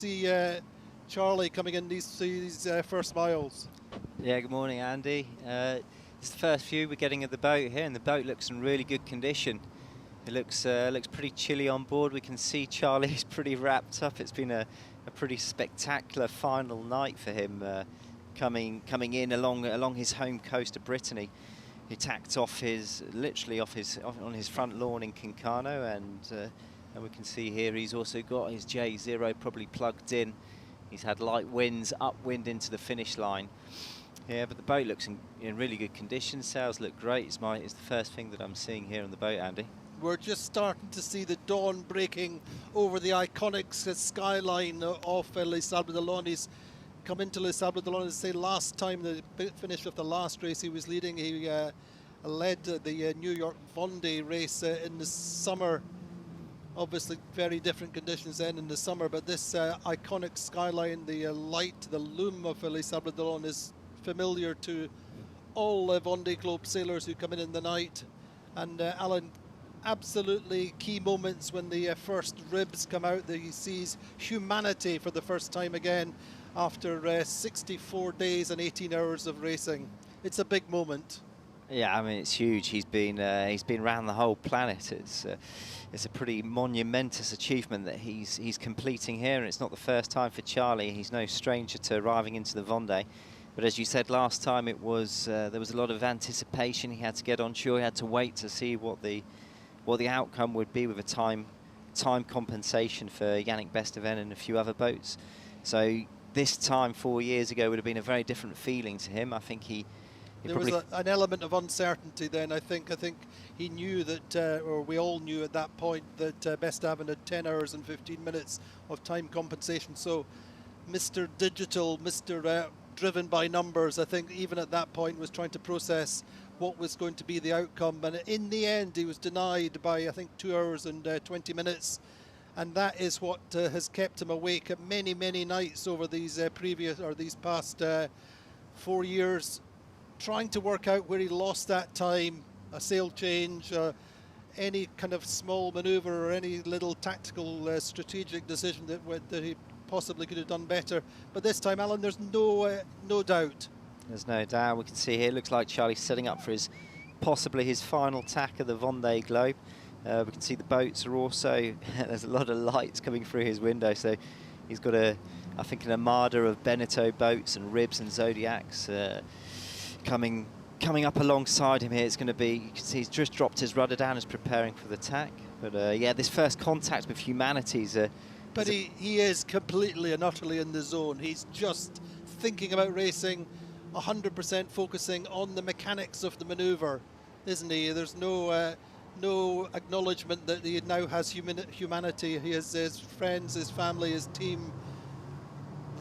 See Charlie coming in these first miles. Yeah, good morning, Andy. It's the first view we're getting of the boat here, and the boat looks in really good condition. It looks pretty chilly on board. We can see Charlie's pretty wrapped up. It's been a pretty spectacular final night for him, coming in along his home coast of Brittany. He tacked off on his front lawn in Kincano, and we can see here he's also got his J0 probably plugged in. He's had light winds, upwind into the finish line. Yeah, but the boat looks in really good condition. Sails look great. It's the first thing that I'm seeing here on the boat, Andy. We're just starting to see the dawn breaking over the iconic skyline of Les Sables d'Olonne. He's come into Les Sables d'Olonne, as say, last time, the finish of the last race he was leading. He led the New York Vendée race in the summer. Obviously very different conditions then in the summer, but this iconic skyline, the light, the loom of Les Sables d'Olonne is familiar to all Vendée Globe sailors who come in the night. And Alan, absolutely key moments when the first ribs come out. He sees humanity for the first time again after 64 days and 18 hours of racing. It's a big moment. Yeah, I mean, it's huge. He's been around the whole planet. It's a pretty monumentous achievement that he's completing here, and it's not the first time for Charlie. He's no stranger to arriving into the Vendée. But as you said last time, it was there was a lot of anticipation. He had to get on shore. He had to wait to see what the outcome would be with a time compensation for Yannick Besteven and a few other boats. So this time 4 years ago would have been a very different feeling to him. I think there was an element of uncertainty then. I think he knew that, or we all knew at that point, that Besteven had 10 hours and 15 minutes of time compensation. So Mr. Digital, Mr. Driven by numbers, I think even at that point was trying to process what was going to be the outcome. And in the end, he was denied by, I think, 2 hours and 20 minutes. And that is what has kept him awake at many, many nights over these past 4 years, trying to work out where he lost that time, a sail change, any kind of small maneuver or any little tactical strategic decision that he possibly could have done better. But this time, Alan, there's no doubt. There's no doubt. We can see here, it looks like Charlie's setting up for possibly his final tack of the Vendée Globe. We can see the boats are also, there's a lot of lights coming through his window, so he's got I think an armada of Beneteau boats and ribs and Zodiacs coming up alongside him here. It's going to be, you can see he's just dropped his rudder down, is preparing for the tack. But yeah, this first contact with humanity's but he is completely and utterly in the zone. He's just thinking about racing, 100% focusing on the mechanics of the maneuver, isn't he? There's no acknowledgement that he now has humanity. He has his friends, his family, his team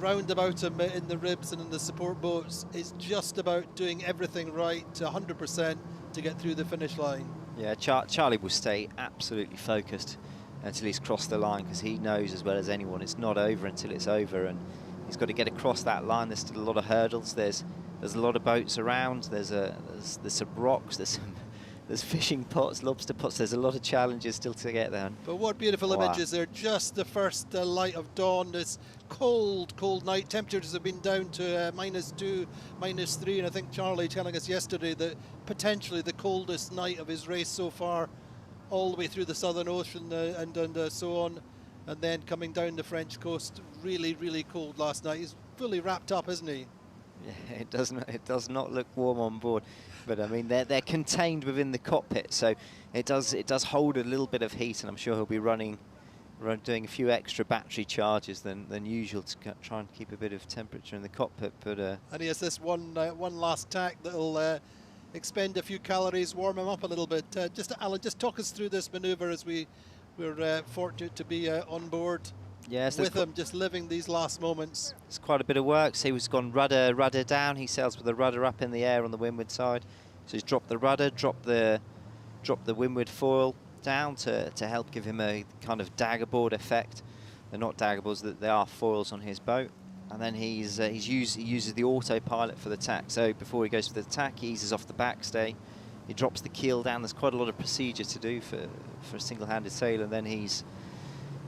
round about him in the ribs and in the support boats. It's just about doing everything right, 100%, to get through the finish line. Yeah, Charlie will stay absolutely focused until he's crossed the line, because he knows as well as anyone it's not over until it's over, and he's got to get across that line. There's still a lot of hurdles. There's a lot of boats around. There's some rocks. There's fishing pots, lobster pots. There's a lot of challenges still to get there. But what beautiful images there. Just the first light of dawn. This cold night. Temperatures have been down to -2, -3. And I think Charlie telling us yesterday that potentially the coldest night of his race so far, all the way through the Southern Ocean and so on. And then coming down the French coast, really, really cold last night. He's fully wrapped up, isn't he? Yeah, it does not look warm on board, but I mean they're contained within the cockpit, so it does hold a little bit of heat, and I'm sure he'll be doing a few extra battery charges than usual to try and keep a bit of temperature in the cockpit. But and he has this one last tack that'll expend a few calories, warm him up a little bit. Alan, just talk us through this maneuver as we're fortunate to be on board. Yes, with him, just living these last moments. It's quite a bit of work. So he's gone rudder down. He sails with the rudder up in the air on the windward side. So he's dropped the rudder, dropped the windward foil down to help give him a kind of daggerboard effect. They're not daggerboards, they are foils on his boat. And then he uses the autopilot for the tack. So before he goes for the tack, he eases off the backstay. He drops the keel down. There's quite a lot of procedure to do for a single-handed sailor. And then he's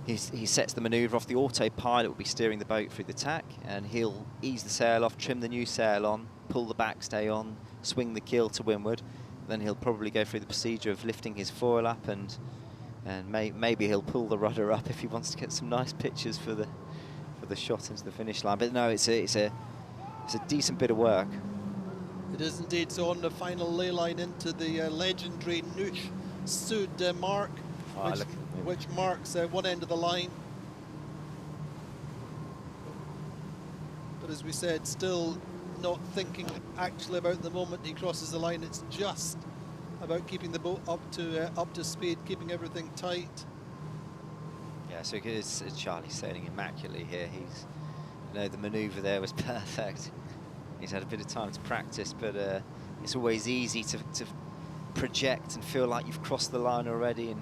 he sets the manoeuvre off. The autopilot will be steering the boat through the tack, and he'll ease the sail off, trim the new sail on, pull the backstay on, swing the keel to windward. Then he'll probably go through the procedure of lifting his foil up, and maybe he'll pull the rudder up if he wants to get some nice pictures for the shot into the finish line. But no, it's a decent bit of work. It is indeed. So on the final ley line into the legendary Noosh Sud mark, which marks one end of the line. But as we said, still not thinking actually about the moment he crosses the line. It's just about keeping the boat up to speed, keeping everything tight. Yeah, so it's Charlie sailing immaculately here. The manoeuvre there was perfect. He's had a bit of time to practice, but it's always easy to project and feel like you've crossed the line already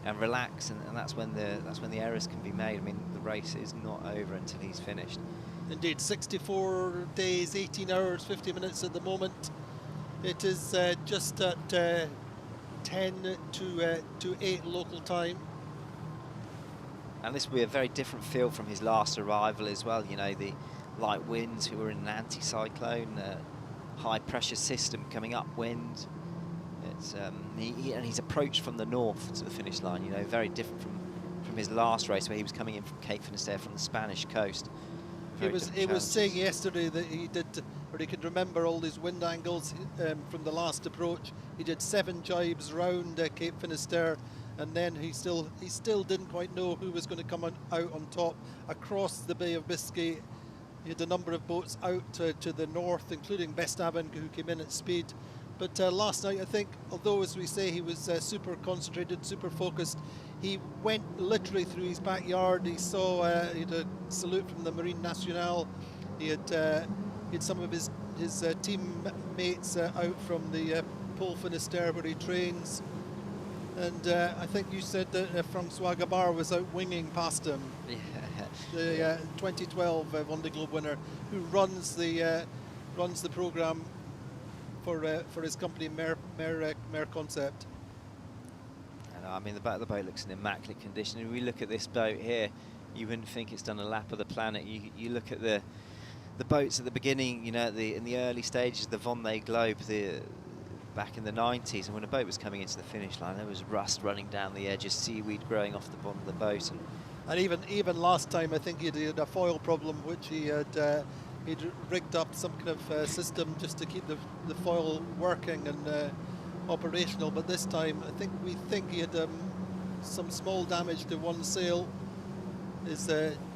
and relax, and that's when the errors can be made. I mean, the race is not over until he's finished. Indeed, 64 days, 18 hours, 50 minutes at the moment. It is just at 10 to 8 local time. And this will be a very different feel from his last arrival as well. You know, the light winds, we were in an anticyclone, high pressure system coming upwind. It's and he's approached from the north to the finish line. You know, very different from his last race where he was coming in from Cape Finisterre from the Spanish coast. He was saying yesterday that he did, or he could remember all these wind angles from the last approach. He did 7 jibes round Cape Finisterre, and then he still didn't quite know who was going to come out on top across the Bay of Biscay. He had a number of boats out to the north, including Bestaven, who came in at speed. But last night, I think, although as we say he was super concentrated, super focused, he went literally through his backyard. He saw he had a salute from the Marine Nationale. He had some of his teammates out from the Pôle Finisterre where he trains. And I think you said that Francois Gabard was out winging past him. Yeah. The 2012 Vendée Globe winner, who runs the program for his company Mer Concept. I mean, the back of the boat looks in immaculate condition. If we look at this boat here, you wouldn't think it's done a lap of the planet. You look at the boats at the beginning, you know, in the early stages of the Vendée Globe, back in the 90s, and when a boat was coming into the finish line, there was rust running down the edges, seaweed growing off the bottom of the boat, and even last time, I think he had a foil problem, which he'd rigged up some kind of system just to keep the foil working and operational. But this time, we think he had some small damage to one sail. Is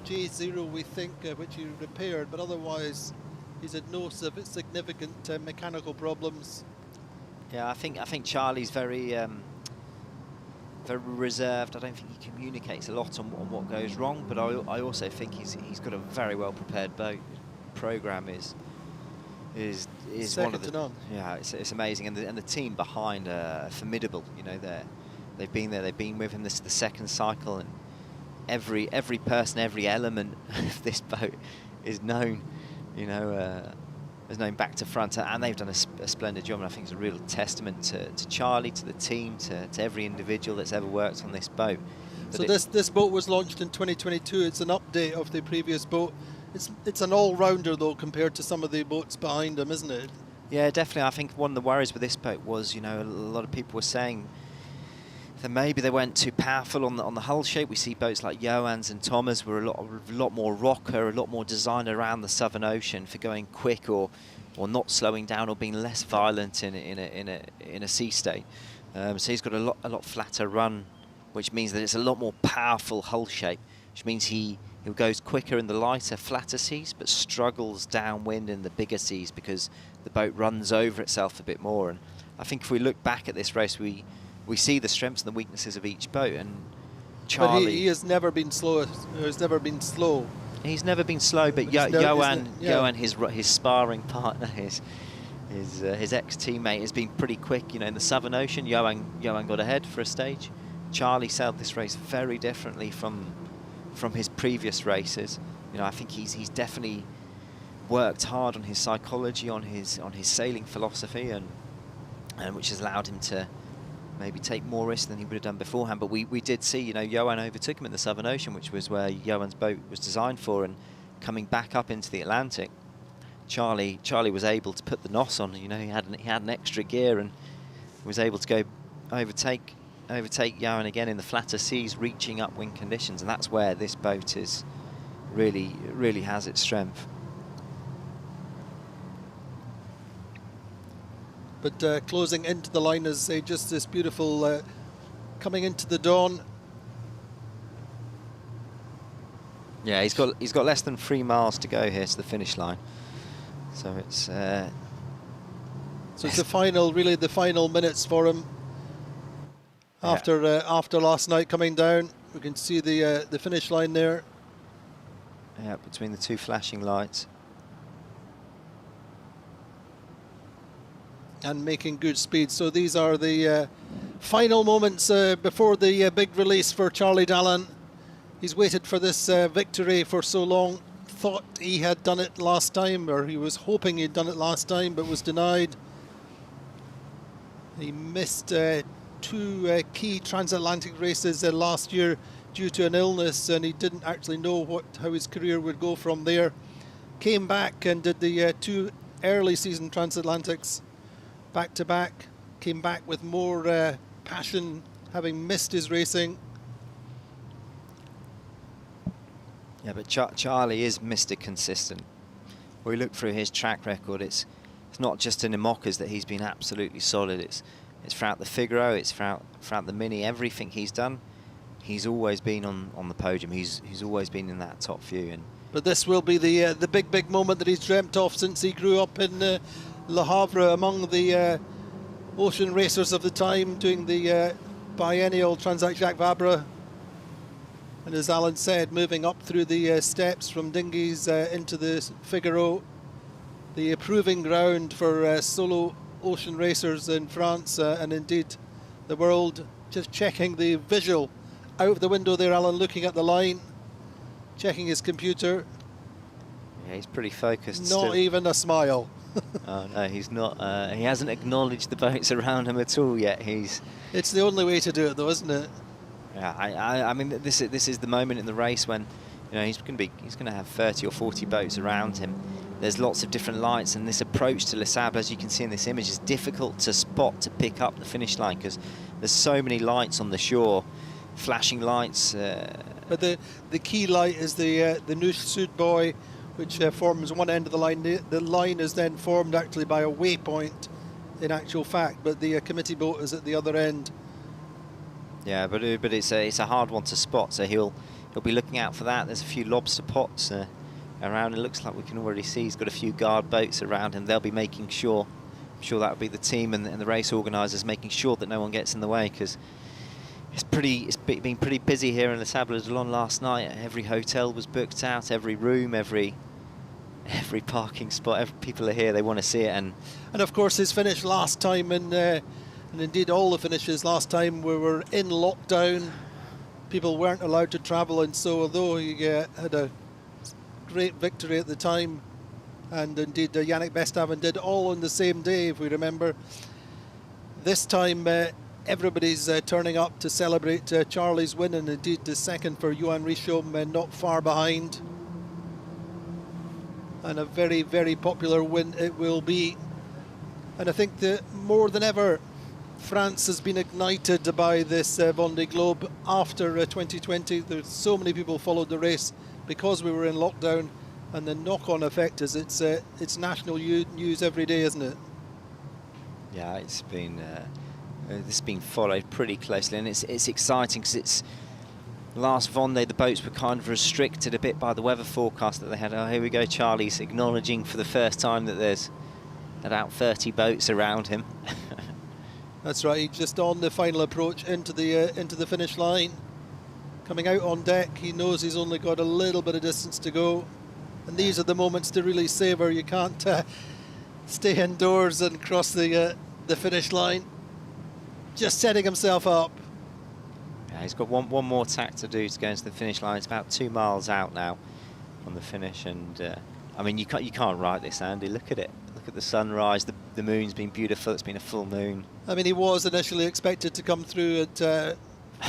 J0, we think, which he repaired, but otherwise he's had no significant mechanical problems. Yeah, I think Charlie's very reserved. I don't think he communicates a lot on what goes wrong, but I also think he's got a very well prepared boat. Program is one of the, to none. Yeah, it's amazing, and the team behind are formidable. You know, they've been with him. This is the second cycle, and every person, every element of this boat is known. You know, is known back to front, and they've done a splendid job. And I think it's a real testament to Charlie, to the team, to every individual that's ever worked on this boat. So this boat was launched in 2022. It's an update of the previous boat. It's an all-rounder though compared to some of the boats behind him, isn't it? Yeah, definitely. I think one of the worries with this boat was, you know, a lot of people were saying that maybe they weren't too powerful on the hull shape. We see boats like Johan's and Thomas were a lot more rocker, a lot more designed around the Southern Ocean for going quick or not slowing down or being less violent in a sea state. So he's got a lot flatter run, which means that it's a lot more powerful hull shape, which means he goes quicker in the lighter, flatter seas, but struggles downwind in the bigger seas because the boat runs over itself a bit more. And I think if we look back at this race, we see the strengths and the weaknesses of each boat. And Charlie, but he has never been slow. He's never been slow. He's never been slow, but Johan, his sparring partner, his ex-teammate, has been pretty quick. You know, in the Southern Ocean, Johan got ahead for a stage. Charlie sailed this race very differently from his previous races. You know, I think he's definitely worked hard on his psychology, on his sailing philosophy, and which has allowed him to maybe take more risk than he would have done beforehand. But we did see, you know, Johan overtook him in the Southern Ocean, which was where Johan's boat was designed for, and coming back up into the Atlantic, Charlie was able to put the NOS on. You know, he had an extra gear and was able to go overtake Johan again in the flatter seas, reaching upwind conditions, and that's where this boat is really has its strength. But closing into the line is just this beautiful coming into the dawn. Yeah, he's got less than 3 miles to go here to the finish line, so it's so it's the final minutes for him. After after last night coming down, we can see the finish line there. Yeah, between the two flashing lights. And making good speed. So these are the final moments before the big release for Charlie Dalin. He's waited for this victory for so long. Thought he had done it last time, or he was hoping he'd done it last time, but was denied. He missed 2 key transatlantic races last year due to an illness, and he didn't actually know how his career would go from there. Came back and did the 2 early season transatlantics back to back. Came back with more passion, having missed his racing. Yeah, but Charlie is Mr. Consistent. When we look through his track record, it's not just in IMOCAs that he's been absolutely solid. It's throughout the Figaro, it's throughout the Mini, everything he's done. He's always been on the podium. He's always been in that top few. But this will be the big moment that he's dreamt of since he grew up in Le Havre, among the ocean racers of the time, doing the biennial Transat Jacques Vabre. And as Alan said, moving up through the steps from dinghies into the Figaro, the proving ground for solo ocean racers in France and indeed the world. Just checking the visual out of the window there, Alan, looking at the line, checking his computer. Yeah, he's pretty focused. Not still. Even a smile. Oh no, he's not. He hasn't acknowledged the boats around him at all yet. It's the only way to do it, though, isn't it? Yeah, I mean, this is the moment in the race when, you know, he's going to have 30 or 40 boats around him. There's lots of different lights, and this approach to Les Sables, as you can see in this image, is difficult to spot, to pick up the finish line, because there's so many lights on the shore, flashing lights. But the key light is the Nush Sud Buoy, which forms one end of the line. The line is then formed actually by a waypoint, in actual fact, but the committee boat is at the other end. Yeah, but it's a hard one to spot, so he'll be looking out for that. There's a few lobster pots around. It looks like we can already see he's got a few guard boats around him. They'll be making sure. I'm sure that will be the team and the race organisers making sure that no one gets in the way, because it's been pretty busy here in Les Sables d'Olonne last night. Every hotel was booked out, every room, every parking spot. People are here. They want to see it, and of course his finish last time and indeed all the finishes last time we were in lockdown. People weren't allowed to travel, and so although he had a great victory at the time, and indeed Yannick Bestaven did all on the same day, if we remember, this time everybody's turning up to celebrate Charlie's win, and indeed the second for Johan Richomme, not far behind. And a very, very popular win it will be. And I think that more than ever, France has been ignited by this Vendée Globe after 2020. There's so many people followed the race because we were in lockdown, and the knock-on effect is it's national news every day, isn't it? Yeah, it's been this has been followed pretty closely, and it's exciting because it's last Vendée the boats were kind of restricted a bit by the weather forecast that they had. Oh, here we go, Charlie's acknowledging for the first time that there's about 30 boats around him. That's right, he's just on the final approach into the finish line. Coming out on deck, he knows he's only got a little bit of distance to go. And these are the moments to really savour. You can't stay indoors and cross the finish line. Just setting himself up. Yeah, he's got one more tack to do to go into the finish line. It's about 2 miles out now on the finish, and I mean, you can't write this, Andy. Look at it. Look at the sunrise. The moon's been beautiful. It's been a full moon. I mean, he was initially expected to come through at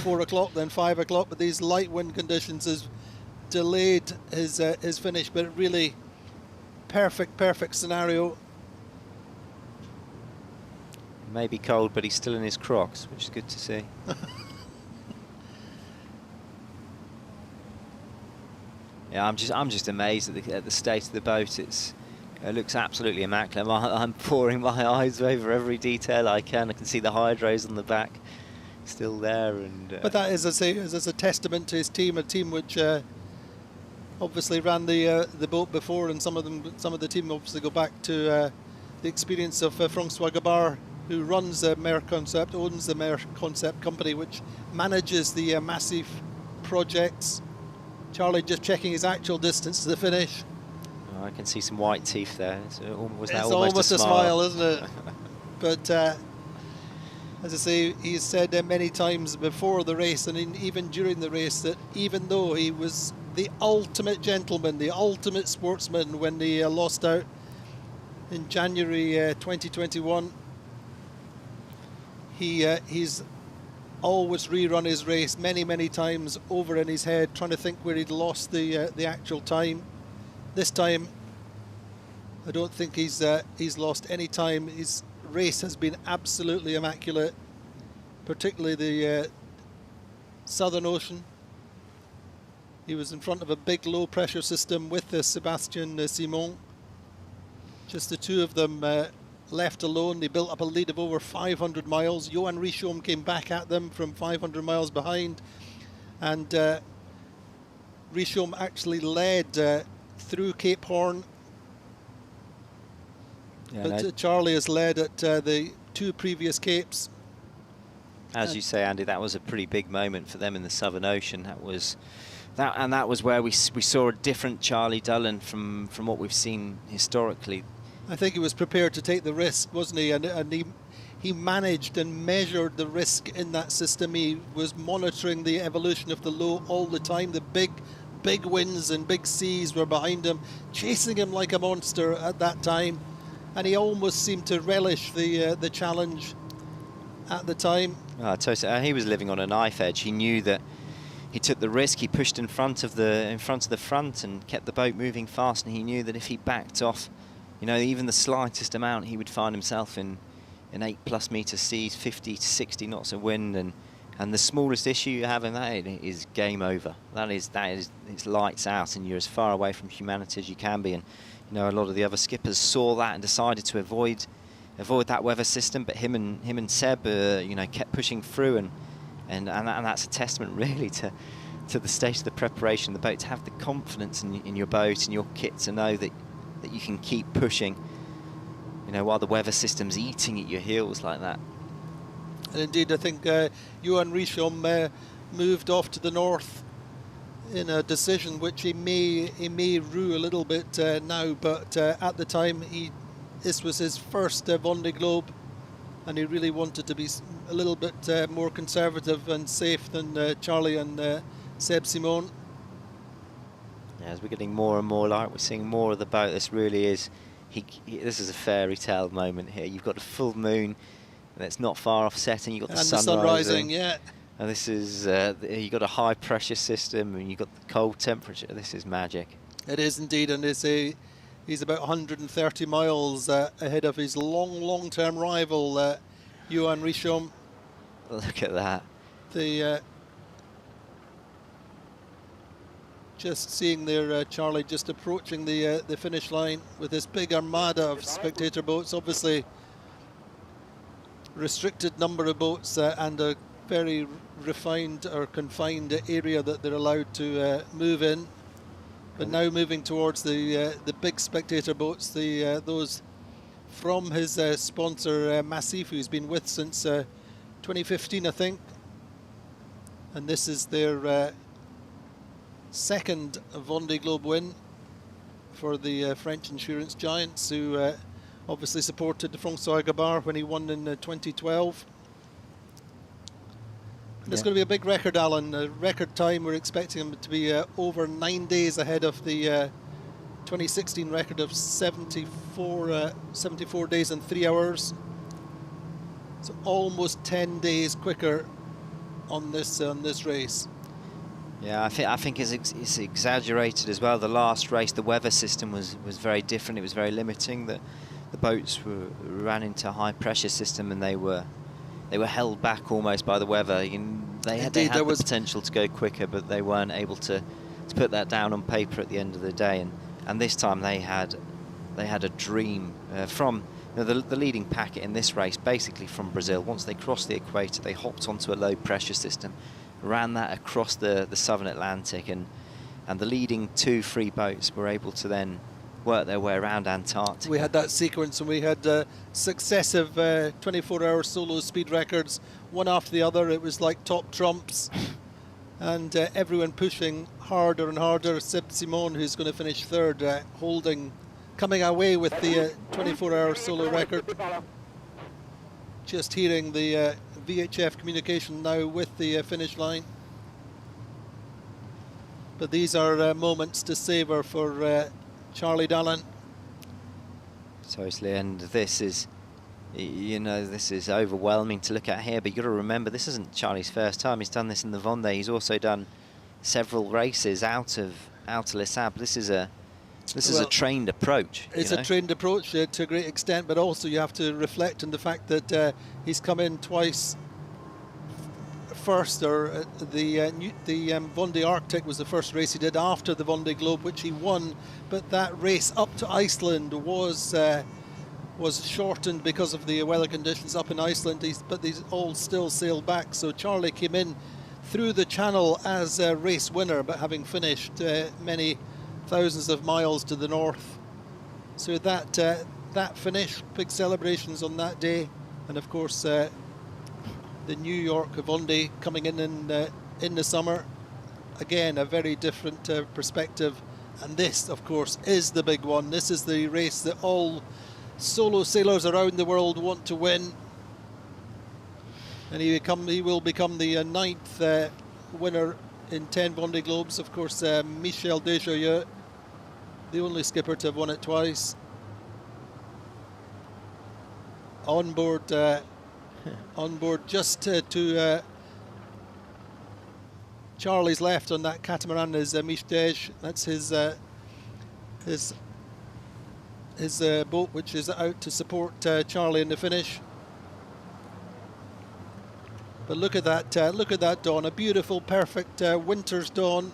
4 o'clock, then 5 o'clock, but these light wind conditions has delayed his finish. But really, perfect scenario. Maybe cold, but he's still in his Crocs, which is good to see. Yeah, I'm just amazed at the state of the boat. It looks absolutely immaculate. I'm pouring my eyes over every detail I can. I can see the hydros on the back still there, and but that is, as I say, is a testament to his team, a team which obviously ran the boat before, and some of the team obviously go back to the experience of François Gabard, who runs Mer Concept, owns the Mer Concept company, which manages the Macif projects. Charlie just checking his actual distance to the finish. Oh, I can see some white teeth there. It's almost a smile, isn't it? But as I say, he's said many times before the race and even during the race that even though he was the ultimate gentleman, the ultimate sportsman when he lost out in January 2021, he's always rerun his race many times over in his head, trying to think where he'd lost the actual time. This time, I don't think he's lost any time. His race has been absolutely immaculate, particularly the Southern Ocean. He was in front of a big low pressure system with Sébastien Simon. Just the two of them left alone. They built up a lead of over 500 miles. Johan Richomme came back at them from 500 miles behind, and Richomme actually led through Cape Horn. Yeah, but Charlie has led at the two previous capes. As you say, Andy, that was a pretty big moment for them in the Southern Ocean. That was where we saw a different Charlie Dalin from what we've seen historically. I think he was prepared to take the risk, wasn't he? And he managed and measured the risk in that system. He was monitoring the evolution of the low all the time. The big winds and big seas were behind him, chasing him like a monster at that time. And he almost seemed to relish the challenge at the time. Oh, he was living on a knife edge. He knew that he took the risk. He pushed in front of the front and kept the boat moving fast. And he knew that if he backed off, you know, even the slightest amount, he would find himself in 8+ meter seas, 50 to 60 knots of wind, and the smallest issue you have in that is game over. That is it's lights out, and you're as far away from humanity as you can be. And you know, a lot of the other skippers saw that and decided to avoid that weather system. But him and Seb, you know, kept pushing through, and that's a testament really to the state of the preparation of the boat, to have the confidence in your boat and your kit to know that you can keep pushing, you know, while the weather system's eating at your heels like that. And indeed, I think Johan Richomme moved off to the north in a decision which he may rue a little bit now, but at the time this was his first Vendée Globe, and he really wanted to be a little bit more conservative and safe than Charlie and Seb Simon. Yeah, as we're getting more and more light, we're seeing more of the boat. This really is, this is a fairy tale moment here. You've got a full moon that's not far off setting. You've got the sun rising. Yeah. And this is, you've got a high pressure system, and you've got the cold temperature. This is magic. It is indeed, and he's about 130 miles ahead of his long-term rival, Johan Richomme. Look at that. Just seeing there, Charlie just approaching the finish line with this big armada of spectator boats. Obviously, restricted number of boats and a very refined or confined area that they're allowed to move in. But now moving towards the big spectator boats, those from his sponsor Macif, who's been with since 2015, I think. And this is their second Vendée Globe win for the French insurance giants, who obviously supported François Gabard when he won in 2012. And it's going to be a big record, Alan. A record time. We're expecting him to be over 9 days ahead of the 2016 record of 74 days and 3 hours. So almost 10 days quicker on this race. Yeah, I think it's exaggerated as well. The last race, the weather system was very different. It was very limiting. The boats ran into a high pressure system, and they were held back almost by the weather. They had the potential to go quicker, but they weren't able to put that down on paper at the end of the day. And this time they had a dream from the leading packet in this race, basically from Brazil. Once they crossed the equator, they hopped onto a low pressure system, ran that across the southern Atlantic, and the leading 2 free boats were able to then work their way around Antarctica. We had that sequence, and we had successive 24-hour solo speed records, one after the other. It was like top trumps, and everyone pushing harder and harder. Seb Simon, who's going to finish third, coming away with the 24-hour solo record. Just hearing the VHF communication now with the finish line. But these are moments to savour for Charlie Dalin. Totally, and this is, this is overwhelming to look at here, but you've got to remember, this isn't Charlie's first time. He's done this in the Vendée. He's also done several races out of Les Sables. This is a trained approach. It's a trained approach to a great extent, but also you have to reflect on the fact that he's come in twice first, or the Vendée Arctic was the first race he did after the Vendée Globe, which he won, but that race up to Iceland was shortened because of the weather conditions up in Iceland, but these all still sailed back. So Charlie came in through the channel as a race winner, but having finished many thousands of miles to the north. So that finish, big celebrations on that day, and of course the New York Vendée coming in the summer. Again, a very different perspective, and this of course is the big one. This is the race that all solo sailors around the world want to win, and he will become the 9th winner in 10 Vendée Globes. Of course, Michel Desjoyeux, the only skipper to have won it twice. On board just to Charlie's left on that catamaran is Mich Dej. That's his boat, which is out to support Charlie in the finish. But look at that dawn, a beautiful, perfect winter's dawn.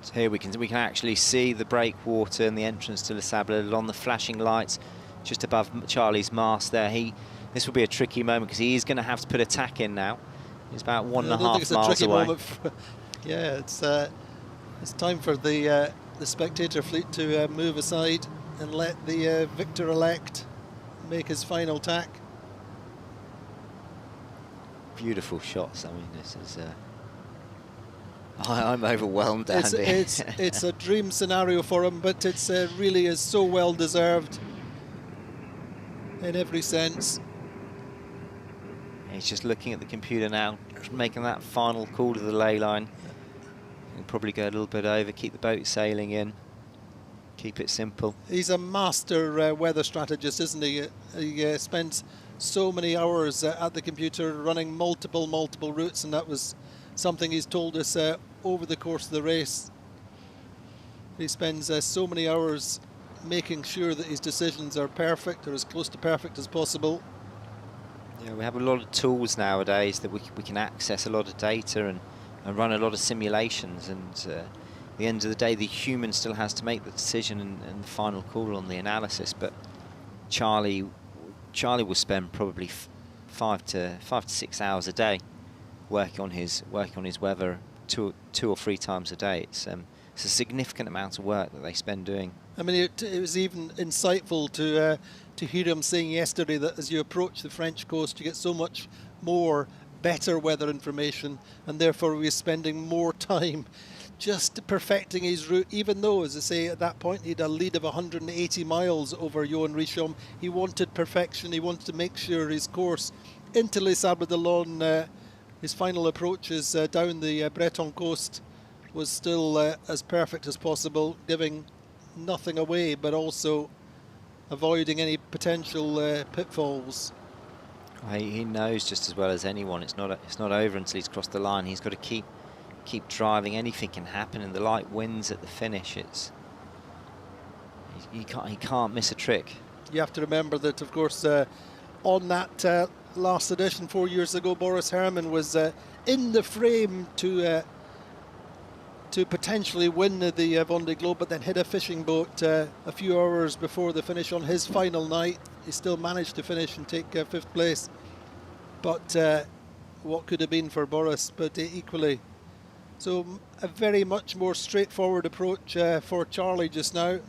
So here we can actually see the breakwater and the entrance to Les Sables on the flashing lights just above Charlie's mast there. This will be a tricky moment because he is going to have to put a tack in now. He's about 1.5 miles away. Yeah, it's time for the spectator fleet to move aside and let the victor-elect make his final tack. Beautiful shots. I mean, this is. I'm overwhelmed, Andy. It's a dream scenario for him, but it's really is so well deserved in every sense. He's just looking at the computer now, making that final call to the ley line. He'll probably go a little bit over, keep the boat sailing in, keep it simple. He's a master weather strategist, isn't he? He spends so many hours at the computer running multiple routes, and that was something he's told us over the course of the race. He spends so many hours making sure that his decisions are perfect, or as close to perfect as possible. Yeah, we have a lot of tools nowadays that we can access a lot of data and run a lot of simulations, and at the end of the day the human still has to make the decision and the final call on the analysis. But Charlie will spend probably 5 to 6 hours a day working on his weather two or three times a day. It's a significant amount of work that they spend doing. I mean, it was even insightful to hear him saying yesterday that as you approach the French coast, you get so much more better weather information, and therefore we're spending more time just perfecting his route, even though, as I say, at that point he had a lead of 180 miles over Johan Richomme. He wanted perfection. He wanted to make sure his course into Les Sables d'Olonne, his final approaches down the Breton coast, was still as perfect as possible, giving nothing away, but also avoiding any potential pitfalls. He knows just as well as anyone it's not over until he's crossed the line. He's got to keep driving. Anything can happen, and the light wins at the finish. He can't miss a trick. You have to remember that, of course, on that last edition 4 years ago, Boris Herrmann was in the frame to potentially win the Vendée Globe, but then hit a fishing boat a few hours before the finish on his final night. He still managed to finish and take 5th place. But what could have been for Boris, but equally. So a very much more straightforward approach for Charlie just now.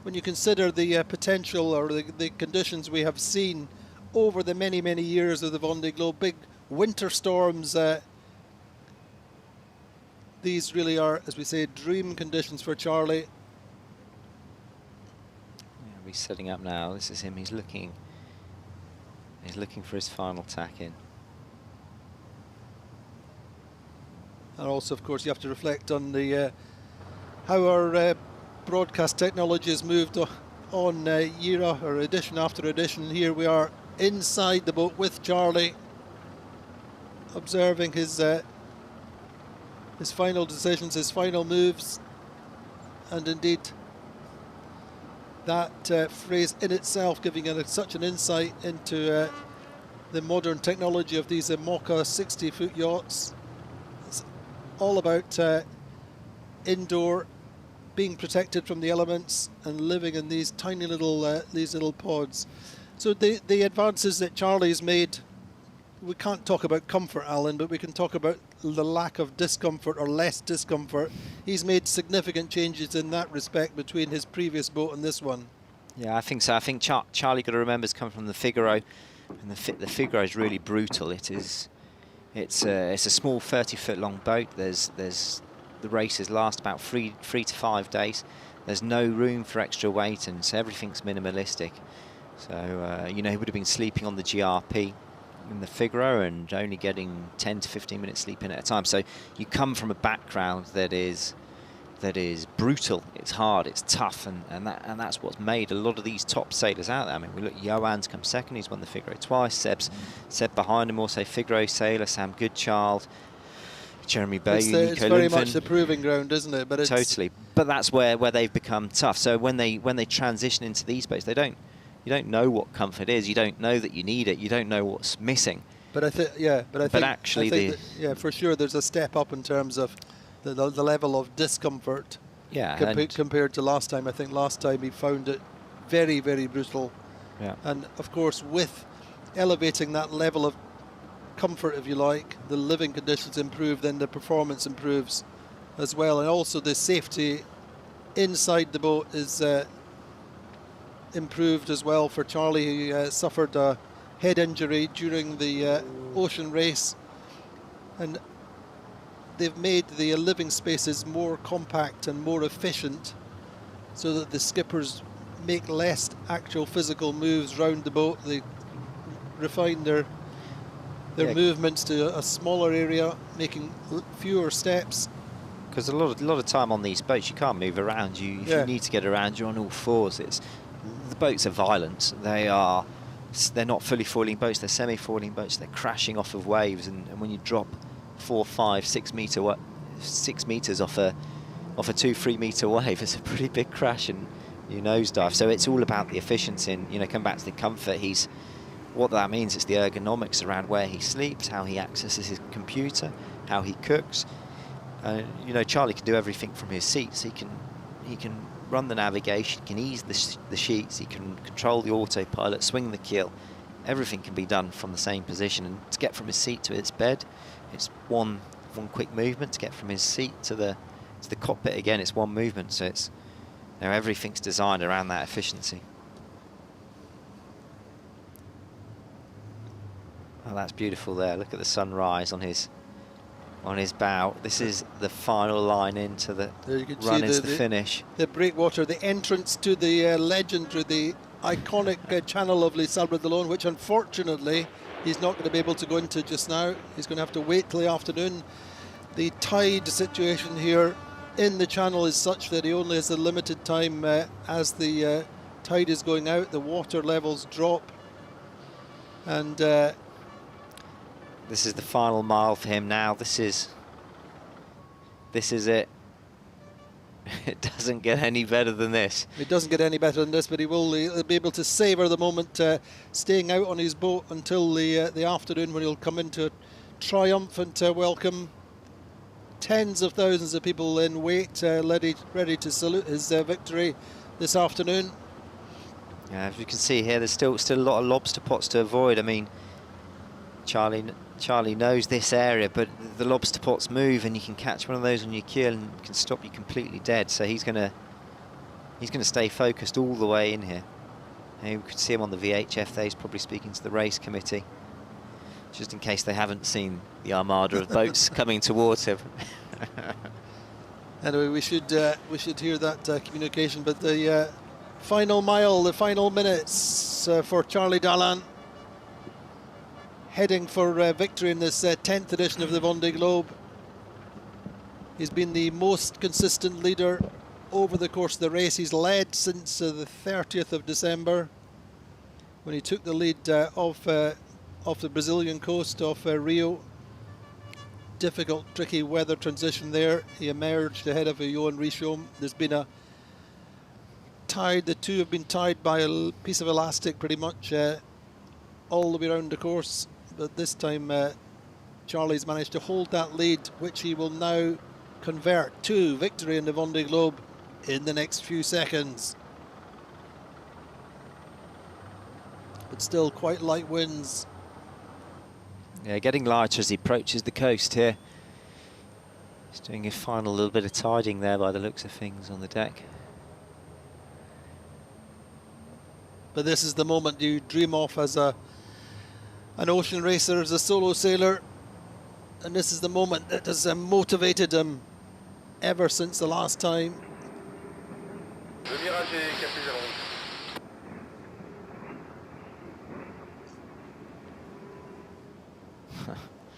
When you consider the potential or the conditions we have seen over the many, many years of the Vendée Globe, big winter storms, these really are, as we say, dream conditions for Charlie. Yeah, he's setting up now. This is him. He's looking for his final tack in. And also, of course, you have to reflect on the how our broadcast technology has moved on year or edition after edition. Here we are inside the boat with Charlie, observing his final decisions, his final moves, and indeed that phrase in itself giving such an insight into the modern technology of these IMOCA 60-foot yachts. It's all about indoor, being protected from the elements and living in these tiny little pods. So the advances that Charlie's made, we can't talk about comfort, Alan, but we can talk about the lack of discomfort or less discomfort. He's made significant changes in that respect between his previous boat and this one. Yeah, I think so. I think Charlie, got to remember, has come from the Figaro, and the Figaro is really brutal. It's a small 30-foot long boat. The races last about three to 5 days. There's no room for extra weight, and so everything's minimalistic. So you know, he would have been sleeping on the GRP in the Figaro and only getting 10 to 15 minutes sleep in at a time. So you come from a background that is brutal. It's hard, it's tough, and that's what's made a lot of these top sailors out there. I mean, we look, Johan's come second. He's won the Figaro twice. Seb behind him, also Figaro sailor. Sam Goodchild, Jeremy Bailey, it's very much the proving ground, isn't it? But it's totally. But that's where they've become tough. So when they transition into these boats, you don't know what comfort is. You don't know that you need it. You don't know what's missing. But I think, for sure, there's a step up in terms of the level of discomfort. Yeah. Compared to last time. I think last time he found it very, very brutal. Yeah. And of course, with elevating that level of comfort, if you like, the living conditions improve, then the performance improves as well, and also the safety inside the boat is improved as well for Charlie, who suffered a head injury during the ocean race, and they've made the living spaces more compact and more efficient so that the skippers make less actual physical moves round the boat. They refine their movements to a smaller area, making fewer steps. Because a lot of time on these boats, you can't move around. If you need to get around, you're on all fours. The boats are violent. They're not fully foiling boats. They're semi-foiling boats. They're crashing off of waves, and when you drop 4, 5, 6 meters off a 2-3 meter wave, it's a pretty big crash, and you nosedive. So it's all about the efficiency, and come back to the comfort. What that means is the ergonomics around where he sleeps, how he accesses his computer, how he cooks. Charlie can do everything from his seats. He can run the navigation, he can ease the sheets, he can control the autopilot, swing the keel. Everything can be done from the same position, and to get from his seat to his bed, it's one quick movement. To get from his seat to the cockpit again, it's one movement. So it's everything's designed around that efficiency. Oh, that's beautiful there. Look at the sunrise on his bow. This is the final line into the run into the finish. The breakwater, the entrance to the legendary, the iconic channel of Les Sables d'Olonne, which unfortunately he's not going to be able to go into just now. He's going to have to wait till the afternoon. The tide situation here in the channel is such that he only has a limited time as the tide is going out, the water levels drop, and this is the final mile for him now. This is it. It doesn't get any better than this. It doesn't get any better than this, but he'll be able to savour the moment, staying out on his boat until the afternoon, when he'll come into a triumphant welcome. Tens of thousands of people in wait, ready to salute his victory this afternoon. Yeah, as you can see here, there's still a lot of lobster pots to avoid. I mean, Charlie knows this area, but the lobster pots move, and you can catch one of those on your keel and can stop you completely dead. So he's gonna stay focused all the way in here. And you could see him on the VHF there. He's probably speaking to the race committee, just in case they haven't seen the armada of boats coming towards him. Anyway, we should hear that communication. But the final mile, the final minutes for Charlie Dalin, heading for victory in this 10th edition of the Vendée Globe. He's been the most consistent leader over the course of the race. He's led since the 30th of December, when he took the lead off the Brazilian coast, off Rio. Difficult, tricky weather transition there. He emerged ahead of Johan Richomme. There's been a tide. The two have been tied by a piece of elastic pretty much all the way around the course. But this time Charlie's managed to hold that lead, which he will now convert to victory in the Vendée Globe in the next few seconds. But still quite light winds. Yeah, getting lighter as he approaches the coast here. He's doing a final little bit of tiding there by the looks of things on the deck. But this is the moment you dream of as an ocean racer, as a solo sailor, and this is the moment that has motivated him ever since the last time.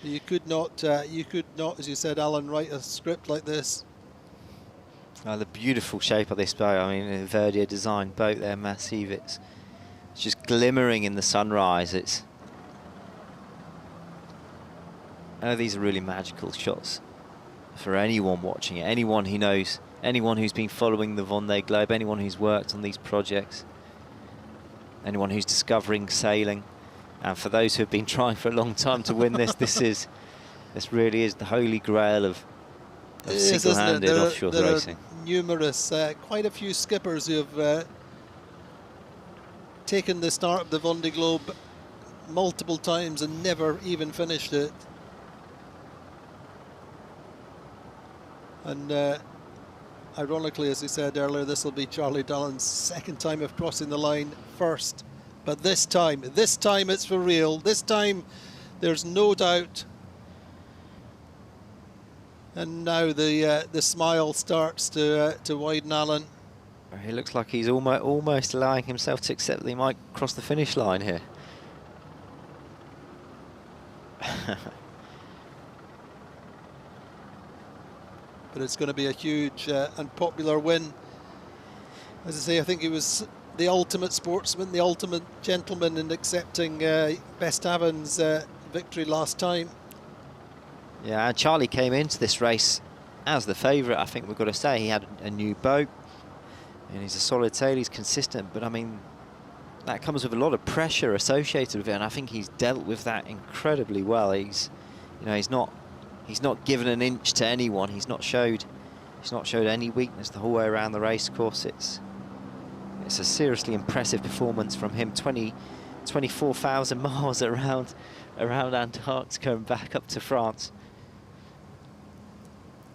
You could not, as you said, Alan, write a script like this. Oh, the beautiful shape of this boat. I mean, a Verdier designed boat there, massive. It's just glimmering in the sunrise. Oh, these are really magical shots for anyone watching it, anyone who knows, anyone who's been following the Vendée Globe, anyone who's worked on these projects, anyone who's discovering sailing. And for those who have been trying for a long time to win this, this really is the holy grail of single-handed offshore racing. There are numerous, quite a few skippers who have taken the start of the Vendée Globe multiple times and never even finished it. And ironically, as we said earlier, this will be Charlie Dalin's second time of crossing the line first. But this time it's for real. This time there's no doubt. And now the smile starts to widen Alan. He looks like he's almost allowing himself to accept that he might cross the finish line here. But it's going to be a huge and popular win. As I say, I think he was the ultimate sportsman, the ultimate gentleman in accepting Bestaven's victory last time. Yeah, and Charlie came into this race as the favourite, I think we've got to say. He had a new boat, and he's a solid sailor, he's consistent, but I mean, that comes with a lot of pressure associated with it, and I think he's dealt with that incredibly well. He's not given an inch to anyone. He's not showed any weakness the whole way around the race course. It's a seriously impressive performance from him. 24,000 miles around Antarctica and back up to France.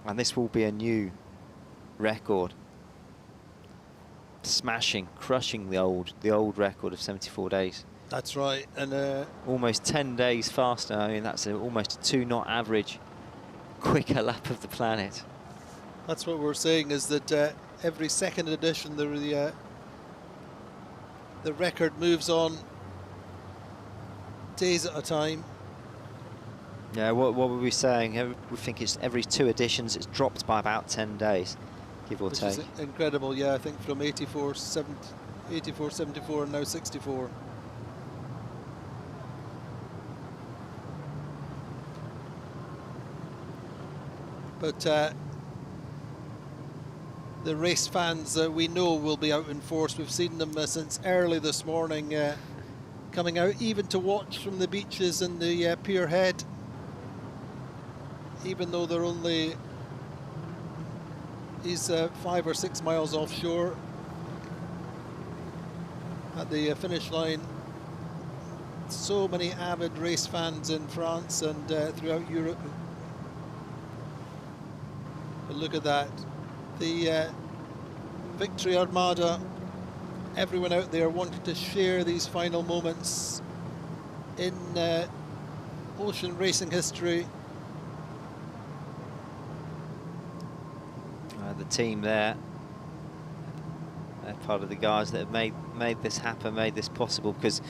And this will be a new record. Smashing, crushing the old record of 74 days. That's right, and almost 10 days faster. I mean, that's almost a 2-knot average quicker lap of the planet. That's what we're saying, is that every second edition the record moves on days at a time. Yeah, what were we saying? We think it's every 2 editions, it's dropped by about 10 days, give or take. Which is incredible, yeah, I think from 84, 74, and now 64. But the race fans we know will be out in force. We've seen them since early this morning coming out, even to watch from the beaches and the pier head, even though they're only 5 or 6 miles offshore. At the finish line, so many avid race fans in France and throughout Europe. But look at that, the Victory Armada, everyone out there wanted to share these final moments in ocean racing history. The team there, they're part of the guys that have made this happen, made this possible, because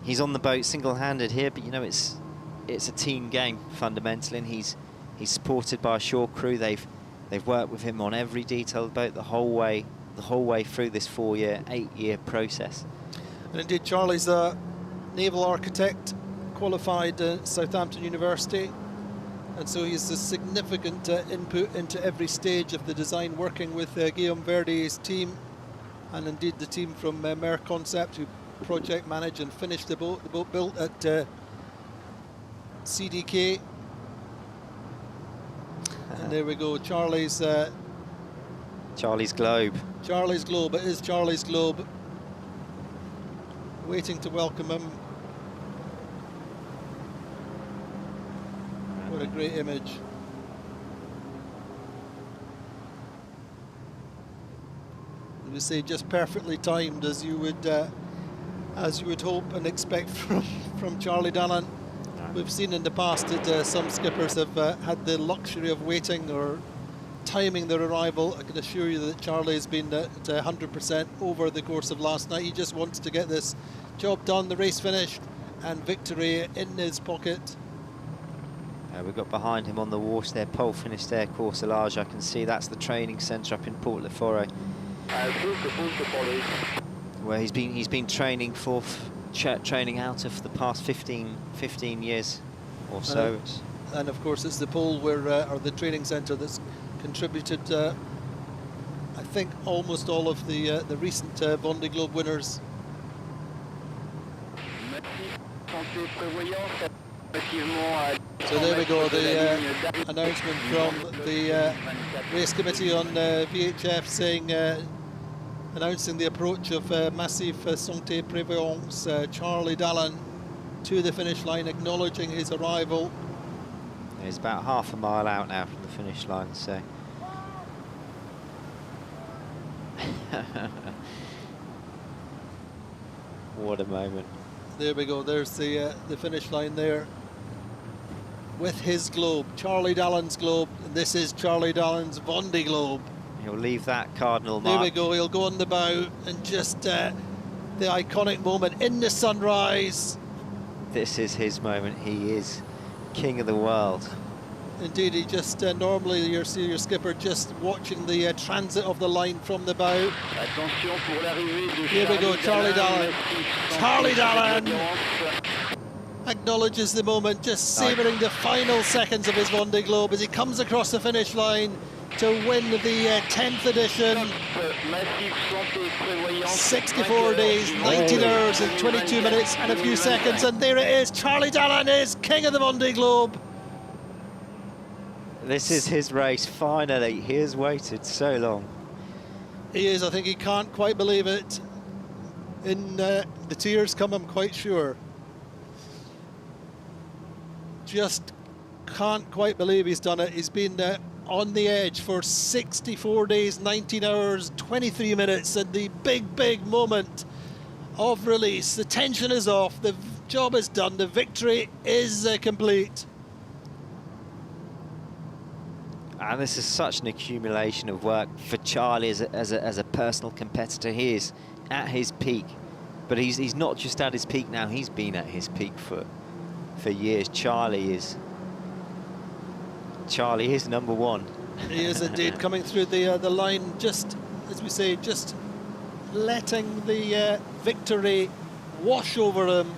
he's on the boat single-handed here, but you know it's a team game fundamentally, and he's supported by a shore crew. They've worked with him on every detail of the boat the whole way through this 4-year, 8-year process. And indeed, Charlie's a naval architect, qualified at Southampton University, and so he's a significant input into every stage of the design, working with Guillaume Verdi's team, and indeed the team from Mer Concept, who project manage and finish the boat built at CDK. And there we go, Charlie's Globe. Charlie's Globe, it is Charlie's Globe, waiting to welcome him. What a great image. And we say just perfectly timed, as you would hope and expect from Charlie Dalin. We've seen in the past that some skippers have had the luxury of waiting or timing their arrival. I can assure you that Charlie has been at 100% over the course of last night. He just wants to get this job done, the race finished, and victory in his pocket. We've got behind him on the water there, pole finished there, Courselage. I can see that's the training centre up in Port Le Forêt, where he's been training training out of the past 15 years or so. And of course it's the pole where, or the training centre that's contributed, I think, almost all of the recent Vendée Globe winners. So there we go, the announcement from the race committee on VHF saying, announcing the approach of MACIF Santé Prévoyance, Charlie Dalin, to the finish line, acknowledging his arrival. He's about half a mile out now from the finish line, so. What a moment. There we go, there's the finish line there with his globe, Charlie Dalin's globe, and this is Charlie Dalin's Vendée Globe. He'll leave that cardinal mark. There we go, he'll go on the bow, and just the iconic moment in the sunrise. This is his moment, he is king of the world. Indeed, he just, normally you see your skipper just watching the transit of the line from the bow. Here we go, Charlie Dalin. Charlie Dalin acknowledges the moment, just savouring the final seconds of his Vendée Globe as he comes across the finish line to win the 10th edition. 64 days, 19 hours and 22 minutes and a few seconds, and there it is, Charlie Dalin is king of the Vendée Globe. This is his race, finally. He has waited so long. He is, I think he can't quite believe it. The tears come, I'm quite sure. Just can't quite believe he's done it. He's been on the edge for 64 days, 19 hours, 23 minutes, and the big moment of release. The tension is off, the job is done, the victory is complete. And this is such an accumulation of work for Charlie as a personal competitor. He is at his peak, but he's not just at his peak now, he's been at his peak for for years. Charlie is number one. He is indeed coming through the line, just as we say, just letting the victory wash over him.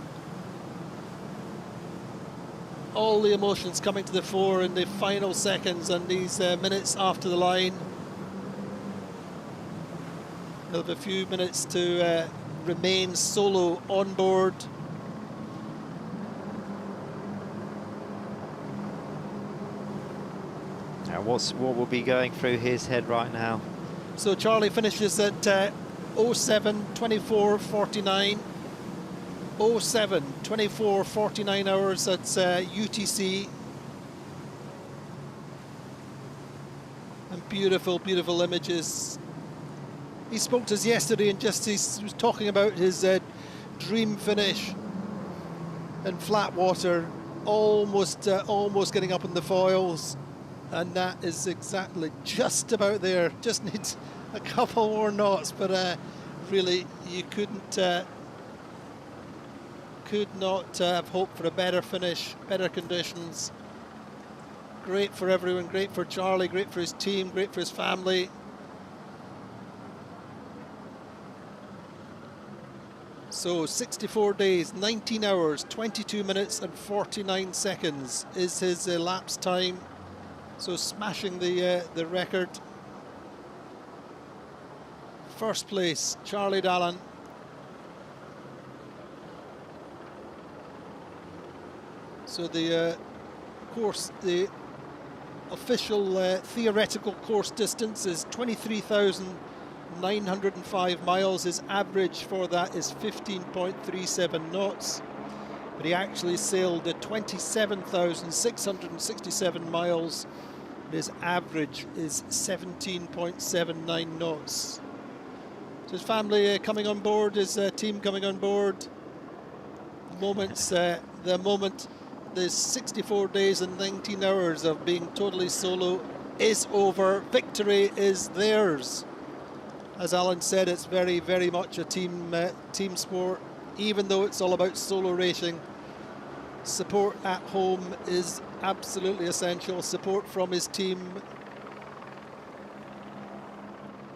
All the emotions coming to the fore in the final seconds and these minutes after the line. He'll have a few minutes to remain solo on board. Now what will be going through his head right now? So Charlie finishes at 07:24:49. 07:24:49 hours, that's UTC. And beautiful, beautiful images. He spoke to us yesterday and he was talking about his dream finish in flat water, almost getting up in the foils, and that is exactly just about there. Just needs a couple more knots, but really you could not have hoped for a better finish, better conditions. Great for everyone, great for Charlie, great for his team, great for his family. So 64 days, 19 hours, 22 minutes and 49 seconds is his elapsed time. So smashing the record. First place, Charlie Dalin. So the the official theoretical course distance is 23,905 miles. His average for that is 15.37 knots. But he actually sailed at 27,667 miles. His average is 17.79 knots. So his family coming on board, his team coming on board. The moment the 64 days and 19 hours of being totally solo is over. Victory is theirs. As Alan said, it's very, very much a team sport. Even though it's all about solo racing, support at home is absolutely essential. Support from his team.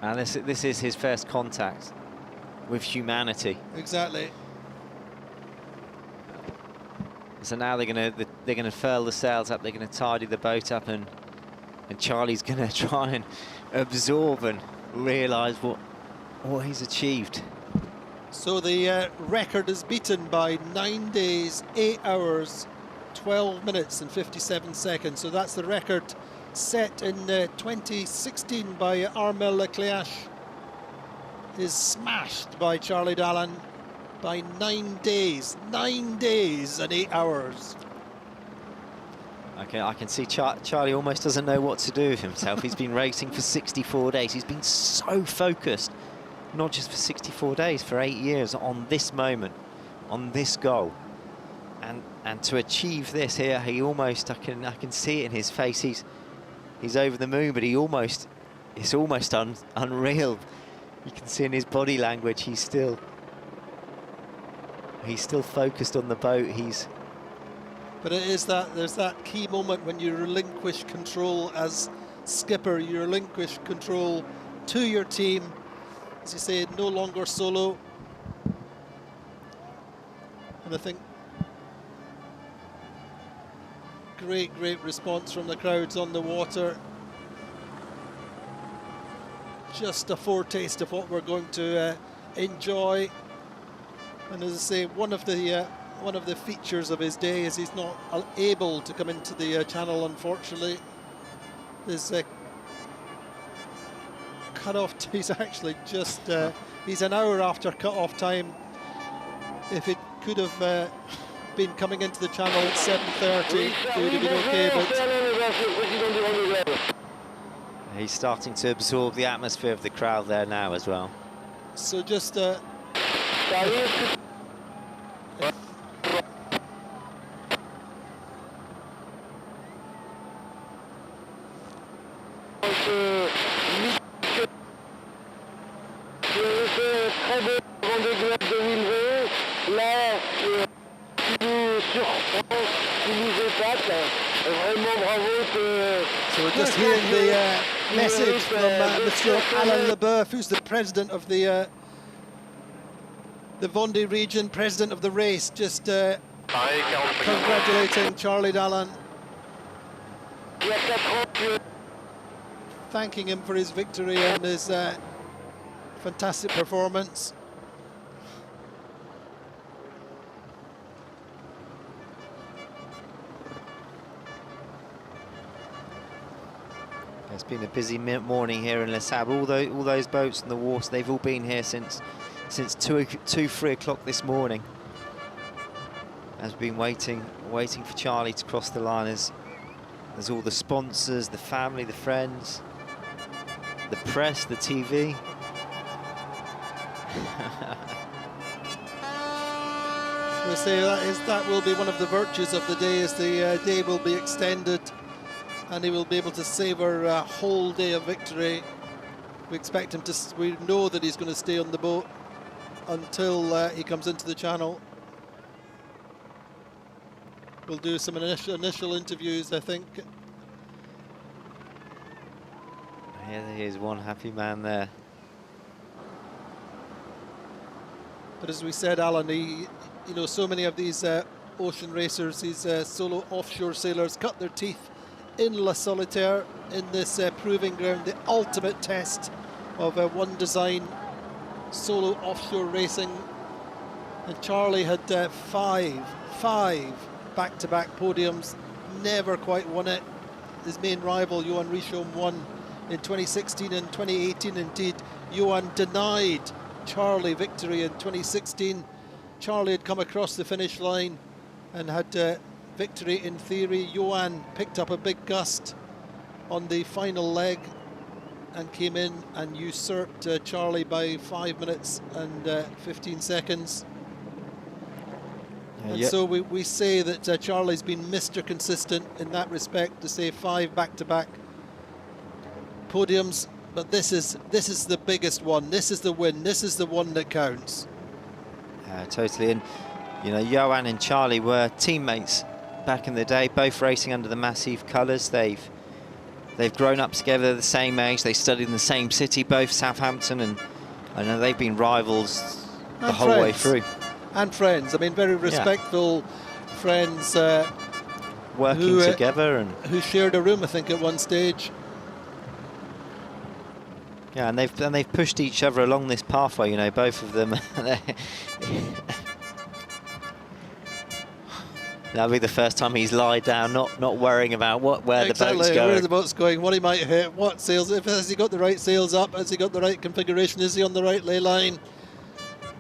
And this is his first contact with humanity. Exactly. So now they're gonna furl the sails up. They're gonna tidy the boat up, and Charlie's gonna try and absorb and realise what he's achieved. So the record is beaten by 9 days, 8 hours, 12 minutes and 57 seconds. So that's the record set in 2016 by Armel Leclerc. Is smashed by Charlie Dalin by 9 days and 8 hours. Okay, I can see Charlie almost doesn't know what to do with himself. He's been racing for 64 days. He's been so focused, not just for 64 days, for 8 years on this moment, on this goal. And to achieve this here, he almost, I can see it in his face. He's over the moon, but it's almost unreal. You can see in his body language, he's still focused on the boat. But it is there's that key moment when you relinquish control as skipper. You relinquish control to your team. As you say, no longer solo. And I think great response from the crowds on the water. Just a foretaste of what we're going to enjoy. And as I say, one of the features of his day is he's not able to come into the channel, unfortunately. His cut-off, he's actually just, he's an hour after cut-off time. If it could have been coming into the channel at 7:30, it would have been okay, but he's starting to absorb the atmosphere of the crowd there now as well. So just Vendée Globe 2020, là, sur So we're just hearing the message from Monsieur Alain Leboeuf, who's the president of the Vendée region, president of the race, just congratulating Charlie Dalin, thanking him for his victory and his fantastic performance. It's been a busy morning here in Les Sables. All those boats in the water, they've all been here since 3 o'clock this morning. I've been waiting for Charlie to cross the line. There's all the sponsors, the family, the friends, the press, the TV. We'll say that will be one of the virtues of the day, as the day will be extended and he will be able to savour a whole day of victory. We expect him to, we know that he's going to stay on the boat until he comes into the channel. We'll do some initial interviews, I think. Here's one happy man there. But as we said, Alan, you know, so many of these ocean racers, these solo offshore sailors, cut their teeth in La Solitaire, in this proving ground, the ultimate test of one design solo offshore racing. And Charlie had five back-to-back podiums, never quite won it. His main rival, Johan Richomme, won in 2016 and 2018. Indeed, Johan denied Charlie victory in 2016. Charlie had come across the finish line and had victory in theory. Johan picked up a big gust on the final leg and came in and usurped Charlie by 5 minutes and 15 seconds. And so we say that Charlie's been Mr. Consistent in that respect, to say 5 back-to-back podiums. But this is the biggest one. This is the win. This is the one that counts. Totally. And you know, Johan and Charlie were teammates back in the day, both racing under the Macif colours. They've grown up together, the same age. They studied in the same city, both Southampton, and I know they've been rivals the whole way through. And friends. I mean, very respectful friends. Working together and who shared a room, I think, at one stage. Yeah, and they've pushed each other along this pathway. You know, both of them. That'll be the first time he's lied down, not worrying about where the boat's going. Where the boat's going, what he might hit, what sails. Has he got the right sails up? Has he got the right configuration? Is he on the right ley line?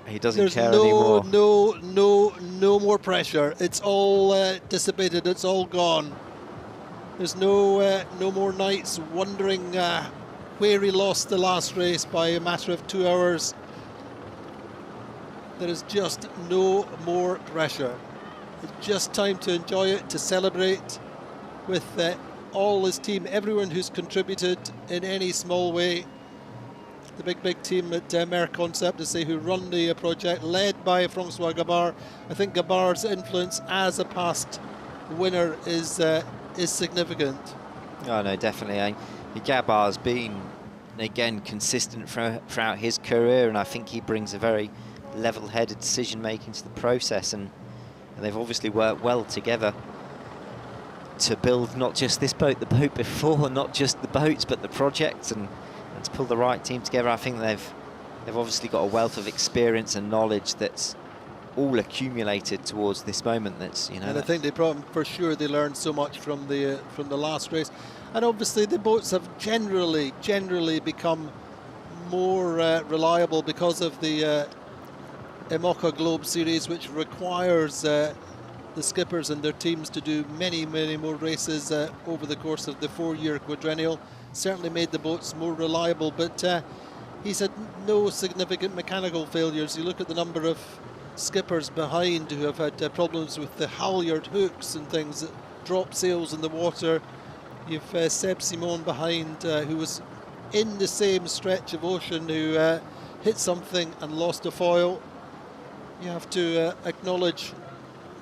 He doesn't care anymore. No more pressure. It's all dissipated. It's all gone. There's no more nights wondering where he lost the last race by a matter of 2 hours. There is just no more pressure. It's just time to enjoy it, to celebrate with all his team, everyone who's contributed in any small way. The big team at Mer Concept, to say, who run the project, led by Francois Gabard. I think Gabard's influence as a past winner is significant. Oh no, definitely. Gabard's been, again, consistent throughout his career, and I think he brings a very level-headed decision-making to the process, and they've obviously worked well together to build not just this boat, the boat before, not just the boats, but the project, and to pull the right team together. I think they've obviously got a wealth of experience and knowledge that's all accumulated towards this moment. That's, you know, and I think for sure they learned so much from the last race, and obviously the boats have generally become more reliable because of the IMOCA Globe series, which requires the skippers and their teams to do many more races over the course of the 4-year quadrennial. Certainly made the boats more reliable, but he's had no significant mechanical failures. You look at the number of skippers behind who have had problems with the halyard hooks and things that drop sails in the water. You've Seb Simon behind, who was in the same stretch of ocean, who hit something and lost a foil. You have to acknowledge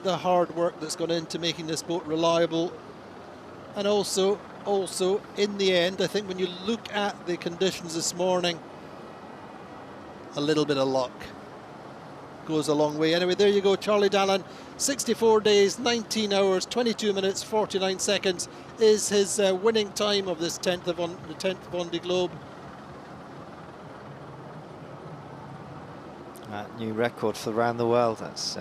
the hard work that's gone into making this boat reliable. And also in the end, I think when you look at the conditions this morning, a little bit of luck goes a long way. Anyway, there you go, Charlie Dalin, 64 days, 19 hours, 22 minutes, 49 seconds is his winning time of this 10th Vendée Globe. New record for around the world. That's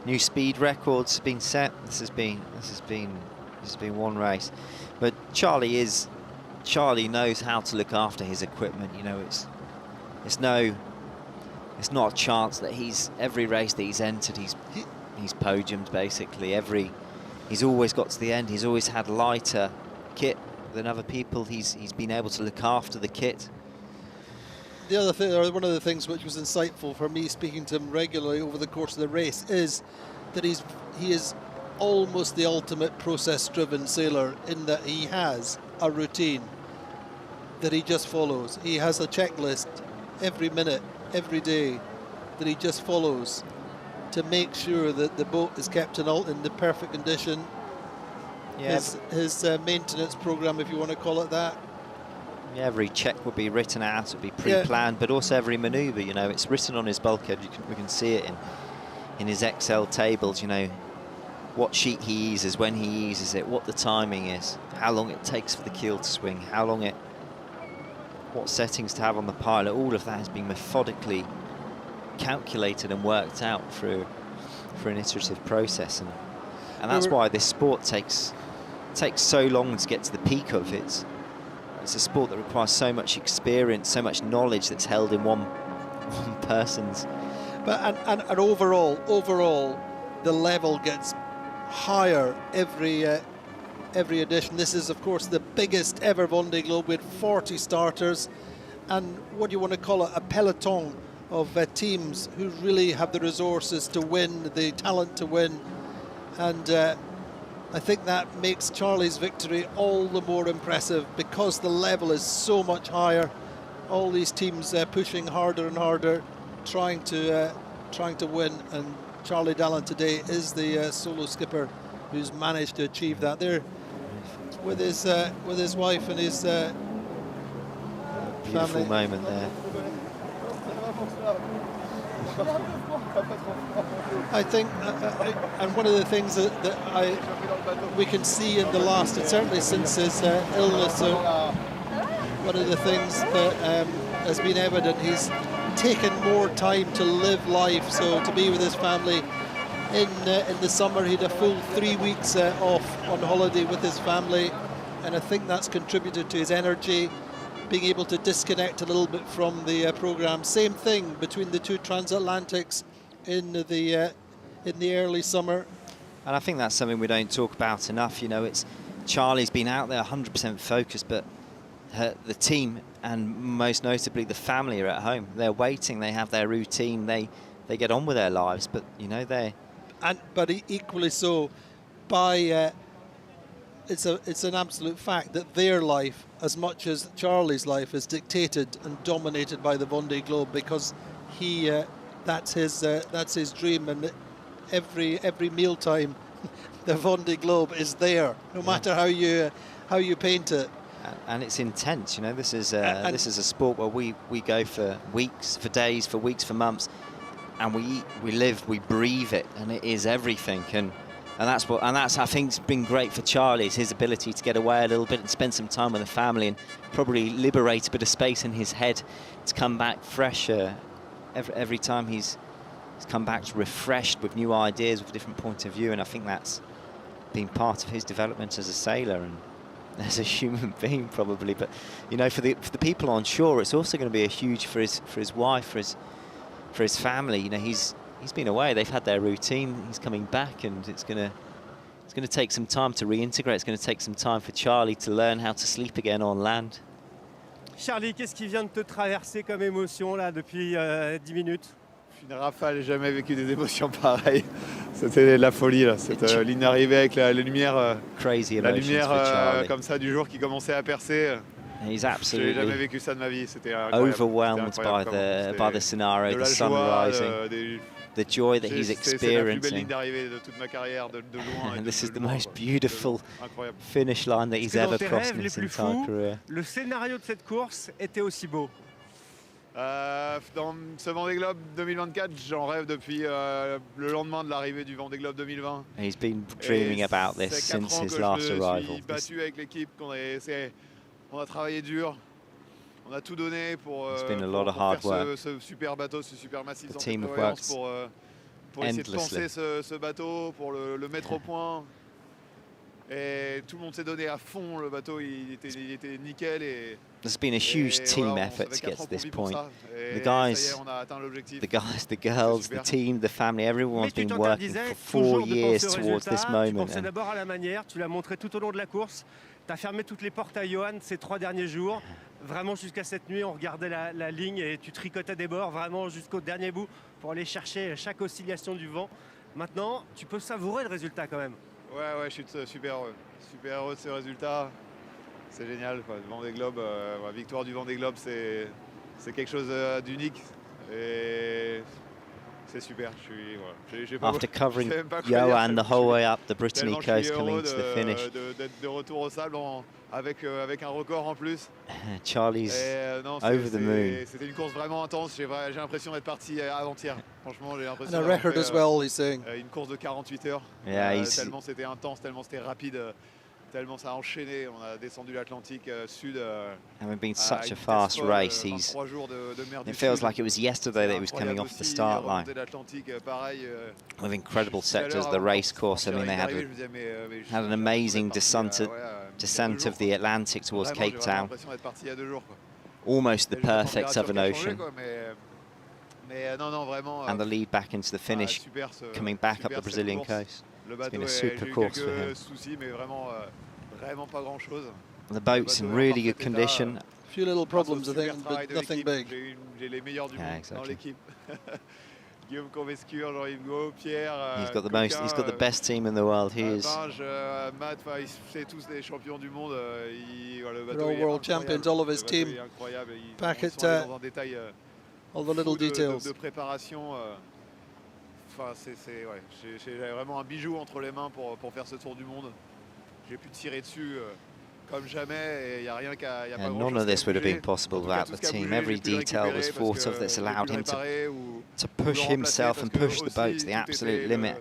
new speed records have been set. This has been one race, but Charlie knows how to look after his equipment. You know, it's not a chance that every race that he's entered he's podiumed basically. He's always got to the end. He's always had lighter kit than other people. He's been able to look after the kit. The other thing, or one of the things which was insightful for me speaking to him regularly over the course of the race, is that he is almost the ultimate process-driven sailor in that he has a routine that he just follows. He has a checklist every minute, every day that he just follows to make sure that the boat is kept in the perfect condition. Yeah. His maintenance program, if you want to call it that. Yeah, every check would be written out, it would be pre-planned, but also every manoeuvre, you know, it's written on his bulkhead. We can see it in his Excel tables, you know, what sheet he uses, when he uses it, what the timing is, how long it takes for the keel to swing, what settings to have on the pilot. All of that has been methodically calculated and worked out through an iterative process, and that's why this sport takes so long to get to the peak of it. It's a sport that requires so much experience, so much knowledge that's held in one person's. But and overall, the level gets higher every edition. This is, of course, the biggest ever Vendée Globe with 40 starters, and what do you want to call it? A peloton of teams who really have the resources to win, the talent to win, and. I think that makes Charlie's victory all the more impressive because the level is so much higher. All these teams pushing harder and harder, trying to win, and Charlie Dalin today is the solo skipper who's managed to achieve that. There, with his wife and his beautiful family. Moment there. I think, and one of the things that we can see in the last, and certainly since his illness, one of the things that has been evident, he's taken more time to live life, so to be with his family. In the summer, he had a full 3 weeks off on holiday with his family, and I think that's contributed to his energy, being able to disconnect a little bit from the program. Same thing between the two transatlantics in the early summer. And I think that's something we don't talk about enough. You know, it's Charlie's been out there 100% focused, but the team and most notably the family are at home. They're waiting. They have their routine. They get on with their lives. But you know, but equally so, it's an absolute fact that their life, as much as Charlie's life, is dictated and dominated by the Vendée Globe, because that's his dream, and every mealtime the Vendée Globe is there, no matter how you paint it. And it's intense, you know. This is a sport where we go for weeks, for days, for weeks, for months, and we eat, we live, we breathe it, and it is everything. And that's I think it's been great for Charlie, is his ability to get away a little bit and spend some time with the family, and probably liberate a bit of space in his head to come back fresher. Every time he's come back refreshed with new ideas, with a different point of view, and I think that's been part of his development as a sailor and as a human being probably. But you know, for the people on shore, it's also going to be a huge for his wife, for his family. You know, he's been away, they've had their routine, he's coming back, and it's going to take some time to reintegrate. It's going to take some time for Charlie to learn how to sleep again on land. Charlie, qu'est-ce qui vient de te traverser comme émotion là depuis 10 minutes? Une rafale, j'ai jamais vécu des émotions pareilles. C'était de la folie là. Cette ligne d'arrivée avec la lumière, crazy la emotions lumière for Charlie. comme ça du jour qui commençait à percer. He's J'ai jamais absolutely vécu ça de ma vie. C'était incroyable. overwhelmed C'était by incroyable. the scenario, De the la sun joie, rising, the joy that he's c'est la plus belle ligne experiencing. d'arrivée de toute ma carrière, de loin. And this is the loin, most quoi. beautiful Incroyable. finish line that Est-ce he's que dans ever tes crossed rêves in les his plus entire fous, career. le scénario de cette course était aussi beau? Dans ce Vendée Globe 2024, j'en rêve depuis le lendemain de l'arrivée du Vendée Globe 2020. He's been dreaming about this C'est 4 since ans his que last je me arrival. suis battu avec l'équipe, on a travaillé dur, on a tout donné pour, It's been a lot of pour hard faire work. ce super bateau, ce super massif The Santé team have Prévoyance, worked pour essayer de endlessly. penser ce bateau, pour le mettre au point. Et tout le monde s'est donné à fond, le bateau il était nickel. There's been a huge et team voilà, effort ça fait to get 4 ans to this qu'on vit pour point. ça. Et The ça y guys, est, on a atteint l'objectif. the girls, the super. team, the family, Mais everyone's tu been working t'interdisais for 4 toujours de years penser au towards this résultat, tu moment. pensais And d'abord à la manière, tu l'as montré tout au long de la course, tu as fermé toutes les portes à Johan ces 3 derniers jours, vraiment jusqu'à cette nuit on regardait la ligne et tu tricotais des bords vraiment jusqu'au dernier bout pour aller chercher chaque oscillation du vent. Maintenant, tu peux savourer le résultat quand même. Ouais, je suis super heureux de ce résultat. C'est génial, quoi. Le Vendée Globe, la victoire du Vendée Globe, c'est quelque chose d'unique et c'est super. J'ai pas- after covering je sais même pas quoi dire, Johan the whole way up the Brittany tellement je suis coast coming heureux to the finish, d'être de retour au sable avec un record en plus. Charlie's Non, over the moon. C'était une course vraiment intense. J'ai l'impression d'être parti avant-hier. Franchement, j'ai l'impression And a d'avoir record fait, as well, he's saying. une course de 48 heures. Yeah, Tellement c'était intense, tellement c'était rapide, tellement ça a enchaîné. On a descendu l'Atlantique sud. Having been à such une a fast vitesse folle, race, 23 jours de mer du it feels Sud. like it was yesterday that he was coming off the start line. Remontée de l'Atlantique, pareil, With incredible tout à l'heure, sectors of the avant race de course. I mean, they sortir had d'arriver, je me disais, mais had an j'ai amazing l'impression d'être descent, parti, il y a descent 2 of the Atlantic towards Vraiment, Cape j'ai vraiment Town. l'impression d'être parti il y a 2 jours, quoi. Almost the Et juste la perfect température Southern qui a changé, Ocean. quoi, mais non, vraiment. And the lead back into the finish, super, coming back up super the Brazilian cette course. coast. Le It's bateau, been a j'ai super eu course for him. quelques soucis, mais vraiment pas grand chose. The boat's in really good parfait état, condition. A few little problems, I think, but nothing big. J'ai les meilleurs du Yeah, monde exactly. dans l'équipe. Guillaume Convescure, Jean-Yves Gault, Pierre. He's got the Coquin, he's got the best team in the world. He is. Binge, Matt, c'est tous des champions du monde. Voilà, le They're bateau all il est world incroyable. champions, all of his Le bateau team. est incroyable. Back Ils at, sont allés dans un détail All the little fou details. de préparation. Enfin, ouais, j'ai vraiment un bijou entre les mains pour faire ce tour du monde. J'ai pu tirer dessus comme jamais et il n'y a rien qu'à. And none of this would have been possible without the team. Every detail was thought of that's allowed him to push himself and push the boat to the absolute limit,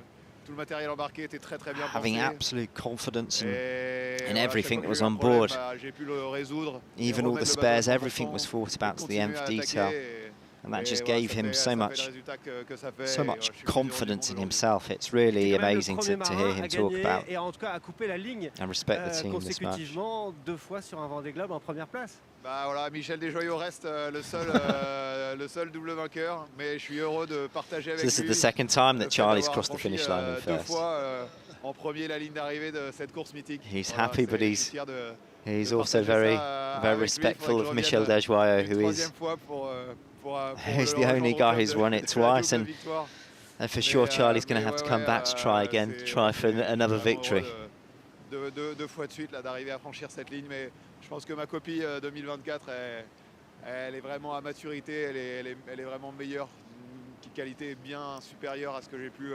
Tout le matériel embarqué était très bien having pensé. absolute confidence Et in voilà, everything chaque that fois was qu'il y a eu on un board. problème, j'ai pu le résoudre. Even all the spares, everything was thought about to the nth detail. And that just gave him so much confidence in himself. It's really amazing to hear him talk about Et en tout cas à couper la ligne and respect the team this much. consécutivement 2 fois sur un Vendée Globe en première place. Bah voilà, Michel Desjoyaux reste le seul double vainqueur, mais je suis heureux de partager avec So this lui. is the second time that le fait Charlie's d'avoir crossed the franchi, finish line in 2 first. fois en premier la ligne d'arrivée de cette course mythique. He's Voilà, happy, but je suis fier he's de also partager very ça very avec lui. respectful Faudrait que of je Michel revienne Desjoyaux, une who is troisième fois pour who's le the only rejoindre guy who's au won club it de la twice, double and victoire. for sure Charlie's going to Mais have to come ouais, back to try again, c'est- try for another vraiment victory. heureux deux fois de suite là, d'arriver à franchir cette ligne, mais je pense que ma copie 2024 elle est vraiment à maturité, elle est vraiment meilleure, une qualité bien supérieure à ce que j'ai pu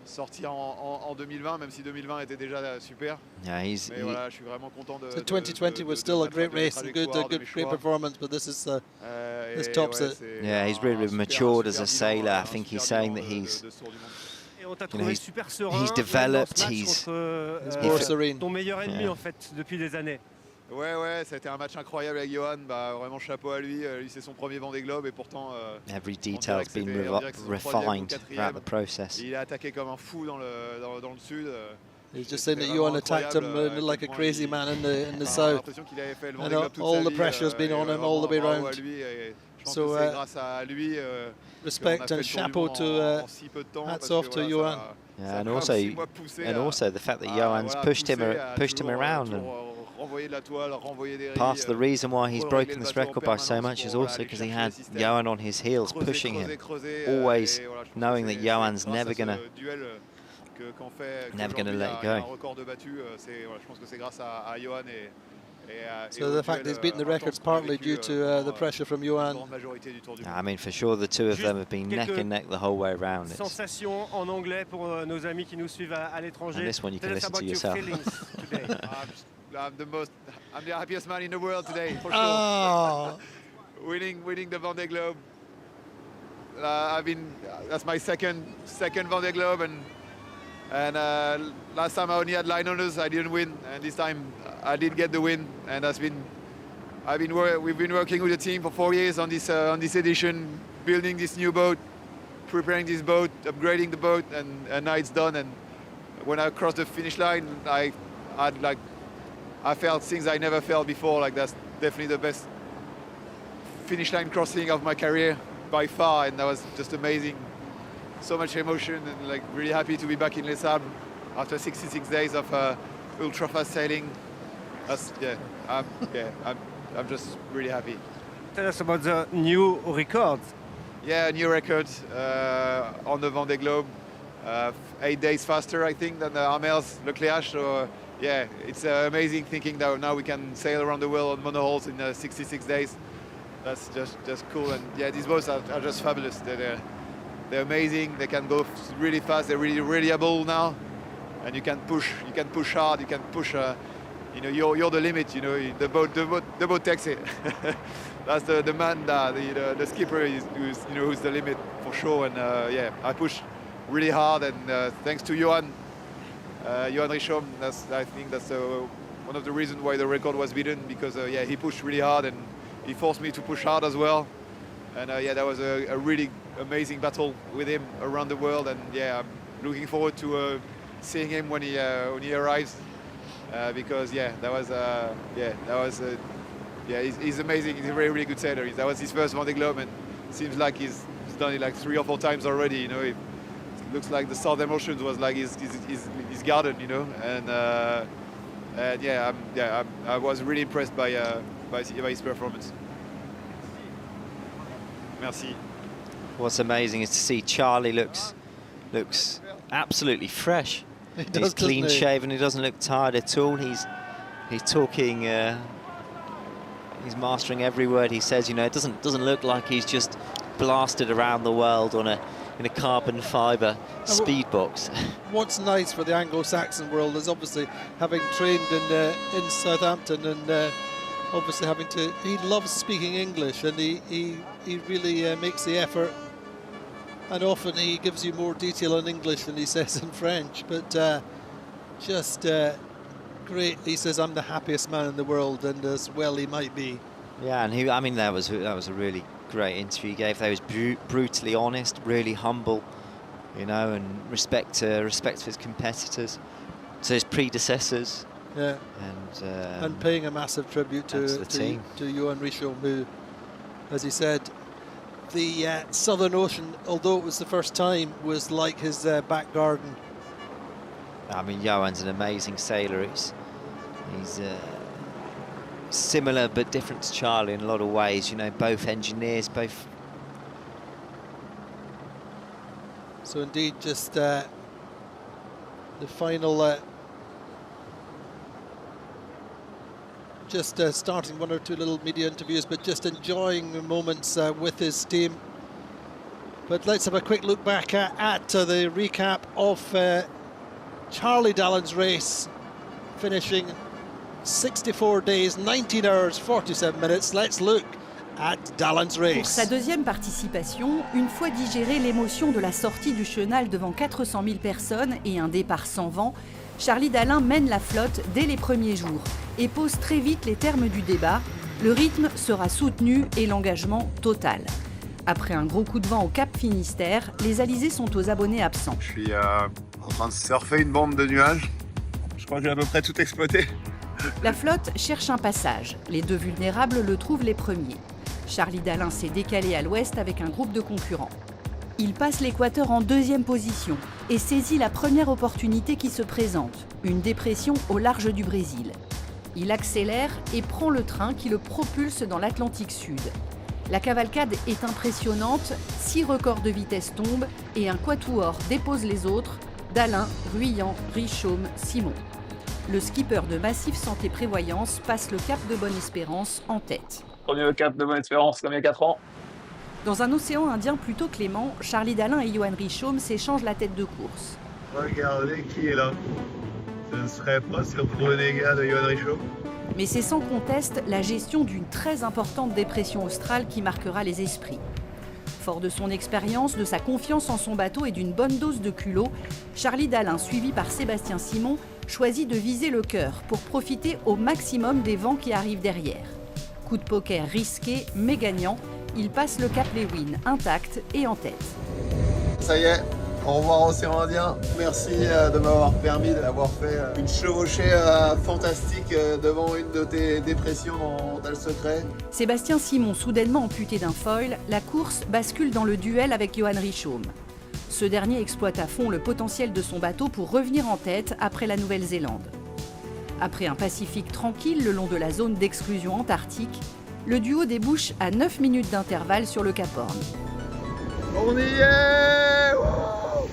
sortir en 2020, même si 2020 était déjà super. Yeah, Mais voilà, je suis vraiment content de. So 2020 was still a great race and great performance, but this is this tops it. Yeah, he's really matured as a sailor. I think he's saying that Et on t'a know, trouvé he's- super serein. he's même dans ce developed, match he's contre, more serene. ton meilleur ennemi Yeah. en fait depuis des années. Ouais, ça a été un match incroyable avec Johan. Bah, vraiment chapeau à lui. Lui, c'est son premier Vendée Globe et pourtant. every on dirait detail's que c'était- been on dirait que c'est son troisième ou refined quatrième. throughout the process. Il a attaqué comme un fou dans le sud. He's just C'était saying that vraiment Johan attacked him incroyable, like a à quel crazy point man in the J'ai south. l'impression qu'il avait fait le And Vendée Globe toute all sa the vie, pressure's been et on him all the way bravo round. à lui, et je pense So, que c'est grâce à lui Respect qu'on a fait and le tour du chapeau monde to en si peu de temps, hats parce que off to voilà, Johan. ça Yeah, a and quand also, même 6 mois poussé and à- also the fact that à, Johan's voilà, pushed him pousser à pushed him toujours, around, and toujours renvoyer de la toile, renvoyer des part of the rilles, reason why he's régler broken le this bateau en record by so permanence much is pour, also aller because he chercher had les systèmes, Johan on his heels creuser, pushing him, creuser, always et voilà, je pense knowing que that c'est Johan's grâce never à ce gonna duel qu'en fait never gonna qu'aujourd'hui, let il y a go. un record de battu, voilà, je pense que c'est grâce à Johan So the fact that he's beaten the record's partly due to the pressure from Johan. I mean, for sure, the two of them have been neck and neck the whole way around. Sensations en anglais pour nos amis qui nous suivent à l'étranger. And this one you can listen to yourself. I'm the happiest man in the world today, for sure. Oh. winning the Vendée Globe. That's my second Vendée Globe, and last time I only had line owners, I didn't win, and this time I did get the win. And we've been working with the team for 4 years on this edition, building this new boat, preparing this boat, upgrading the boat, and now it's done. And when I crossed the finish line, I felt things I never felt before. Like, that's definitely the best finish line crossing of my career by far, and that was just amazing. So much emotion, and like really happy to be back in Les Sables after 66 days of ultra fast sailing. I'm just really happy. Tell us about the new record. Yeah, a new record on the Vendée Globe. 8 days faster, I think, than Armel's Leclerc. So yeah, it's amazing thinking that now we can sail around the world on monohulls in 66 days. That's just cool. And yeah, these boats are just fabulous. They're amazing. They can go really fast. They're really reliable now, and you can push hard. You can push. You're the limit. The boat takes it. That's the man. The skipper who's the limit for sure. And yeah, I push really hard, and thanks to Johan Richomme, I think that's one of the reasons why the record was beaten, because yeah, he pushed really hard and he forced me to push hard as well. And yeah, that was a really amazing battle with him around the world. And yeah, I'm looking forward to seeing him when he arrives, because yeah, he's amazing. He's a very, really good sailor. That was his first Vendée Globe, and it seems like he's done it like 3 or 4 times already. It looks like the Southern Ocean was like his garden, and yeah, I was really impressed by his performance. Merci. What's amazing is to see Charlie looks absolutely fresh. He's clean shaven. He doesn't look tired at all. He's talking. He's mastering every word he says. It doesn't look like he's just blasted around the world in a carbon fibre speed box. What's nice for the Anglo-Saxon world is obviously having trained in Southampton, and obviously he loves speaking English, and he really makes the effort, and often he gives you more detail in English than he says in French, but just great. He says, I'm the happiest man in the world, and as well he might be. Yeah, and that was a really great interview he gave. They was brutally honest, really humble, and respect for his competitors, to his predecessors. Yeah, and paying a massive tribute to Johan Richomme, who, as he said, the Southern Ocean, although it was the first time, was like his back garden. I mean, Johan's an amazing sailor. He's similar but different to Charlie in a lot of ways. Both engineers, both. So indeed, just the final. Just starting 1 or 2 little media interviews, but just enjoying the moments with his team. But let's have a quick look back at the recap of Charlie Dalin's race, finishing 64 days, 19 hours, 47 minutes. Let's look at Dalin's race. Pour sa deuxième participation, une fois digérée l'émotion de la sortie du chenal devant 400 000 personnes et un départ sans vent, Charlie Dalin mène la flotte dès les premiers jours et pose très vite les termes du débat. Le rythme sera soutenu et l'engagement total. Après un gros coup de vent au Cap Finistère, les alizés sont aux abonnés absents. Je suis en train de surfer une bande de nuages. Je crois que j'ai à peu près tout exploité. La flotte cherche un passage. Les 2 vulnérables le trouvent les premiers. Charlie Dalin s'est décalé à l'ouest avec un groupe de concurrents. Il passe l'équateur en 2e position et saisit la première opportunité qui se présente, une dépression au large du Brésil. Il accélère et prend le train qui le propulse dans l'Atlantique Sud. La cavalcade est impressionnante, 6 records de vitesse tombent et un quatuor dépose les autres, Dalin, Ruyant, Richomme, Simon. le skipper de Macif Santé Prévoyance passe le cap de Bonne-Espérance en tête. Premier cap de Bonne-Espérance comme il y a 4 ans. Dans un océan Indien plutôt clément, Charlie Dalin et Johan Richaume s'échangent la tête de course. Regardez qui est là. Ce ne serait pas sur le renégat de Johan Richaume. Mais c'est sans conteste la gestion d'une très importante dépression australe qui marquera les esprits. Fort de son expérience, de sa confiance en son bateau et d'une bonne dose de culot, Charlie Dalin, suivi par Sébastien Simon, choisit de viser le cœur pour profiter au maximum des vents qui arrivent derrière. Coup de poker risqué mais gagnant, il passe le cap Lewin intact et en tête. Ça y est, au revoir océan Indien. Merci de m'avoir permis d'avoir fait une chevauchée fantastique devant une de tes dépressions dont t'as le secret. Sébastien Simon, soudainement amputé d'un foil, la course bascule dans le duel avec Johan Richaume. Ce dernier exploite à fond le potentiel de son bateau pour revenir en tête après la Nouvelle-Zélande. Après un Pacifique tranquille le long de la zone d'exclusion antarctique, le duo débouche à 9 minutes d'intervalle sur le Cap Horn. On y est! Wow,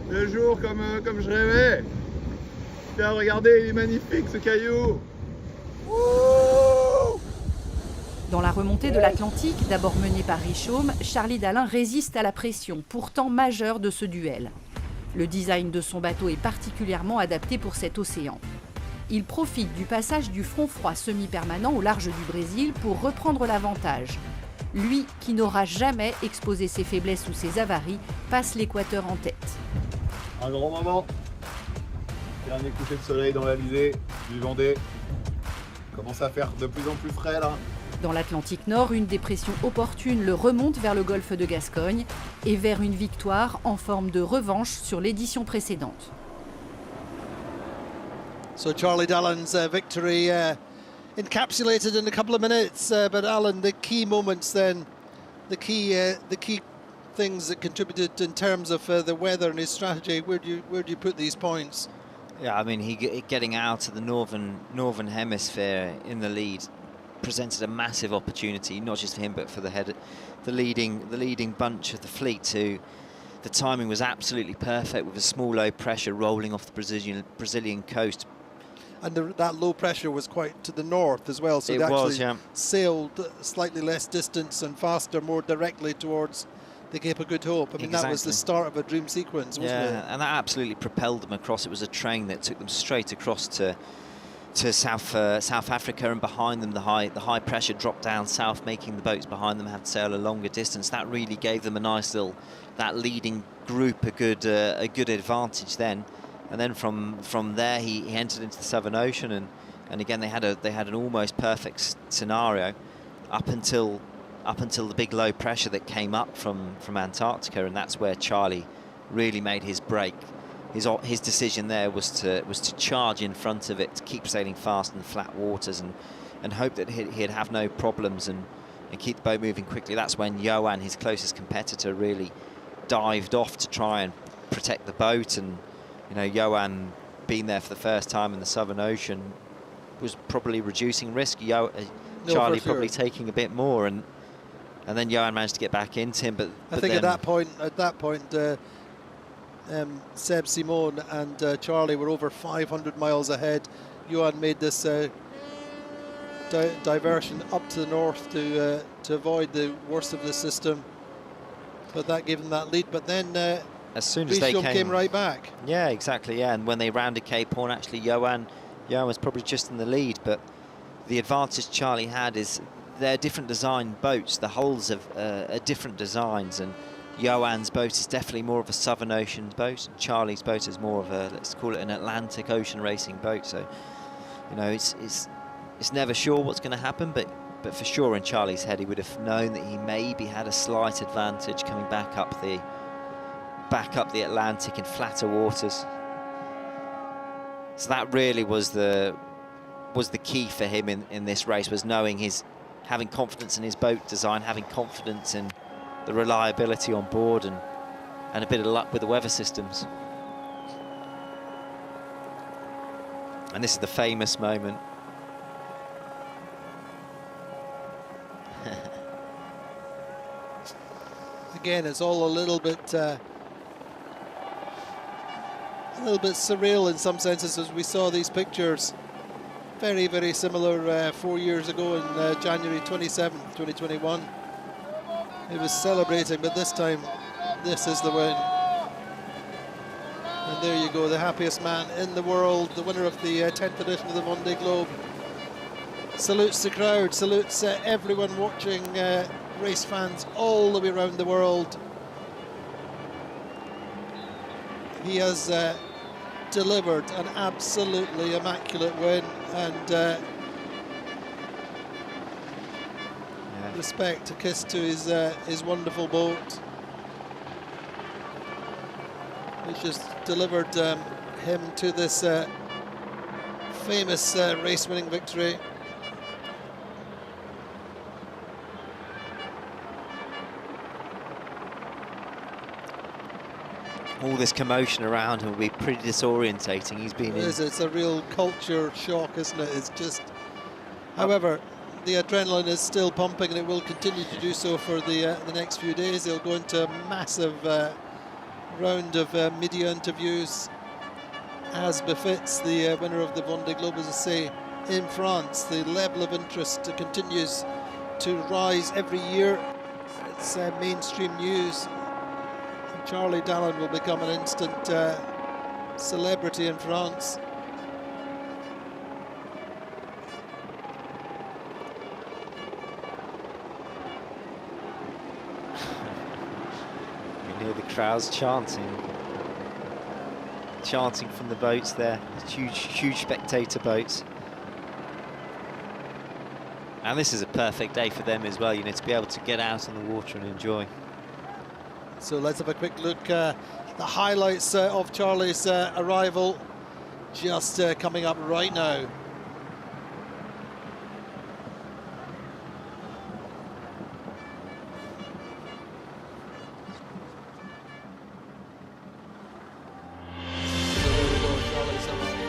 le jour comme je rêvais. Tiens, regardez, il est magnifique ce caillou. Wow. Dans la remontée de l'Atlantique, d'abord menée par Richaume, Charlie Dalin résiste à la pression, pourtant majeure de ce duel. Le design de son bateau est particulièrement adapté pour cet océan. Il profite du passage du front froid semi-permanent au large du Brésil pour reprendre l'avantage. Lui, qui n'aura jamais exposé ses faiblesses ou ses avaries, passe l'équateur en tête. Un grand moment. Dernier coucher de soleil dans l'Alizé du Vendée. Commence à faire de plus en plus frais là. Dans l'Atlantique Nord, une dépression opportune le remonte vers le golfe de Gascogne et vers une victoire en forme de revanche sur l'édition précédente. So Charlie Dalin's victory encapsulated in a couple of minutes, but Alan, the key moments then, the key things that contributed in terms of the weather and his strategy. Where do you put these points? Yeah, I mean, getting out of the northern hemisphere in the lead presented a massive opportunity, not just for him but for the leading bunch of the fleet. Who the timing was absolutely perfect with a small low pressure rolling off the Brazilian coast. And that low pressure was quite to the north as well, so they actually sailed slightly less distance and faster, more directly towards the Cape of Good Hope. I mean, that was the start of a dream sequence, wasn't it? Yeah, and that absolutely propelled them across. It was a train that took them straight across to South Africa, and behind them the high pressure dropped down south, making the boats behind them have to sail a longer distance. That really gave them a nice little, that leading group a good advantage then. And then from there he entered into the Southern Ocean, and again they had an almost perfect scenario up until the big low pressure that came up from Antarctica, and that's where Charlie really made his break. His decision there was to charge in front of it, to keep sailing fast in flat waters, and hope that he'd have no problems and keep the boat moving quickly. That's when Johan, his closest competitor, really dived off to try and protect the boat. And you know, Johan, being there for the first time in the Southern Ocean, was probably reducing risk. Charlie probably taking a bit more, and then Johan managed to get back into him. But I think at that point, Seb Simon and Charlie were over 500 miles ahead. Johan made this diversion up to the north to avoid the worst of the system, but that gave them that lead. But then as soon as they came right back. Yeah, exactly. Yeah, and when they rounded Cape Horn, actually Johan was probably just in the lead. But the advantage Charlie had is they're different design boats. The hulls are different designs, and Johan's boat is definitely more of a Southern Ocean boat, and Charlie's boat is more of a, let's call it, an Atlantic Ocean racing boat. So, you know, it's never sure what's going to happen, but for sure in Charlie's head he would have known that he maybe had a slight advantage coming back up the Atlantic in flatter waters. So that really was the key for him in this race, was having confidence in his boat design, having confidence in the reliability on board, and a bit of luck with the weather systems. And this is the famous moment. Again, it's all a little bit a little bit surreal in some senses as we saw these pictures. Very, very similar 4 years ago in January 27th, 2021. He was celebrating, but this time, this is the win. And there you go, the happiest man in the world, the winner of the 10th edition of the Vendée Globe. Salutes the crowd, salutes everyone watching, race fans all the way around the world. He has delivered an absolutely immaculate win, and respect, a kiss to his wonderful boat. He's just delivered him to this famous race-winning victory. All this commotion around him will be pretty disorientating. He's been It's a real culture shock, isn't it? It's just, however, the adrenaline is still pumping, and it will continue to do so for the next few days. He'll go into a massive round of media interviews, as befits the winner of the Vendée Globe, as I say, in France. The level of interest continues to rise every year. It's mainstream news. Charlie Dalin will become an instant celebrity in France. You hear the crowds chanting from the boats there. Huge spectator boats. And this is a perfect day for them as well, you know, to be able to get out on the water and enjoy. So let's have a quick look at the highlights of Charlie's arrival, just coming up right now. So there we go, Charlie's arrival.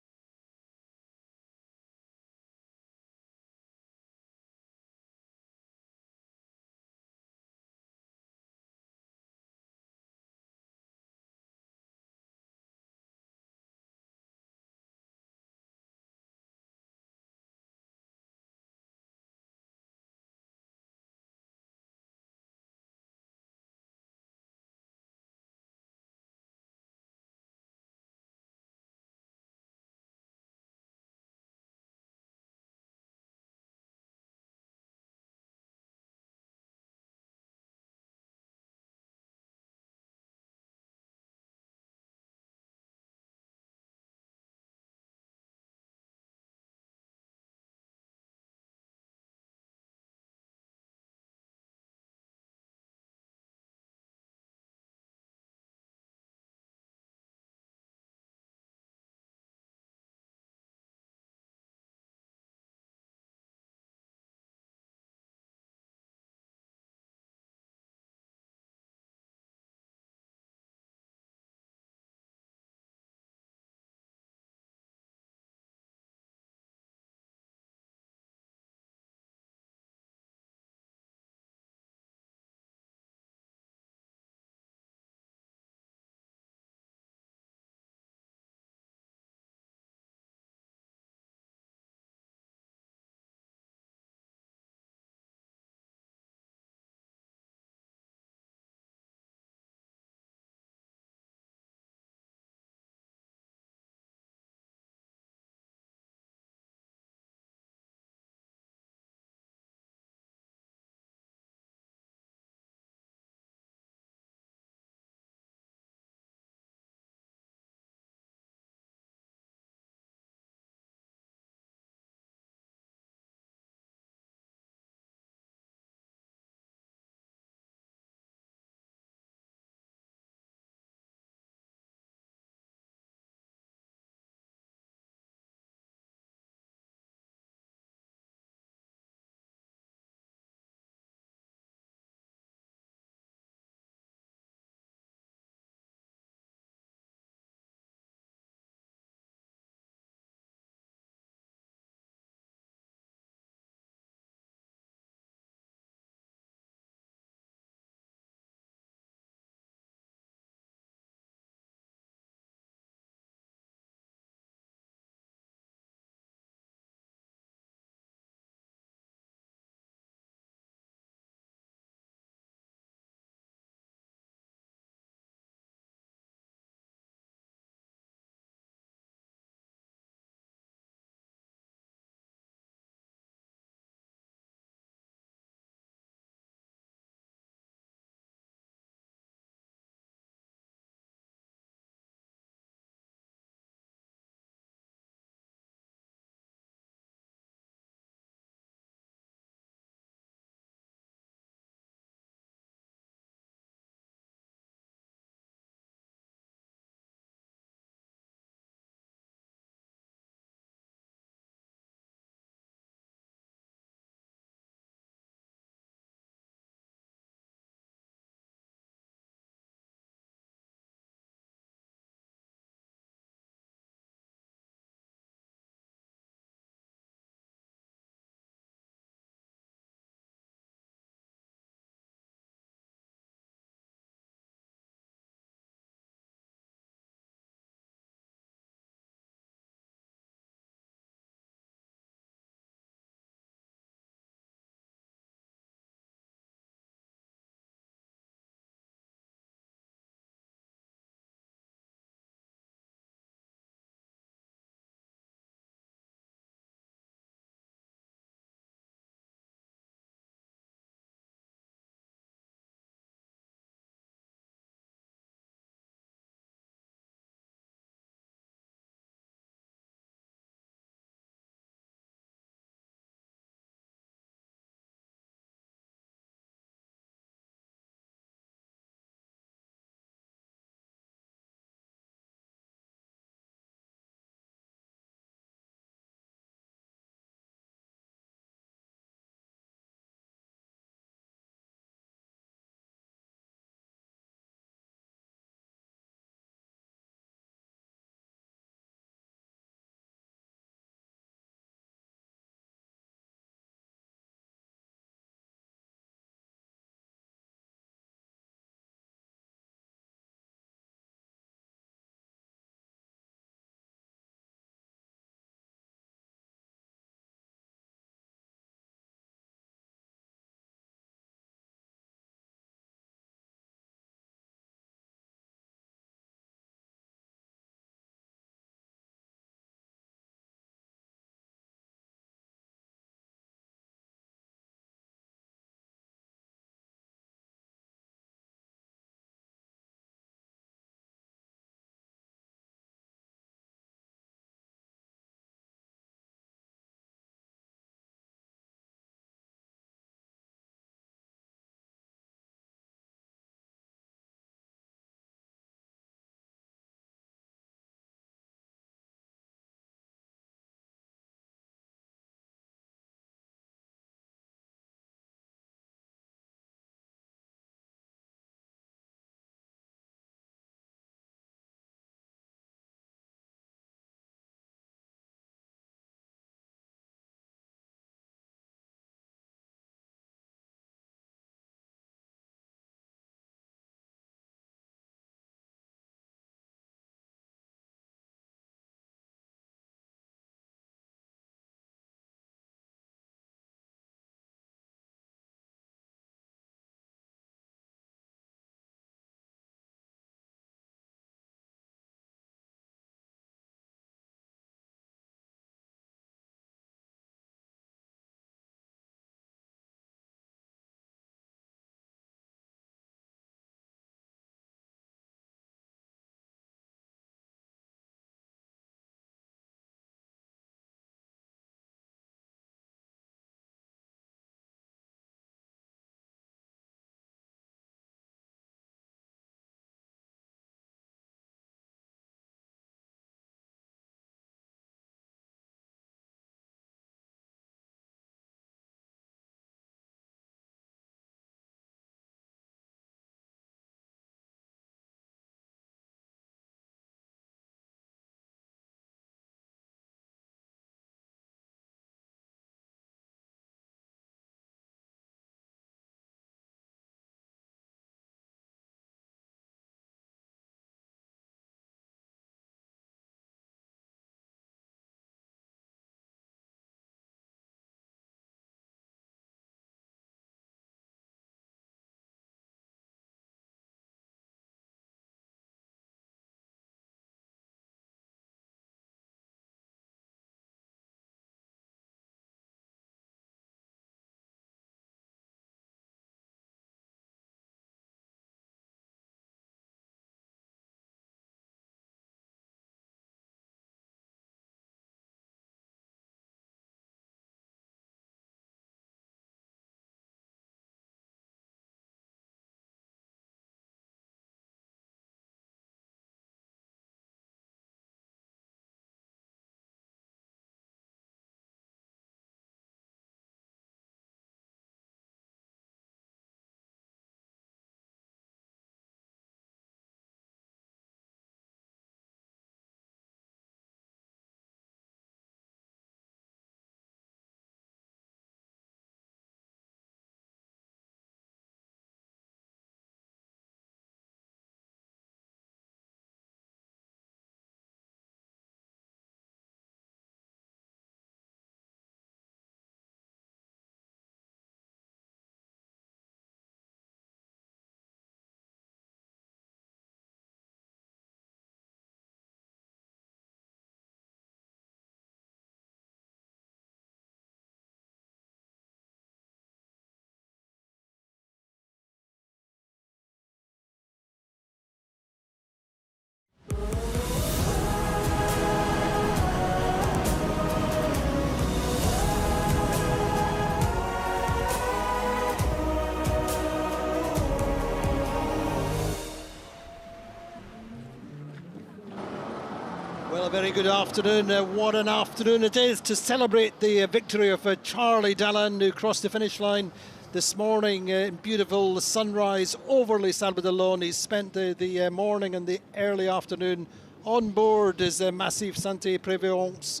Well, a very good afternoon. What an afternoon it is to celebrate the victory of Charlie Dalin, who crossed the finish line this morning in beautiful sunrise over Les Sables d'Olonne. He's spent the morning and the early afternoon on board his MACIF Santé Prévoyance,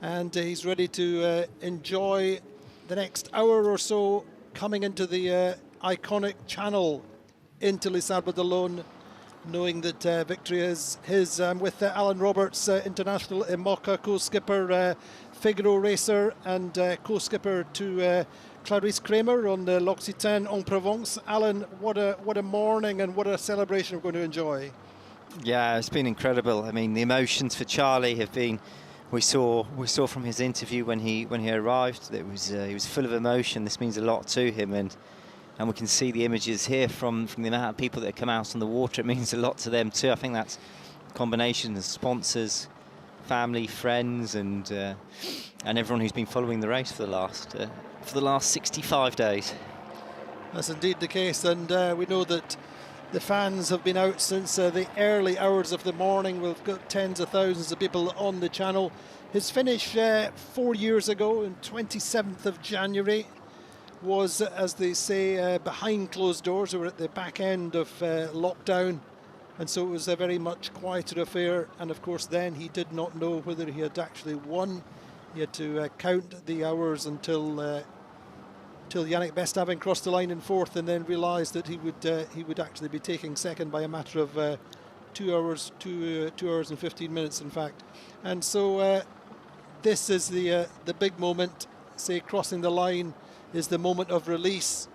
and he's ready to enjoy the next hour or so coming into the iconic channel into Les Sables d'Olonne, knowing that victory is his. With Alan Roberts, international IMOCA co-skipper, Figaro racer, and co-skipper to Clarisse Kramer on the L'Occitane en Provence. Alan, what a morning and what a celebration we're going to enjoy. Yeah, it's been incredible. I mean, the emotions for Charlie have been. We saw from his interview when he arrived that he was full of emotion. This means a lot to him, and we can see the images here from the amount of people that have come out on the water. It means a lot to them too. I think that's a combination of sponsors, family, friends, and everyone who's been following the race for the last 65 days. That's indeed the case, and we know that the fans have been out since the early hours of the morning. We've got tens of thousands of people on the channel. His finish 4 years ago, on 27th of January, was, as they say, behind closed doors. We were at the back end of lockdown, and so it was a very much quieter affair. And of course then he did not know whether he had actually won. He had to count the hours until Yannick Bestaven crossed the line in fourth, and then realised that he would actually be taking second by a matter of 2 hours and 15 minutes, in fact. And so this is the big moment. Say, crossing the line is the moment of release,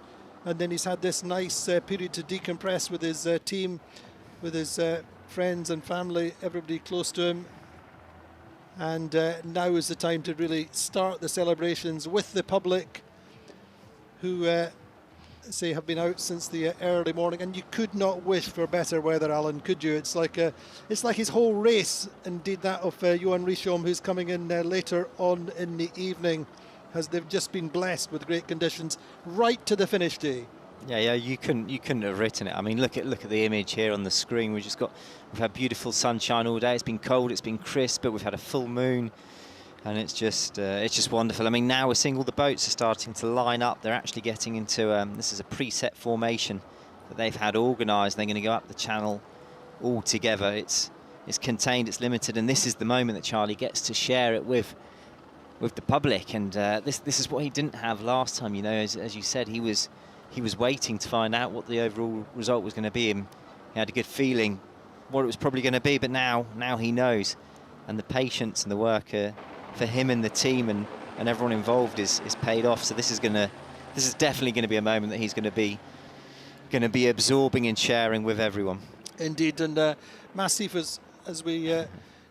and then he's had this nice period to decompress with his team, with his friends and family, everybody close to him. And now is the time to really start the celebrations with the public, who say have been out since the early morning. And you could not wish for better weather, Alan, could you? It's like his whole race, indeed that of Johan Richomme, who's coming in later on in the evening. They've just been blessed with great conditions right to the finish day. Yeah, you couldn't have written it. I mean, look at the image here on the screen. We've had beautiful sunshine all day. It's been cold, it's been crisp, but we've had a full moon, and it's just wonderful. I mean, now we're seeing all the boats are starting to line up. They're actually getting into this is a preset formation that they've had organised. They're going to go up the channel all together. It's contained, it's limited, and this is the moment that Charlie gets to share it with the public. And this is what he didn't have last time. You know, as you said, he was waiting to find out what the overall result was going to be. He had a good feeling what it was probably going to be, but now he knows, and the patience and the work for him and the team and everyone involved is paid off. So this is definitely going to be a moment that he's going to be absorbing and sharing with everyone. Indeed, and MACIF, as we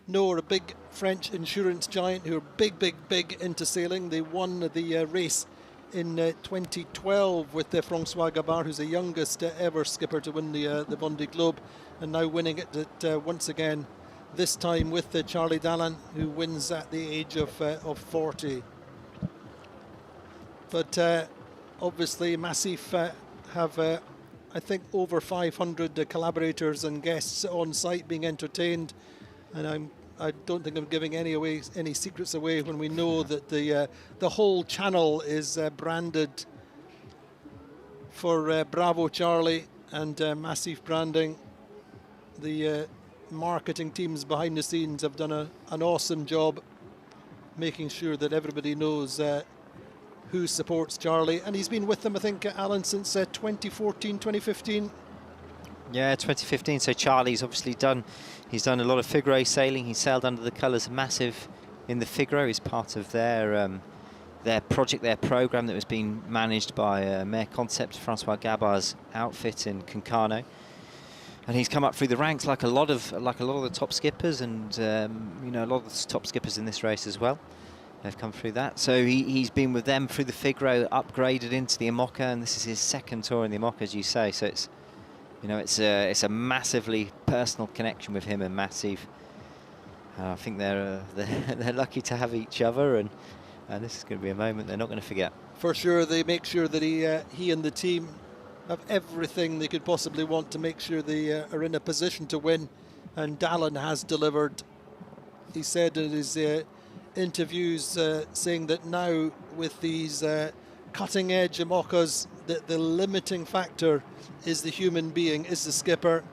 know, are a big French insurance giant who are big into sailing. They won the race in 2012 with Francois Gabard, who's the youngest ever skipper to win the Vendée Globe, and now winning it once again, this time with Charlie Dalin, who wins at the age of 40. But obviously MACIF have I think over 500 collaborators and guests on site being entertained, and I don't think I'm giving any secrets away when we know that the whole channel is branded for Bravo Charlie and MACIF branding. The marketing teams behind the scenes have done an awesome job making sure that everybody knows who supports Charlie, and he's been with them, I think, Alan, since 2014, 2015. Yeah, 2015. So Charlie's obviously he's done a lot of Figaro sailing. He sailed under the colours of MACIF in the Figaro. He's part of their project, their programme that was being managed by Mayor Concept, Francois Gabard's outfit in Concarneau. And he's come up through the ranks like a lot of the top skippers, and you know, a lot of the top skippers in this race as well. They've come through that. So he's been with them through the Figaro, upgraded into the IMOCA, and this is his second tour in the IMOCA, as you say. So it's, you know, it's a massively personal connection with him and MACIF. I think they're lucky to have each other, and this is going to be a moment they're not going to forget. For sure, they make sure that he and the team have everything they could possibly want to make sure they are in a position to win, and Dalin has delivered he said in his interviews, saying that now with these cutting edge IMOCAs, the limiting factor is the human being, is the skipper.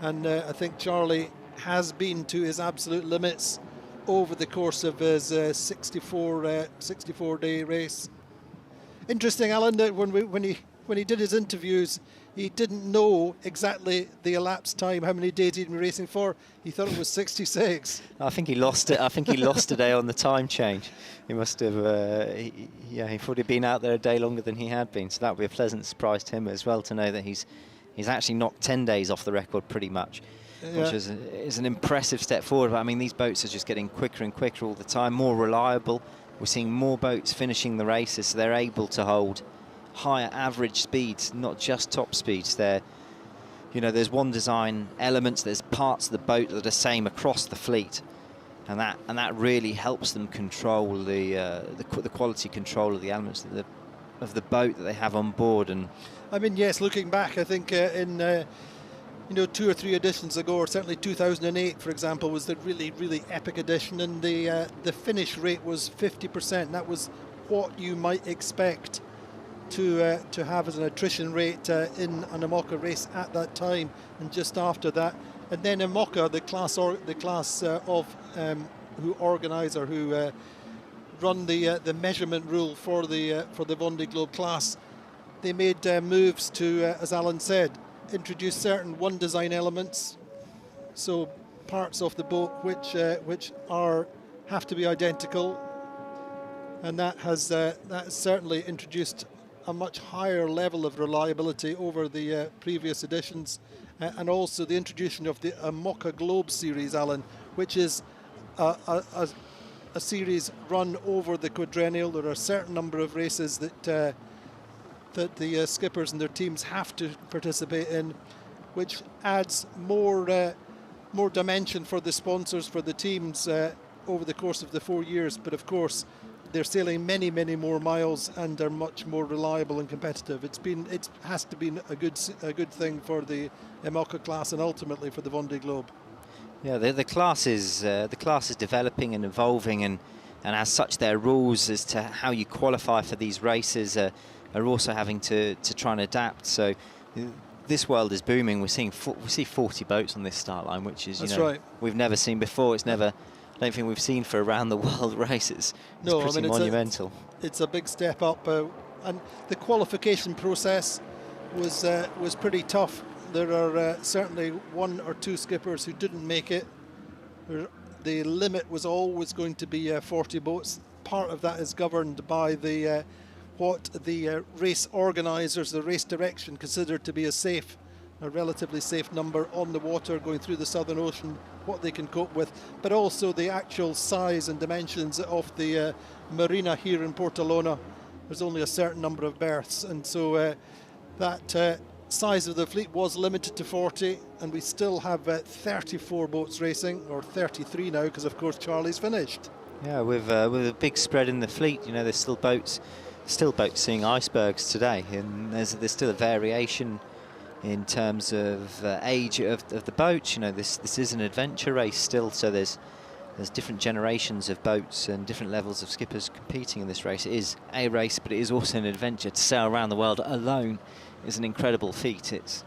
And I think Charlie has been to his absolute limits over the course of his 64-day race. Interesting, Alan, that when he did his interviews, he didn't know exactly the elapsed time, how many days he'd been racing for. He thought it was 66. I think he lost it. I think he lost a day on the time change. He must have, he thought he'd been out there a day longer than he had been. So that would be a pleasant surprise to him as well, to know that he's actually knocked 10 days off the record pretty much, which is an impressive step forward. But I mean, these boats are just getting quicker and quicker all the time, more reliable. We're seeing more boats finishing the races, so they're able to hold higher average speeds, not just top speeds. There's one design elements, there's parts of the boat that are the same across the fleet, and that really helps them control the quality control of the elements of the boat that they have on board. And I mean, yes, looking back, I think in 2 or 3 editions ago, or certainly 2008, for example, was the really epic edition, and the finish rate was 50%. That was what you might expect to have as an attrition rate in an IMOCA race at that time, and just after that. And then IMOCA, the class of who organise or who run the measurement rule for the Vendée Globe class, they made moves to, as Alan said, introduce certain one design elements, so parts of the boat which have to be identical, and that has certainly introduced a much higher level of reliability over the previous editions, and also the introduction of the IMOCA Globe series, Alan, which is a series run over the quadrennial. There are a certain number of races that the skippers and their teams have to participate in, which adds more dimension for the sponsors, for the teams over the course of the 4 years. But of course, they're sailing many more miles and are much more reliable and competitive. It has to be a good thing for the IMOCA class and ultimately for the Vendée Globe. Yeah, the class is developing and evolving, and as such, their rules as to how you qualify for these races are also having to try and adapt. So this world is booming. We see 40 boats on this start line, which is right. We've never seen before. It's never. I don't think we've seen for around the world races. It's pretty monumental. It's a big step up, and the qualification process was pretty tough. There are certainly 1 or 2 skippers who didn't make it. The limit was always going to be 40 boats. Part of that is governed by what the race organisers, the race direction, considered to be a relatively safe number on the water going through the Southern Ocean, what they can cope with, but also the actual size and dimensions of the marina here in Portelona. There's only a certain number of berths, and so that size of the fleet was limited to 40, and we still have 34 boats racing, or 33 now, because of course Charlie's finished. Yeah, with a big spread in the fleet, there's still boats seeing icebergs today, and there's still a variation in terms of age of the boats. This is an adventure race still, so there's different generations of boats and different levels of skippers competing in this race. It is a race, but it is also an adventure. To sail around the world alone is an incredible feat. It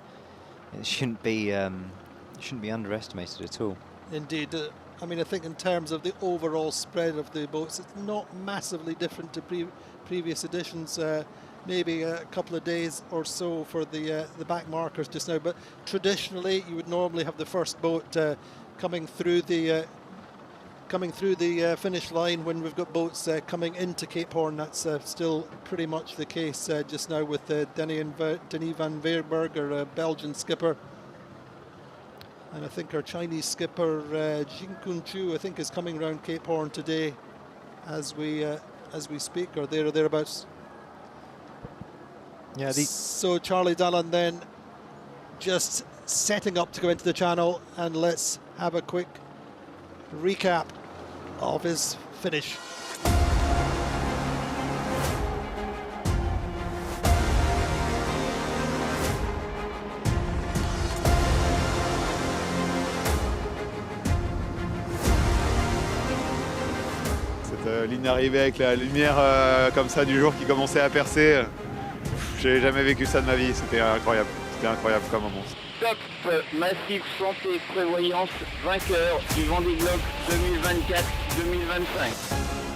shouldn't be underestimated at all. Indeed. I mean, I think in terms of the overall spread of the boats, it's not massively different to previous editions. Maybe a couple of days or so for the back markers just now, but traditionally you would normally have the first boat coming through the finish line when we've got boats coming into Cape Horn. That's still pretty much the case just now with Denis van Veerberg, our Belgian skipper, and I think our Chinese skipper Jing Kun Chu, I think, is coming around Cape Horn today as we speak, or there or thereabouts. Yeah. So Charlie Dalin then just setting up to go into the channel, and let's have a quick recap of his finish. ligne d'arrivée avec la lumière comme ça du jour qui commençait à percer. J'ai jamais vécu ça de ma vie, c'était incroyable comme moment. Top Massif Santé Prévoyance, vainqueur du Vendée Globe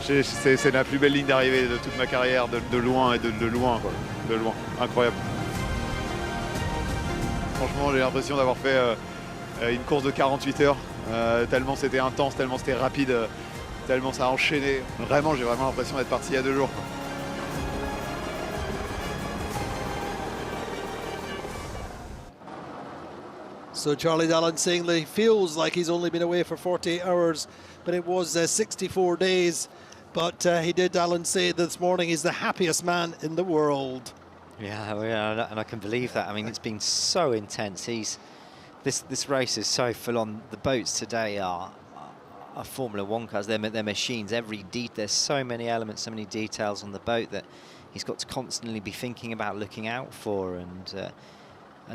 2024-2025. C'est la plus belle ligne d'arrivée de toute ma carrière, de loin et de loin, quoi. De loin, incroyable. Franchement, j'ai l'impression d'avoir fait une course de 48 heures, tellement c'était intense, tellement c'était rapide, tellement ça a enchaîné. Vraiment, j'ai vraiment l'impression d'être parti il y a 2 jours, quoi. So Charlie Dalin saying that he feels like he's only been away for 48 hours, but it was 64 days. But he did, Dalin, say this morning he's the happiest man in the world. Yeah, and I can believe that. I mean, it's been so intense. This race is so full on. The boats today are Formula One cars. They're machines. There's so many elements, so many details on the boat that he's got to constantly be thinking about, looking out for, and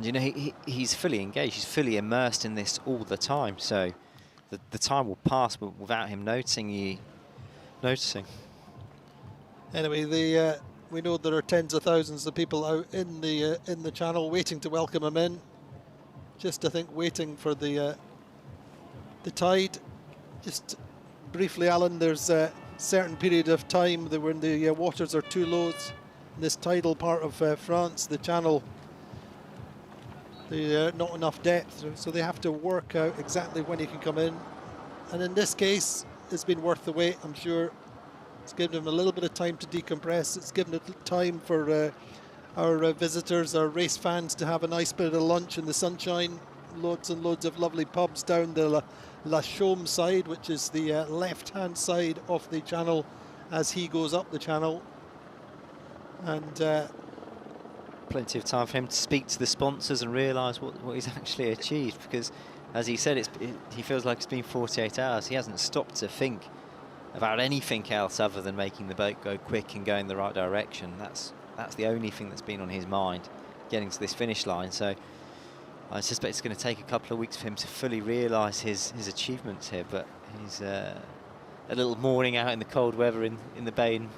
you know, he's fully engaged. He's fully immersed in this all the time. So the time will pass without him noticing. Anyway, we know there are tens of thousands of people out in the channel waiting to welcome him in. Just, I think, waiting for the tide. Just briefly, Alan, there's a certain period of time that when the waters are too low in this tidal part of France, the channel, not enough depth, so they have to work out exactly when he can come in. And in this case, it's been worth the wait, I'm sure. It's given him a little bit of time to decompress. It's given it time for our visitors, our race fans, to have a nice bit of lunch in the sunshine. Loads and loads of lovely pubs down the La Chaume side, which is the left-hand side of the channel as he goes up the channel. And plenty of time for him to speak to the sponsors and realise what he's actually achieved, because as he said, he feels like it's been 48 hours. He hasn't stopped to think about anything else other than making the boat go quick and go in the right direction. That's the only thing that's been on his mind, getting to this finish line. So I suspect it's going to take a couple of weeks for him to fully realise his achievements here, but he's a little morning out in the cold weather in the bay in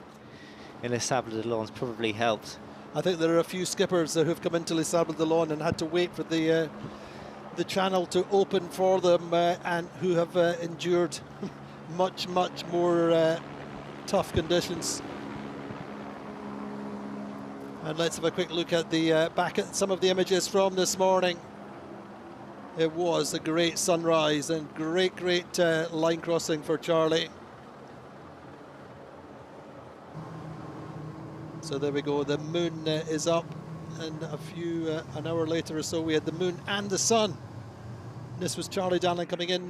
Les Sables has probably helped. I think there are a few skippers who've come into Les Sables and had to wait for the channel to open for them, and who have endured much more tough conditions. And let's have a quick look at back at some of the images from this morning. It was a great sunrise and great line crossing for Charlie. So there we go, the moon is up, and an hour later or so we had the moon and the sun. This was Charlie Dalin coming in,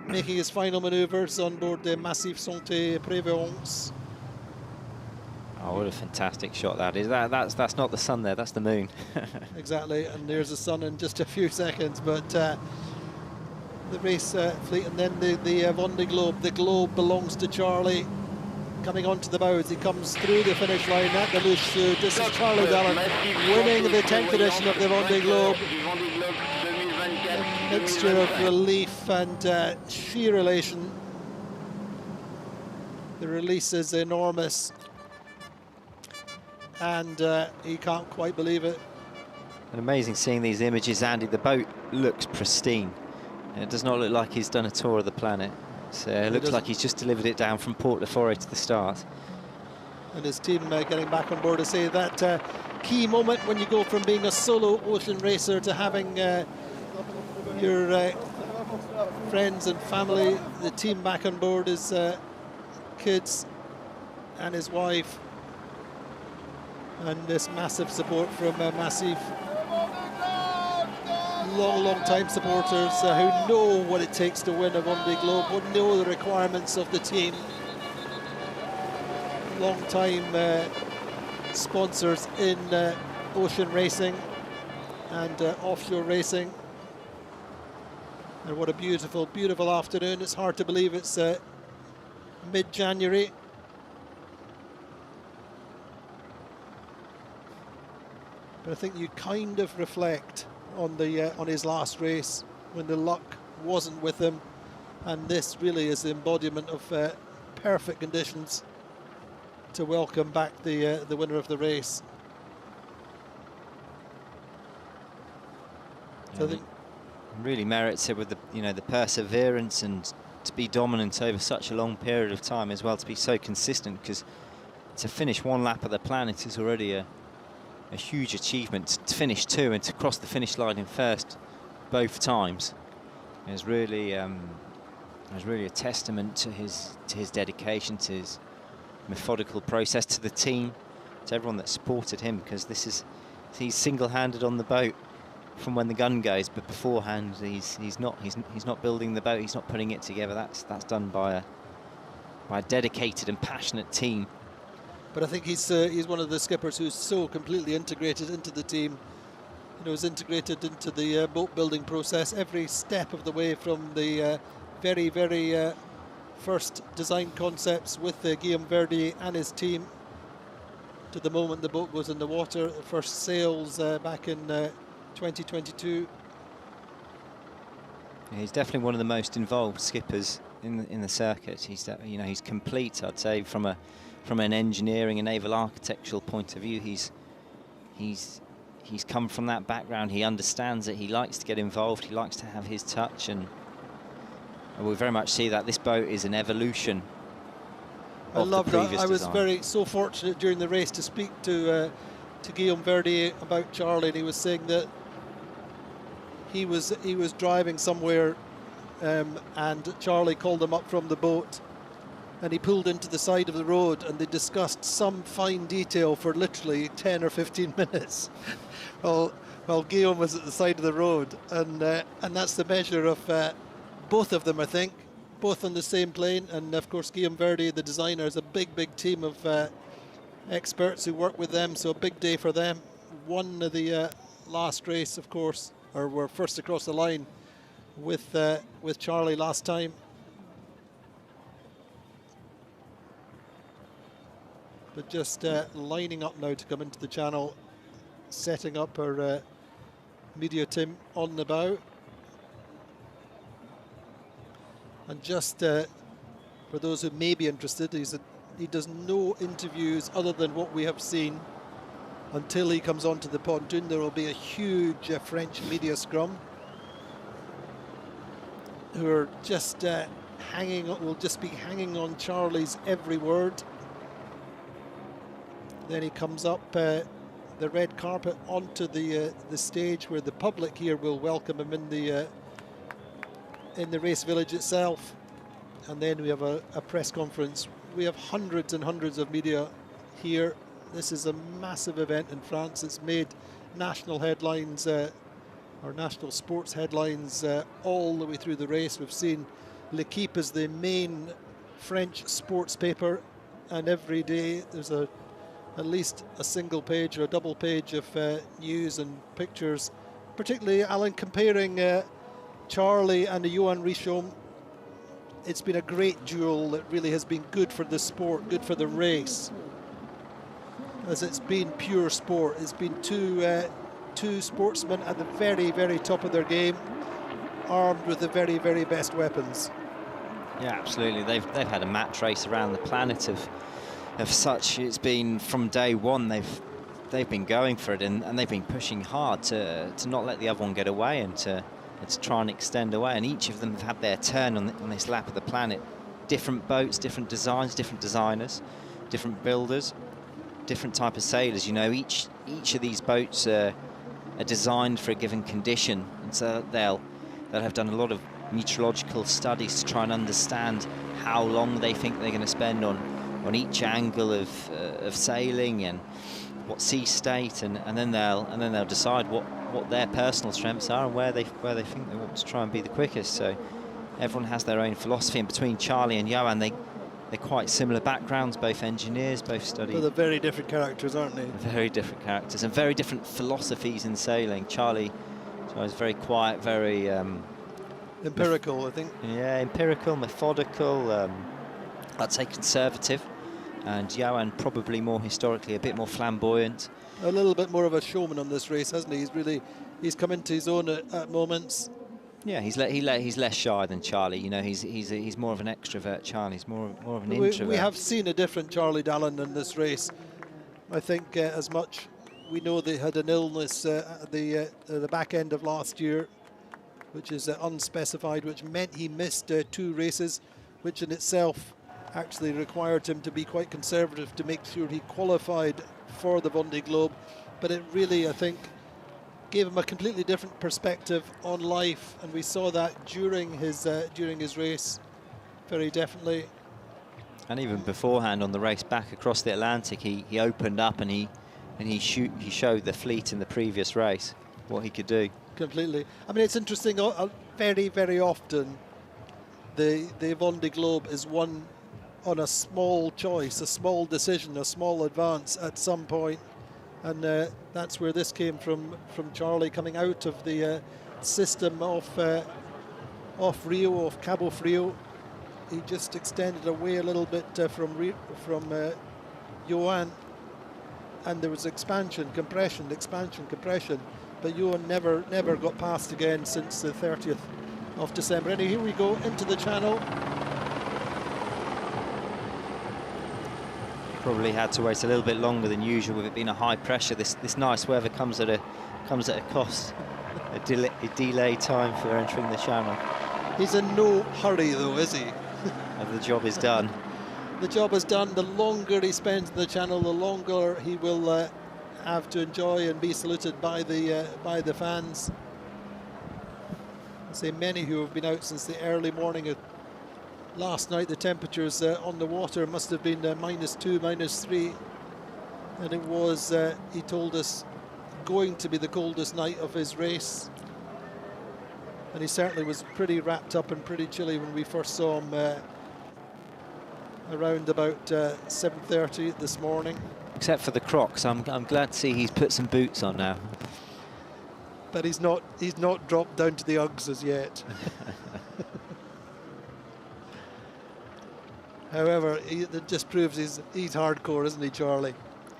making his final manoeuvres on board the Macif Santé Prévoyance. Oh, what a fantastic shot that is. That's not the sun there, that's the moon. Exactly, and there's the sun in just a few seconds, but the race fleet, and then the Vendée Globe. The Globe belongs to Charlie. Coming onto the bows, he comes through the finish line at the Luce Sud. This is Charlie Dalin winning the 10th edition of the Vendée Globe. A mixture of relief and sheer elation. The release is enormous, and he can't quite believe it. And amazing seeing these images, Andy. The boat looks pristine. It does not look like he's done a tour of the planet. It looks like he's just delivered it down from Port Le Forêt to the start. And his team getting back on board to say that key moment when you go from being a solo ocean racer to having your friends and family, the team back on board, his kids and his wife, and this massive support from Macif. Long time supporters who know what it takes to win a Vendée Globe, who know the requirements of the team. Long time sponsors in ocean racing and offshore racing. And what a beautiful afternoon. It's hard to believe it's mid-January. But I think you kind of reflect on his last race when the luck wasn't with him, and this really is the embodiment of perfect conditions to welcome back the winner of the race. So I think really merits it with the the perseverance and to be dominant over such a long period of time as well, to be so consistent, because to finish one lap of the planet is already a huge achievement. To finish 2 and to cross the finish line in first both times is really a testament to his dedication, to his methodical process, to the team, to everyone that supported him, because he's single-handed on the boat from when the gun goes, but beforehand he's not building the boat, he's not putting it together. That's done by a dedicated and passionate team. But I think he's one of the skippers who's so completely integrated into the team. Is integrated into the boat building process every step of the way, from the very, very first design concepts with Guillaume Verdier and his team to the moment the boat goes in the water, the first sails back in 2022. He's definitely one of the most involved skippers in the circuit. He's complete, I'd say, from an engineering and naval architectural point of view. He's come from that background. He understands it. He likes to get involved. He likes to have his touch, and we very much see that this boat is an evolution of the previous I was design. so fortunate during the race to speak to Guillaume Verdier about Charlie, and he was saying that he was driving somewhere and Charlie called him up from the boat, and he pulled into the side of the road, and they discussed some fine detail for literally 10 or 15 minutes. While Guillaume was at the side of the road, and that's the measure of both of them, I think, both on the same plane. And of course Guillaume Verdier, the designer, is a big team of experts who work with them, so a big day for them. Won the last race, of course, or were first across the line with Charlie last time. But just lining up now to come into the channel, setting up our media team on the bow. And just for those who may be interested, he does no interviews other than what we have seen until he comes onto the pontoon. There will be a huge French media scrum who are just will just be hanging on Charlie's every word. Then he comes up the red carpet onto the stage where the public here will welcome him in the race village itself, and then we have a press conference. We have hundreds and hundreds of media here. This is a massive event in France. It's made national headlines, or national sports headlines, all the way through the race. We've seen L'Equipe as the main French sports paper, and every day there's at least a single page or a double page of news and pictures. Particularly, Alan, comparing Charlie and Johan Richomme, it's been a great duel that really has been good for the sport, good for the race, as it's been pure sport. It's been two sportsmen at the very, very top of their game, armed with the very, very best weapons. Yeah, absolutely. They've had a match race around the planet of such. It's been from day one. They've been going for it, and they've been pushing hard to not let the other one get away, and to try and extend away. And each of them have had their turn on this lap of the planet. Different boats, different designs, different designers, different builders, different type of sailors. Each of these boats are designed for a given condition, and so they'll have done a lot of meteorological studies to try and understand how long they think they're going to spend on each angle of sailing and what sea state, and then they'll decide what their personal strengths are and where they think they want to try and be the quickest. So everyone has their own philosophy, and between Charlie and Johan, they're quite similar backgrounds, both engineers, both studied. Well, they're very different characters, aren't they? Very different characters and very different philosophies in sailing. Charlie is very quiet, very empirical, I think. Yeah, empirical, methodical, I'd say conservative. And Johan probably more historically, a bit more flamboyant. A little bit more of a showman on this race, hasn't he? He's come into his own at moments. Yeah, he's less shy than Charlie. You know, he's more of an extrovert. Charlie's more of an introvert. We have seen a different Charlie Dalin in this race. I think as much we know they had an illness at the back end of last year, which is unspecified, which meant he missed 2 races, which in itself actually required him to be quite conservative to make sure he qualified for the Vendée Globe. But it really, I think, gave him a completely different perspective on life, and we saw that during his race, very definitely. And even beforehand on the race back across the Atlantic, he opened up and he showed the fleet in the previous race what he could do. Completely. I mean, it's interesting. Very, very often, the Vendée Globe is won on a small choice, a small decision, a small advance at some point. And that's where this came from Charlie, coming out of the system off Rio, off Cabo Frio. He just extended away a little bit from Johan, and there was expansion, compression, but Johan never got past again since the 30th of December. Anyway, here we go into the channel. Probably had to wait a little bit longer than usual with it being a high pressure. This nice weather comes at a cost, a delay time for entering the channel. He's in no hurry though, is he? The job is done. The job is done. The longer he spends in the channel, the longer he will have to enjoy and be saluted by the fans. I say many who have been out since the early morning. Last night the temperatures on the water must have been -2, -3, and it was, he told us, going to be the coldest night of his race. And he certainly was pretty wrapped up and pretty chilly when we first saw him around about 7:30 this morning. Except for the Crocs, I'm glad to see he's put some boots on now. But he's not dropped down to the Uggs as yet. However, it just proves he's hardcore, isn't he, Charlie?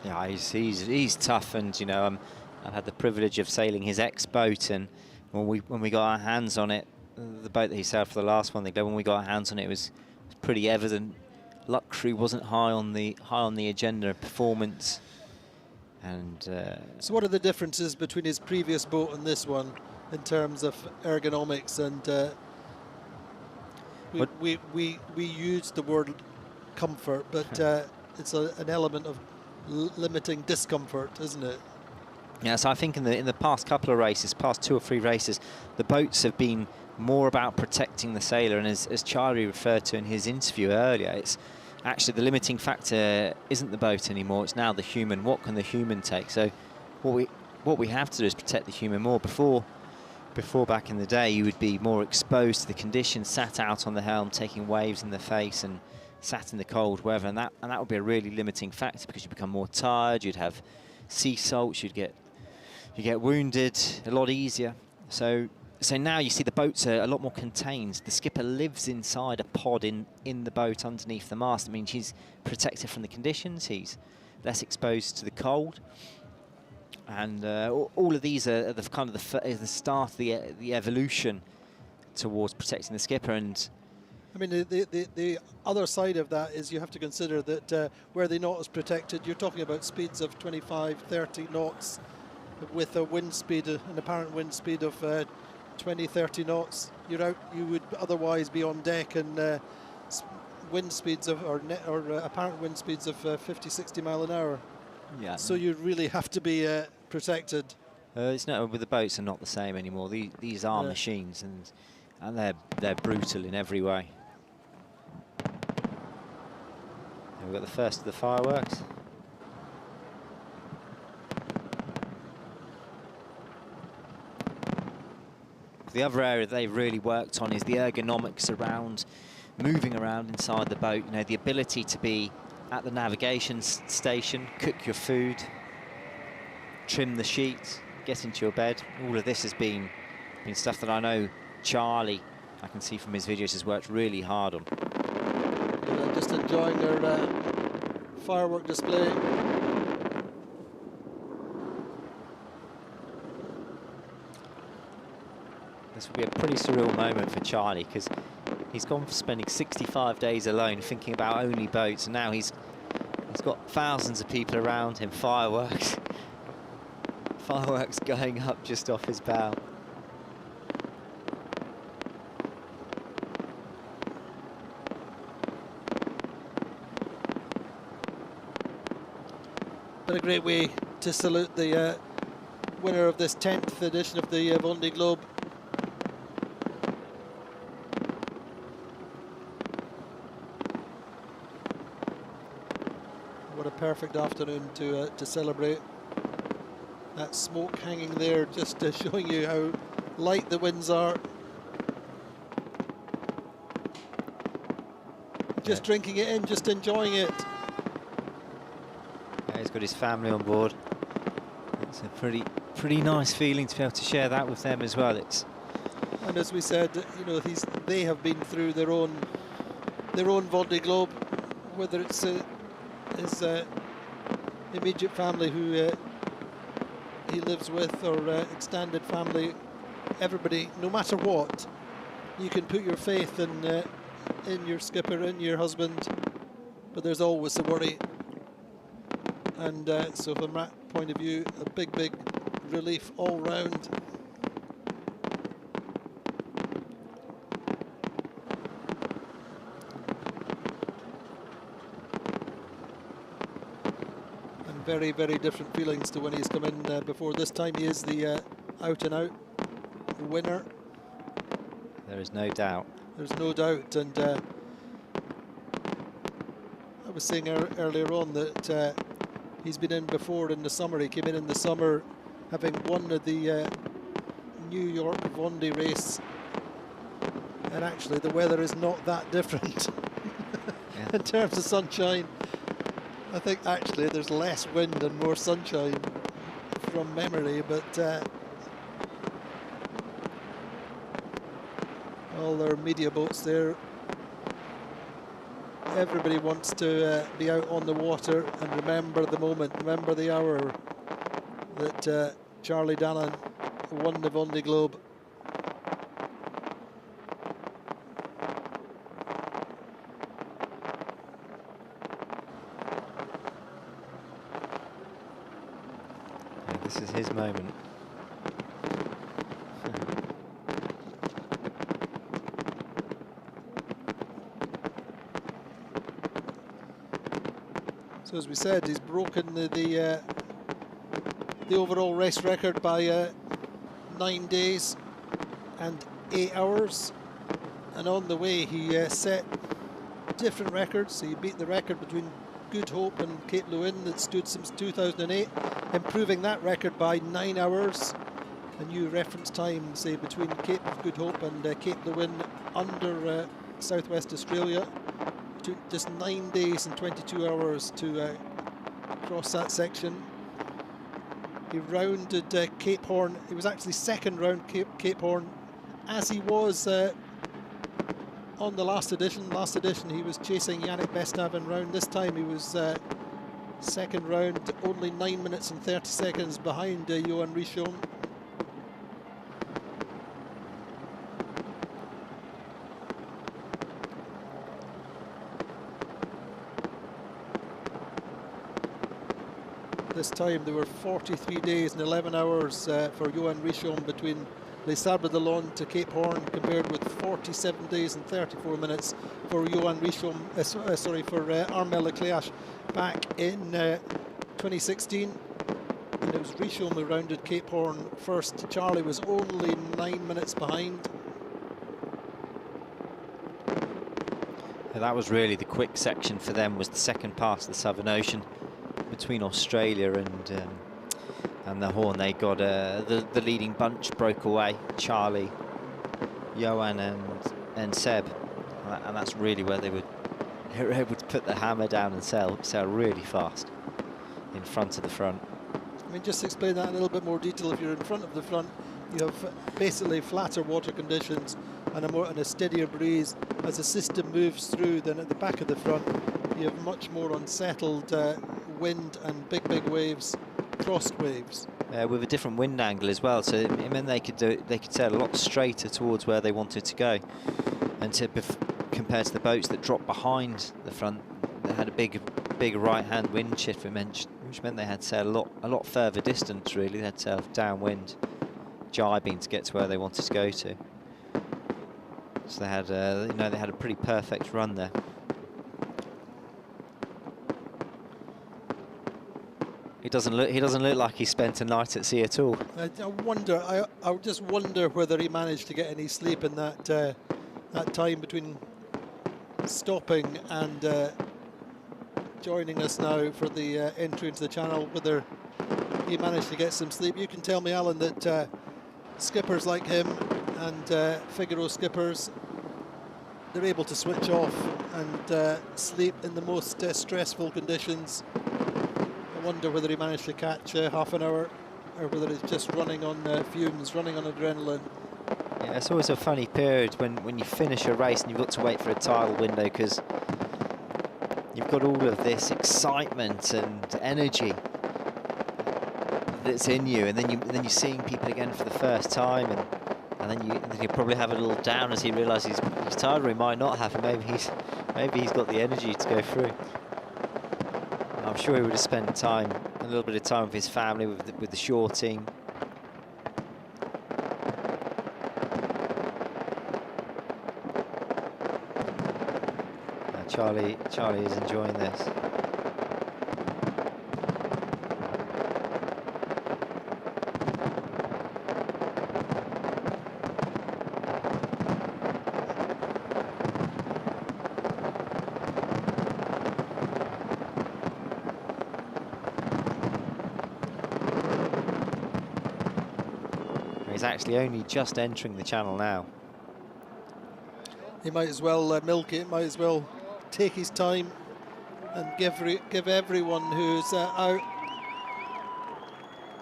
Yeah, he's tough, and you know, I've had the privilege of sailing his ex-boat, and when we got our hands on it, the boat that he sailed for the last one, when we got our hands on it, it was pretty evident luxury wasn't high on the agenda of performance. And so, what are the differences between his previous boat and this one in terms of ergonomics? And we used the word comfort, but it's an element of limiting discomfort, isn't it? Yeah, so I think in the past couple of races, past 2 or 3 races, the boats have been more about protecting the sailor, and as Charlie referred to in his interview earlier, it's actually the limiting factor isn't the boat anymore, it's now the human. What can the human take? So what we have to do is protect the human more. Before back in the day, you would be more exposed to the conditions, sat out on the helm, taking waves in the face and sat in the cold weather, and that would be a really limiting factor because you become more tired, you'd have sea salts, you get wounded a lot easier. So now you see the boats are a lot more contained. The skipper lives inside a pod in the boat underneath the mast. It means he's protected from the conditions, he's less exposed to the cold. And all of these are the kind of the start of the evolution towards protecting the skipper. And I mean, the other side of that is you have to consider that where the knot is protected, you're talking about speeds of 25, 30 knots with a wind speed, an apparent wind speed of 20, 30 knots. You would otherwise be on deck, and wind speeds of or apparent wind speeds of 50, 60 mile an hour. Yeah. So you really have to be protected. It's not, with the boats are not the same anymore. These are machines, and they're brutal in every way. And we've got the first of the fireworks. The other area they've really worked on is the ergonomics around moving around inside the boat. You know, the ability to be at the navigation station, cook your food, trim the sheets, get into your bed. All of this has been stuff that I know Charlie, I can see from his videos, has worked really hard on. Yeah, just enjoying their firework display. This will be a pretty surreal moment for Charlie, because he's gone from spending 65 days alone thinking about only boats, and now he's got thousands of people around him, fireworks going up just off his bow. But a great way to salute the winner of this 10th edition of the Vendée Globe. What a perfect afternoon to celebrate. That smoke hanging there, just showing you how light the winds are. Just drinking it in, just enjoying it. Yeah, he's got his family on board. It's a pretty nice feeling to be able to share that with them as well. And as we said, you know, they have been through their own Vendée Globe, whether it's his immediate family who he lives with, or extended family. Everybody, no matter what, you can put your faith in your skipper, in your husband, but there's always a worry. And so from that point of view, a big relief all round. Very different feelings to when he's come in before. This time he is the out and out winner. There is no doubt. There's no doubt. And I was saying earlier on that he's been in before in the summer. He came in the summer having won the New York Vendée race, and actually the weather is not that different in terms of sunshine. I think actually there's less wind and more sunshine from memory, but all their media boats there. Everybody wants to be out on the water and remember the moment, remember the hour that Charlie Dalin won the Vendée Globe. This is his moment. So as we said, he's broken the overall race record by 9 days and 8 hours, and on the way he set different records. He beat the record between Good Hope and Cape Lewin that stood since 2008, improving that record by 9 hours. A new reference time, say, between Cape of Good Hope and Cape Lewin under Southwest Australia. It took just 9 days and 22 hours to cross that section. He rounded Cape Horn. He was actually second round Cape Horn, as he was on the last edition. Last edition he was chasing Yannick Bestaven round. This time he was second round, only 9 minutes and 30 seconds behind Johan Richomme. This time there were 43 days and 11 hours for Johan Richomme between Les Sables d'Olonne to Cape Horn, compared with 47 days and 34 minutes for Johan Richomme, for Armel Leclerc back in 2016. And it was Richomme who rounded Cape Horn first. Charlie was only 9 minutes behind. That was really the quick section for them, was the second pass of the Southern Ocean between Australia and the Horn. They got the leading bunch broke away, Charlie, Johan and Seb, and that's really where they were able to put the hammer down and sail really fast in front of the front. I mean, just to explain that in a little bit more detail, if you're in front of the front, you have basically flatter water conditions and a steadier breeze. As the system moves through, then at the back of the front you have much more unsettled wind and big waves, crossed waves. with a different wind angle as well, so it meant they could sail a lot straighter towards where they wanted to go. And compared to the boats that dropped behind the front, they had a big right-hand wind shift, which meant they had to sail a lot further distance. Really, they had to sail downwind, jibing to get to where they wanted to go to. So they had, they had a pretty perfect run there. He doesn't look like he spent a night at sea at all. I just wonder whether he managed to get any sleep in that time between stopping and joining us now for the entry into the channel, whether he managed to get some sleep. You can tell me, Alan, that skippers like him and Figaro skippers, they're able to switch off and sleep in the most stressful conditions. I wonder whether he managed to catch half an hour, or whether it's just running on fumes, running on adrenaline. Yeah, it's always a funny period when you finish a race and you've got to wait for a tidal window, because you've got all of this excitement and energy that's in you, and then you're seeing people again for the first time, and then you probably have a little down as he realises he's tired, or he might not have, and maybe he's got the energy to go through. I'm sure he would have spent a little bit of time with his family, with the shore team. Charlie is enjoying this. He's actually only just entering the channel now. He might as well milk it, might as well take his time and give everyone who's out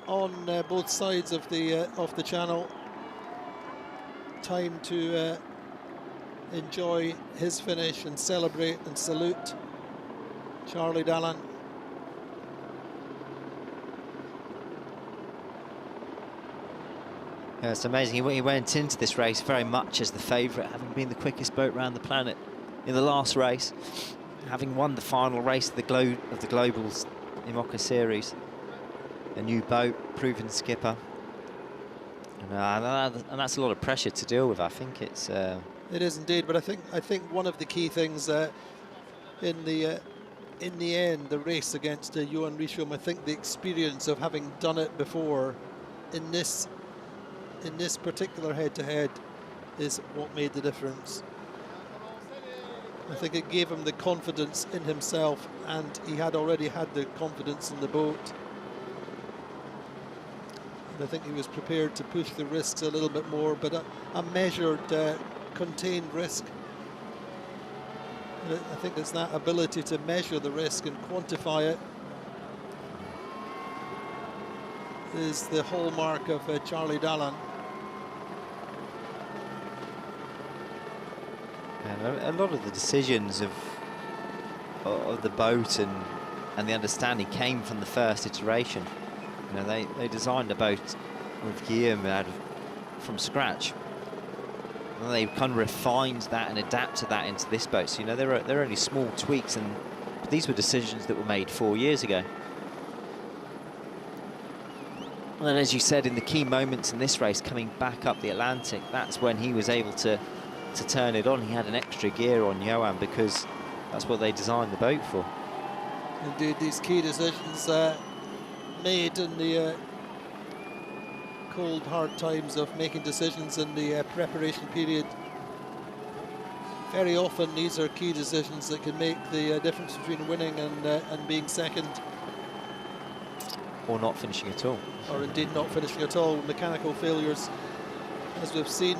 on both sides of the channel time to enjoy his finish and celebrate and salute Charlie Dalin. Yeah, it's amazing. He went into this race very much as the favourite, having been the quickest boat around the planet in the last race, having won the final race of the Global's IMOCA series. A new boat, proven skipper, and that's a lot of pressure to deal with. I think it is indeed, but I think one of the key things in the end, the race against Johan Richomme, I think the experience of having done it before in this particular head-to-head is what made the difference. I think it gave him the confidence in himself, and he had already had the confidence in the boat. And I think he was prepared to push the risks a little bit more, but a measured, contained risk. And I think it's that ability to measure the risk and quantify it is the hallmark of Charlie Dalin. And a lot of the decisions of the boat and the understanding came from the first iteration. You know, they designed a boat with Guillaume from scratch, and they kind of refined that and adapted that into this boat. So, you know, there are only small tweaks, but these were decisions that were made 4 years ago. And then, as you said, in the key moments in this race, coming back up the Atlantic, that's when he was able to turn it on. He had an extra gear on Johan because that's what they designed the boat for. Indeed, these key decisions made in the cold, hard times of making decisions in the preparation period. Very often these are key decisions that can make the difference between winning and being second. Or not finishing at all. Or indeed not finishing at all. Mechanical failures, as we've seen,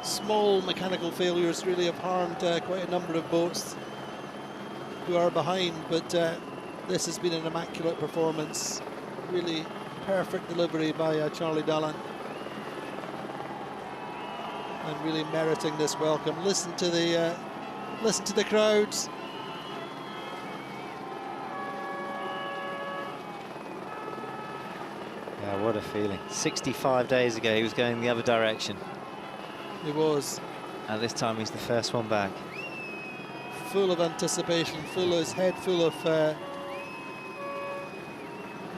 small mechanical failures really have harmed quite a number of boats who are behind, but this has been an immaculate performance. Really perfect delivery by Charlie Dalin, and really meriting this welcome. Listen to the crowds. What a feeling. 65 days ago, he was going the other direction. He was. And this time, he's the first one back. Full of anticipation, full of his head full of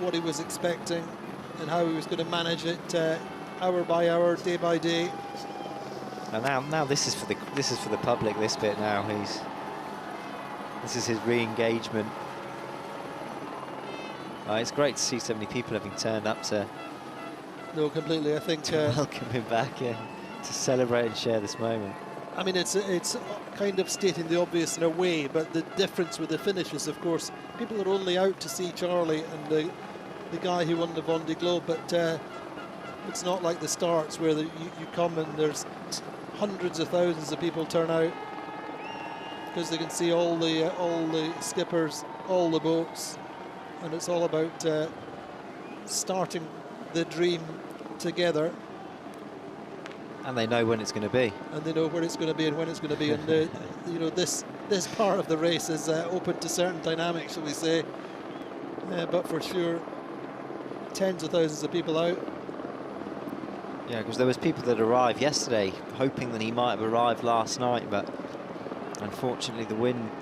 what he was expecting and how he was going to manage it hour by hour, day by day. And now this is for the public. This bit now, this is his re-engagement. It's great to see so many people having turned up to. No, completely. I think welcome him back, to celebrate and share this moment. I mean, it's kind of stating the obvious in a way, but the difference with the finishes, of course, people are only out to see Charlie and the guy who won the Vendée Globe, but it's not like the starts where you come and there's hundreds of thousands of people turn out because they can see all the skippers, all the boats, and it's all about starting the dream together. And they know when it's going to be. And they know where it's going to be and when it's going to be. And you know, this part of the race is open to certain dynamics, shall we say? But for sure, tens of thousands of people out. Yeah, because there was people that arrived yesterday hoping that he might have arrived last night, but unfortunately the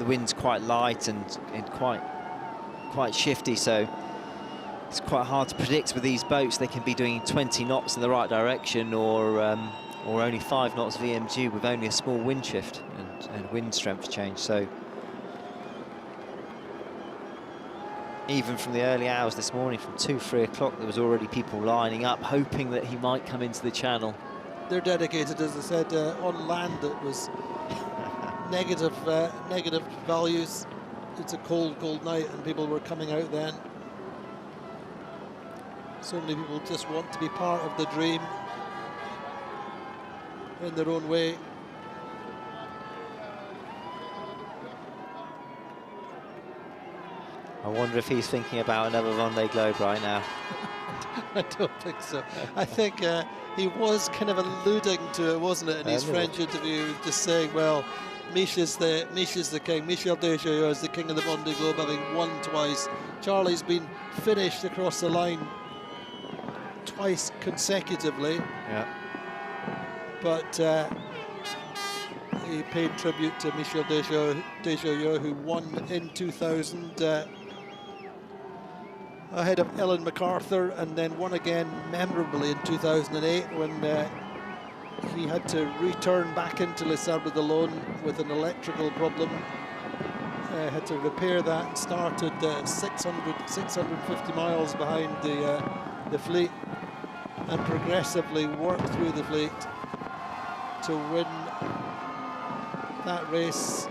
wind's quite light and quite shifty, so it's quite hard to predict with these boats. They can be doing 20 knots in the right direction, or only 5 knots VMG with only a small wind shift and wind strength change. So even from the early hours this morning, from 2-3 o'clock, there was already people lining up hoping that he might come into the channel. They're dedicated, as I said. On land it was negative values. It's a cold night and people were coming out then. So many people just want to be part of the dream in their own way. I wonder if he's thinking about another Vendée Globe right now. I don't think so. I think he was kind of alluding to it, wasn't it, in his French interview, just saying, well, Micha's the king. Michel Desjardins is the king of the Vendée Globe, having won twice. Charlie's been finished across the line twice consecutively. Yeah. But he paid tribute to Michel Desjardins, who won in 2000 ahead of Ellen MacArthur, and then won again memorably in 2008 when he had to return back into Les Sables d'Olonne with an electrical problem. Had to repair that and started 650 miles behind the fleet and progressively worked through the fleet to win that race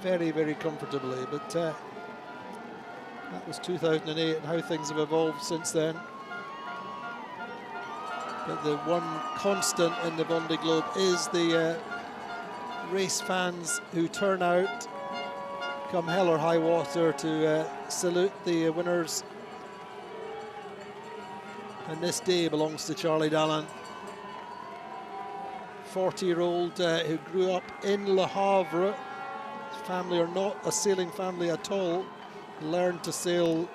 very, very comfortably. But that was 2008, and how things have evolved since then. But the one constant in the Vendée Globe is the race fans who turn out, come hell or high water, to salute the winners. And this day belongs to Charlie Dalin, 40-year-old who grew up in Le Havre. His family are not a sailing family at all. Learned to sail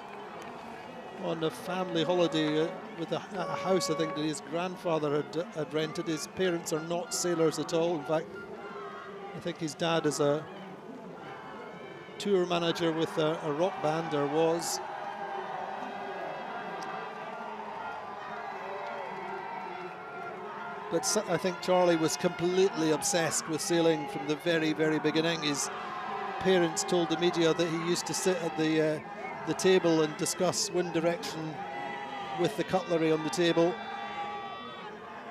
on a family holiday with a house, I think, that his grandfather had rented. His parents are not sailors at all. In fact, I think his dad is a tour manager with a rock band, or was. But I think Charlie was completely obsessed with sailing from the very, very beginning. His parents told the media that he used to sit at the table and discuss wind direction with the cutlery on the table.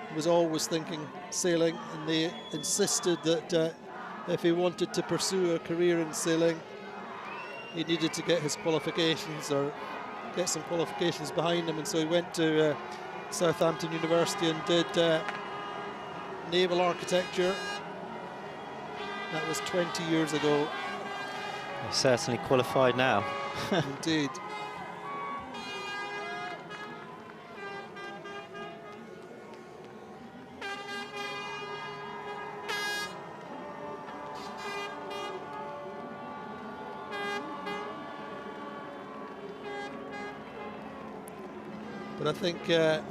He was always thinking sailing, and they insisted that if he wanted to pursue a career in sailing, he needed to get his qualifications, or get some qualifications behind him. And so he went to Southampton University and did naval architecture. That was 20 years ago. He's certainly qualified now. Indeed. But I think that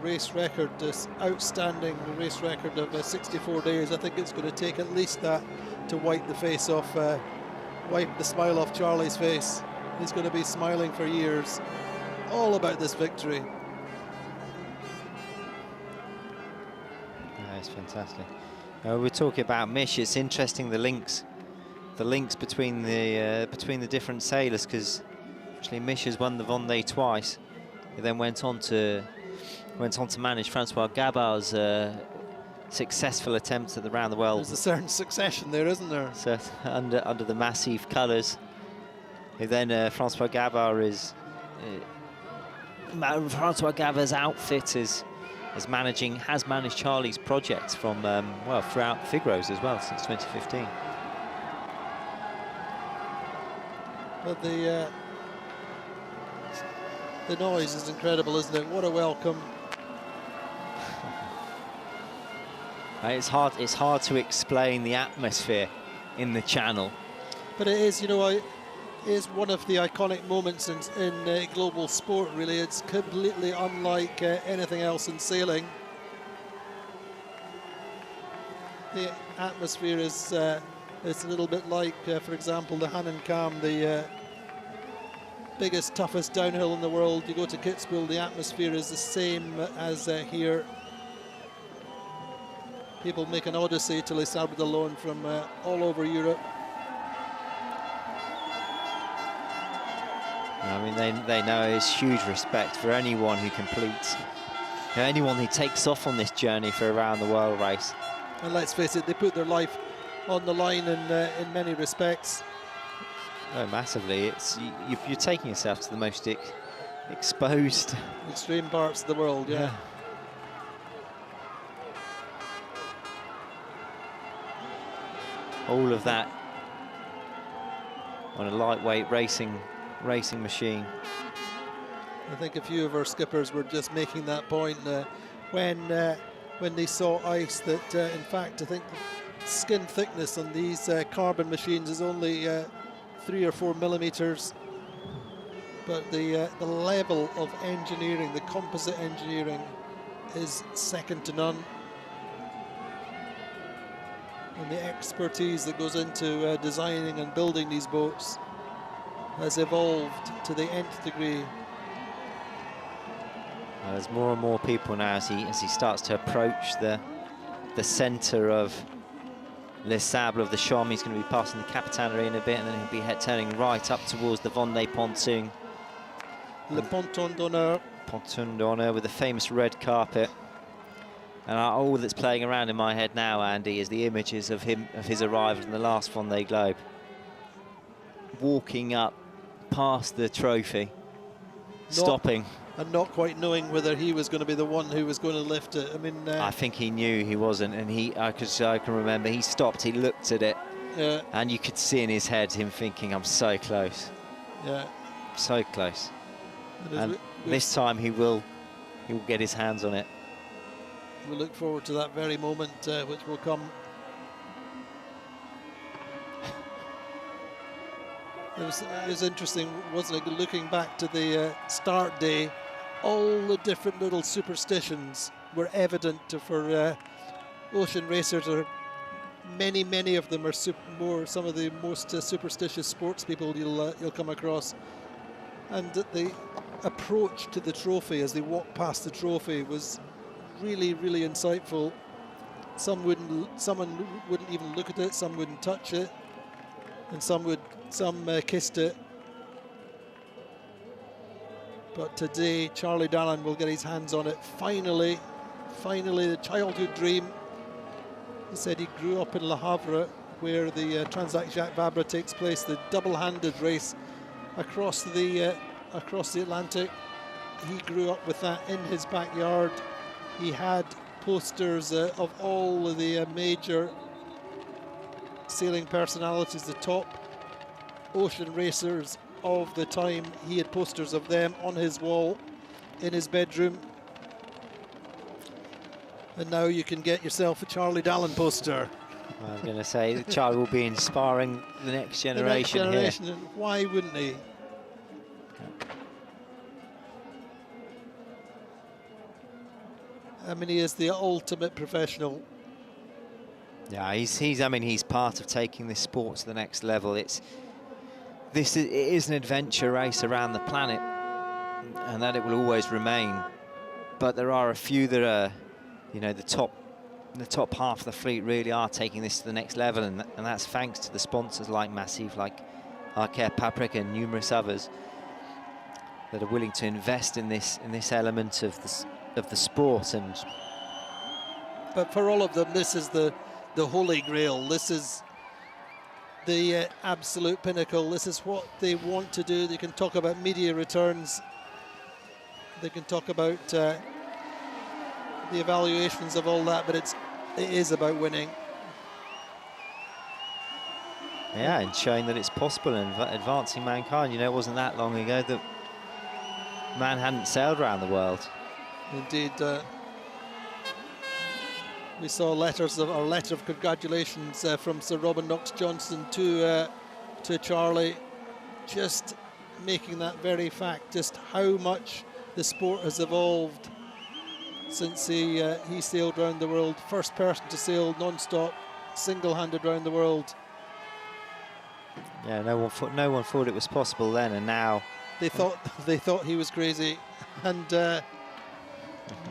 race record, this outstanding race record of 64 days, I think it's going to take at least that to wipe the face off, wipe the smile off Charlie's face. He's going to be smiling for years, all about this victory. Yeah, it's fantastic. We're talking about Mish. It's interesting the links between the different sailors, because actually Mish has won the Vendée twice. He then went on to manage Francois Gabart's successful attempts at the round the world. There's a certain succession there, isn't there? So under the Macif colours. Then Francois Gabart Francois Gabart's outfit has managed Charlie's projects from well, throughout Figros as well since 2015. But the noise is incredible, isn't it? What a welcome. It's hard to explain the atmosphere in the channel. But it is, you know, it is one of the iconic moments in global sport, really. It's completely unlike anything else in sailing. The atmosphere is it's a little bit like, for example, the Hanan Kam, the biggest, toughest downhill in the world. You go to Kitzbühel, the atmosphere is the same as here. People make an odyssey to Les Sables d'Olonne from all over Europe. I mean, they know there's huge respect for anyone who completes, anyone who takes off on this journey for a round the world race. And let's face it, they put their life on the line in many respects. Oh, massively. You're taking yourself to the most exposed, extreme parts of the world. Yeah. All of that on a lightweight racing machine. I think a few of our skippers were just making that point when they saw ice that in fact I think the skin thickness on these carbon machines is only 3 or 4 millimeters, but the level of engineering, the composite engineering, is second to none. And the expertise that goes into designing and building these boats has evolved to the nth degree. There's more and more people now as he starts to approach the centre of Les Sables of the Chaume. He's going to be passing the Capitanerie in a bit, and then he'll be turning right up towards the Vendée pontoon. Le Ponton d'Honneur. Pontoon d'Honneur with the famous red carpet. And all that's playing around in my head now, Andy, is the images of his arrival in the last Vendée Globe. Walking up past the trophy, stopping. And not quite knowing whether he was going to be the one who was going to lift it. I mean, I think he knew he wasn't, and because I can remember, he stopped, he looked at it, and you could see in his head him thinking, I'm so close. Yeah. So close. And this time he will get his hands on it. We look forward to that very moment, which will come. It was interesting, wasn't it, looking back to the start day, all the different little superstitions were evident for ocean racers. Or many of them are some of the most superstitious sports people you'll come across. And the approach to the trophy as they walk past the trophy was really insightful. Someone wouldn't even look at it, some wouldn't touch it, and some kissed it. But today Charlie Dalin will get his hands on it. Finally the childhood dream. He said he grew up in Le Havre, where the Transat Jacques Vabre takes place, the double-handed race across the Atlantic. He grew up with that in his backyard. He had posters of all of the major sailing personalities, the top ocean racers of the time. He had posters of them on his wall in his bedroom. And now you can get yourself a Charlie Dalin poster. I'm going to say that Charlie will be inspiring the next generation, here. Why wouldn't he? I mean, he is the ultimate professional. Yeah, I mean, he's part of taking this sport to the next level. It is an adventure race around the planet, and that it will always remain. But there are a few that are, you know, the top half of the fleet really are taking this to the next level, and that's thanks to the sponsors like Macif, like Arcare Paprika, and numerous others that are willing to invest in this element of the sport. But for all of them, this is the holy grail. This is the absolute pinnacle. This is what they want to do. They can talk about media returns. They can talk about the evaluations of all that, but it is about winning. Yeah, and showing that it's possible and advancing mankind. You know, it wasn't that long ago that man hadn't sailed around the world. Indeed. We saw a letter of congratulations from Sir Robin Knox-Johnson to Charlie, just making that very fact, just how much the sport has evolved since he sailed around the world. First person to sail non-stop, single-handed around the world. Yeah, no one thought it was possible then, and now they thought he was crazy, and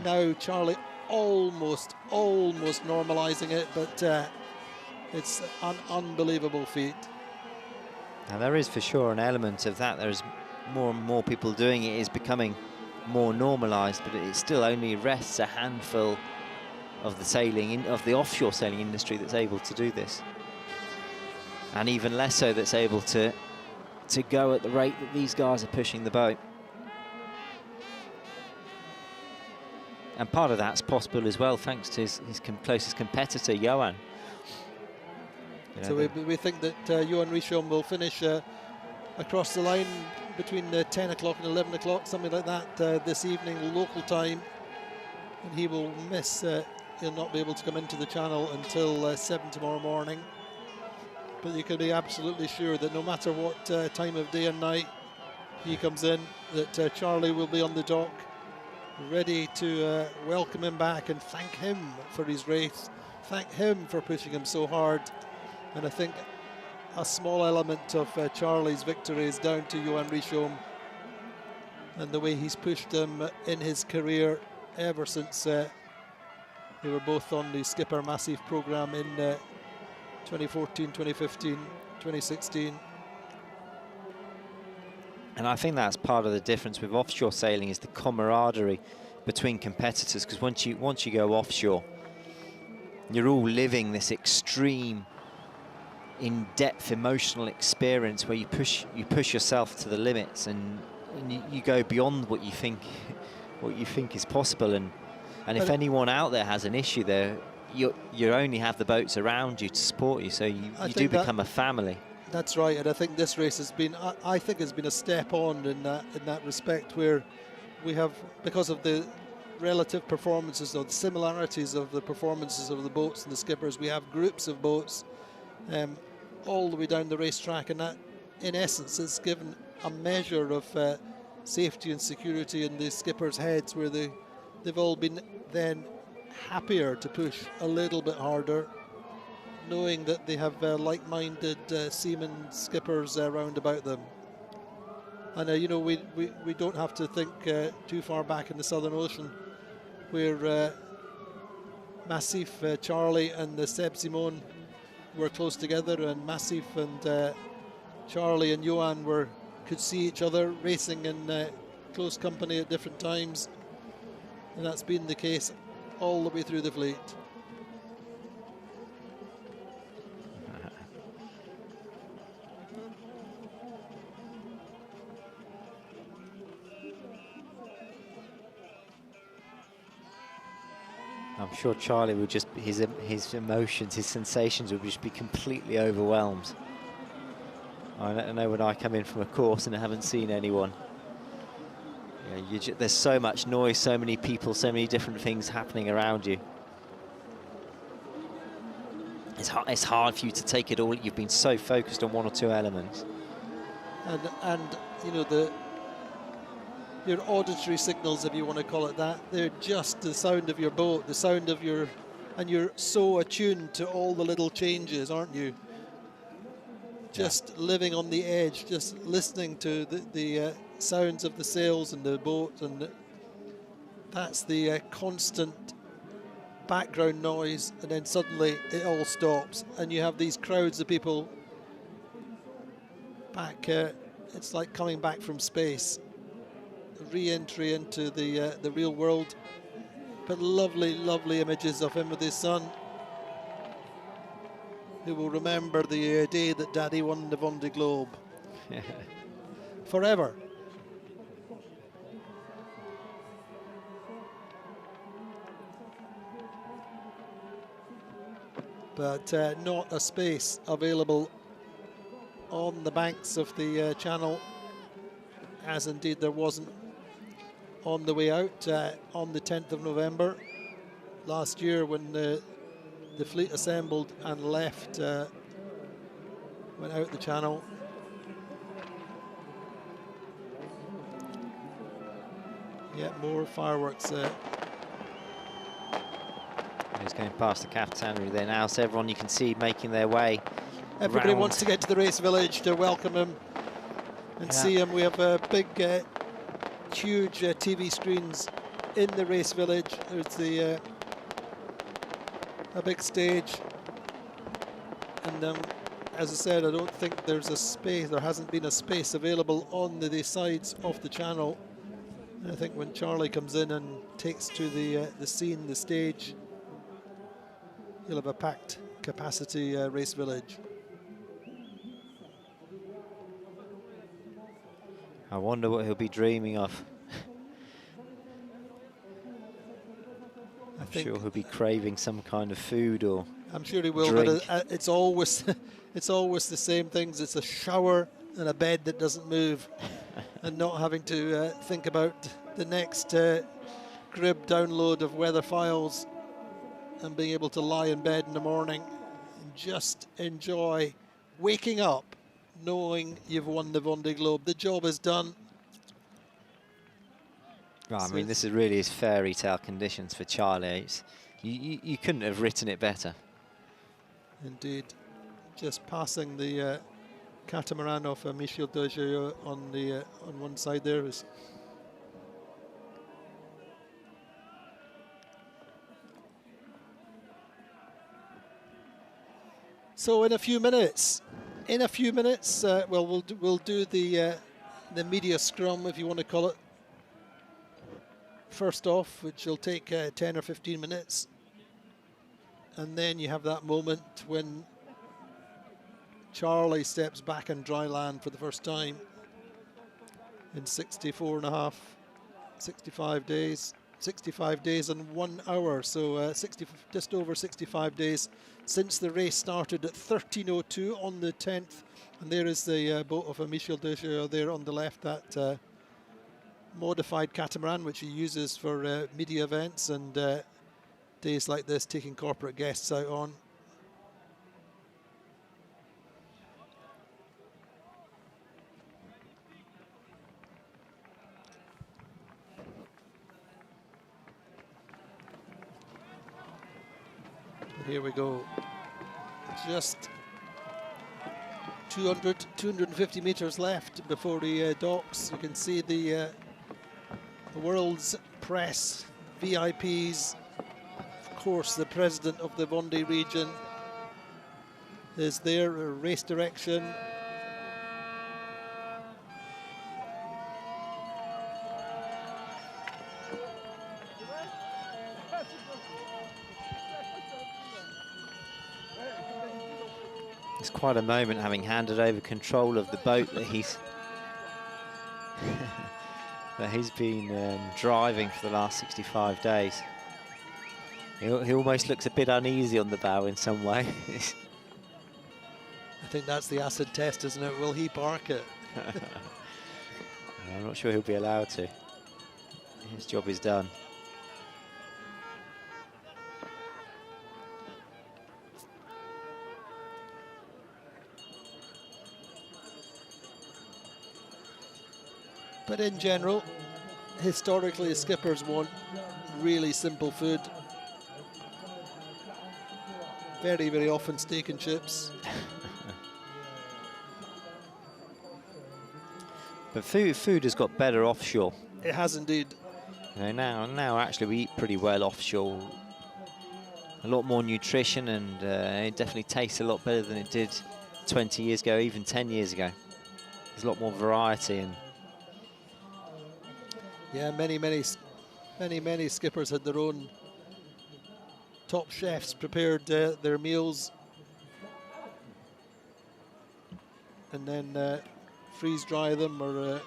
now Charlie almost normalising it, but it's an unbelievable feat. Now there is for sure an element of that. There's more and more people doing it. It is becoming more normalised, but it still only rests a handful of the offshore sailing industry that's able to do this, and even less so that's able to go at the rate that these guys are pushing the boat. And part of that's possible as well, thanks to his closest competitor, Johan. You know, so we think that Johan Richomme will finish across the line between 10 o'clock and 11 o'clock, something like that, this evening, local time. And he will miss, he'll not be able to come into the channel until 7 tomorrow morning. But you can be absolutely sure that no matter what time of day and night he comes in, that Charlie will be on the dock, ready to welcome him back and thank him for his race, thank him for pushing him so hard. And I think a small element of Charlie's victory is down to Johan Richomme and the way he's pushed him in his career ever since they were both on the Skipper Macif programme in 2014, 2015, 2016. And I think that's part of the difference with offshore sailing, is the camaraderie between competitors, because once you go offshore, you're all living this extreme, in-depth emotional experience where you push yourself to the limits, and you go beyond what you think is possible. And if anyone out there has an issue there, you only have the boats around you to support you, so you do become a family. That's right, and I think this race has been, I think has been a step on in that respect, where we have, because of the relative performances or the similarities of the performances of the boats and the skippers, we have groups of boats all the way down the racetrack, and that in essence has given a measure of safety and security in the skippers' heads, where they've all been then happier to push a little bit harder, knowing that they have like-minded seamen, skippers around about them. And you know, we don't have to think too far back in the Southern Ocean, where Macif, Charlie and the Seb Simon were close together, and Macif and Charlie and Johan could see each other racing in close company at different times, and that's been the case all the way through the fleet. I'm sure Charlie would just, his emotions, his sensations would just be completely overwhelmed. I know when I come in from a course and I haven't seen anyone, you know, there's so much noise, so many people, so many different things happening around you. It's hard for you to take it all. You've been so focused on one or two elements. And you know, your auditory signals, if you want to call it that. They're just the sound of your boat, the sound of your, and you're so attuned to all the little changes, aren't you? Just living on the edge, just listening to the sounds of the sails and the boat, and that's the constant background noise, and then suddenly it all stops and you have these crowds of people back. It's like coming back from space, re-entry into the real world. But lovely, lovely images of him with his son, who will remember the day that Daddy won the Vendée Globe forever. But not a space available on the banks of the channel, as indeed there wasn't on the way out on the 10th of November last year, when the fleet assembled and left, went out the channel. Yet more fireworks. He's going past the cafeteria there now, so everyone you can see making their way. Everybody round. wants to get to the race village to welcome him and see him. We have a big, huge TV screens in the race village. There's a big stage, and as I said, I don't think there's a space. There hasn't been a space available on the sides of the channel. And I think when Charlie comes in and takes to the scene, the stage, you'll have a packed capacity race village. I wonder what he'll be dreaming of. I'm sure he'll be craving some kind of food or I'm sure he will, drink. but it's always it's always the same things. It's a shower and a bed that doesn't move, and not having to think about the next Grib download of weather files, and being able to lie in bed in the morning and just enjoy waking up knowing you've won the Vendée Globe. The job is done. Well, I mean, this is really his fairy tale conditions for Charlie. You couldn't have written it better. Indeed. Just passing the catamaran of Michel Degeux on one side there is. So in a few minutes, well, we'll do the media scrum, if you want to call it, first off, which will take 10 or 15 minutes. And then you have that moment when Charlie steps back on dry land for the first time in 65 days. 65 days and 1 hour, so just over 65 days since the race started at 13:02 on the 10th. And there is the boat of Michel Degeux there on the left, that modified catamaran which he uses for media events and days like this, taking corporate guests out on. Here we go. Just 250 meters left before the docks. You can see the world's press, VIPs. Of course, the president of the Vendée region is there, race direction. It's quite a moment, having handed over control of the boat that he's been driving for the last 65 days. He almost looks a bit uneasy on the bow in some way. I think that's the acid test, isn't it? Will he park it? I'm not sure he'll be allowed to. His job is done. But in general, historically skippers want really simple food. Very, very often steak and chips. But food has got better offshore. It has indeed. You know, now actually we eat pretty well offshore. A lot more nutrition, and it definitely tastes a lot better than it did 20 years ago, even 10 years ago. There's a lot more variety, and yeah, many skippers had their own top chefs prepared their meals, and then freeze dry them, or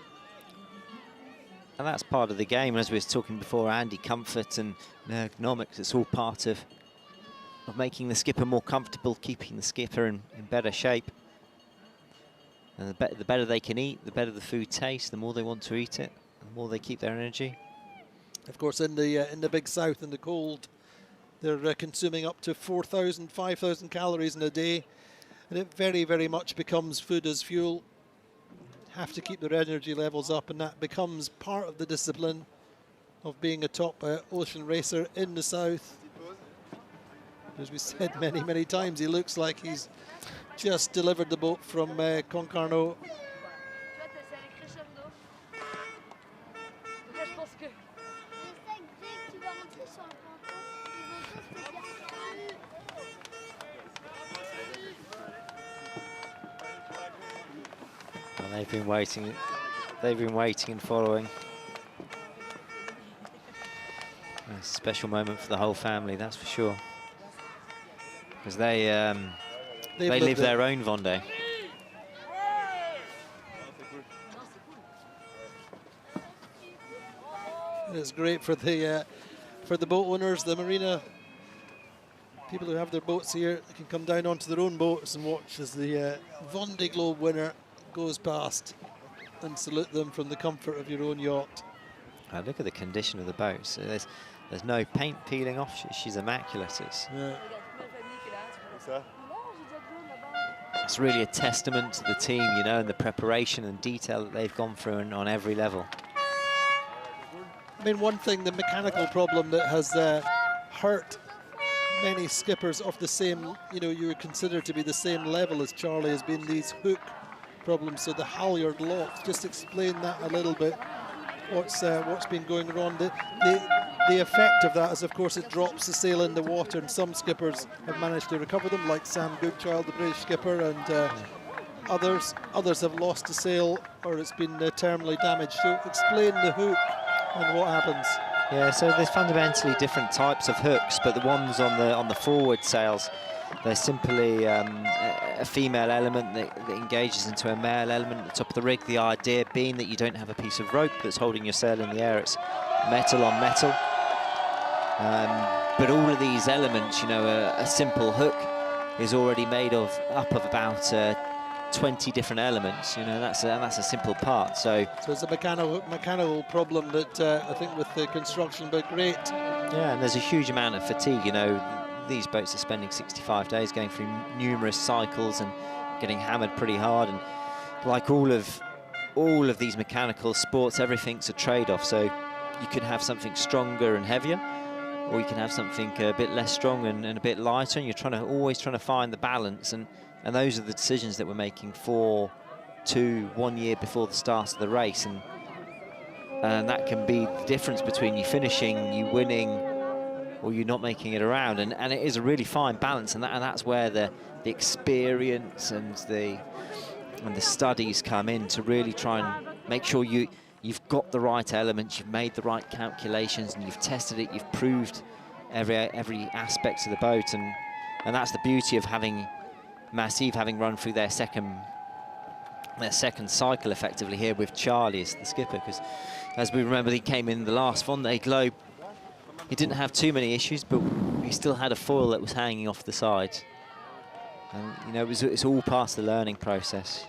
and that's part of the game. As we were talking before, Andy, comfort and ergonomics, it's all part of making the skipper more comfortable, keeping the skipper in better shape. And the better they can eat, the better the food tastes, the more they want to eat it, the more they keep their energy. Of course, in the big south, in the cold, they're consuming up to 4,000, 5,000 calories in a day, and it very, very much becomes food as fuel. Have to keep their energy levels up, and that becomes part of the discipline of being a top ocean racer in the south. As we said many, many times, he looks like he's just delivered the boat from Concarneau. And they've been waiting and following. A special moment for the whole family, that's for sure. Because they live their own Vendée. It's great for the boat owners, the marina, people who have their boats here. They can come down onto their own boats and watch as the Vendée Globe winner goes past, and salute them from the comfort of your own yacht. Look at the condition of the boat. So there's no paint peeling off. She's immaculate. It's really a testament to the team, you know, and the preparation and detail that they've gone through on every level. I mean, one thing, the mechanical problem that has hurt many skippers of the same, you know, you would consider to be the same level as Charlie, has been these hook problems. So the halyard locks, just explain that a little bit. What's been going on? The effect of that is, of course, it drops the sail in the water, and some skippers have managed to recover them, like Sam Goodchild, the British skipper, and others have lost the sail, or it's been terminally damaged. So explain the hook and what happens. Yeah, so there's fundamentally different types of hooks, but the ones on the forward sails, they're simply a female element that engages into a male element at the top of the rig. The idea being that you don't have a piece of rope that's holding your sail in the air, it's metal on metal. But all of these elements, you know, a simple hook is already made up of about 20 different elements. You know, that's a simple part. So it's a mechanical problem that I think with the construction, but great. Yeah, and there's a huge amount of fatigue. You know, these boats are spending 65 days going through numerous cycles and getting hammered pretty hard. And like all of these mechanical sports, everything's a trade-off. So you can have something stronger and heavier, or you can have something a bit less strong and a bit lighter, and you're always trying to find the balance, and those are the decisions that we're making 1 year before the start of the race, and that can be the difference between you finishing, you winning, or you not making it around, and it is a really fine balance, and that's where the experience and the studies come in to really try and make sure you've got the right elements, you've made the right calculations, and you've tested it, you've proved every aspect of the boat, and that's the beauty of having Macif having run through their second cycle effectively here with Charlie as the skipper, because as we remember, he came in the last Vendée Globe. He didn't have too many issues, but he still had a foil that was hanging off the side, and you know, it's all part of the learning process.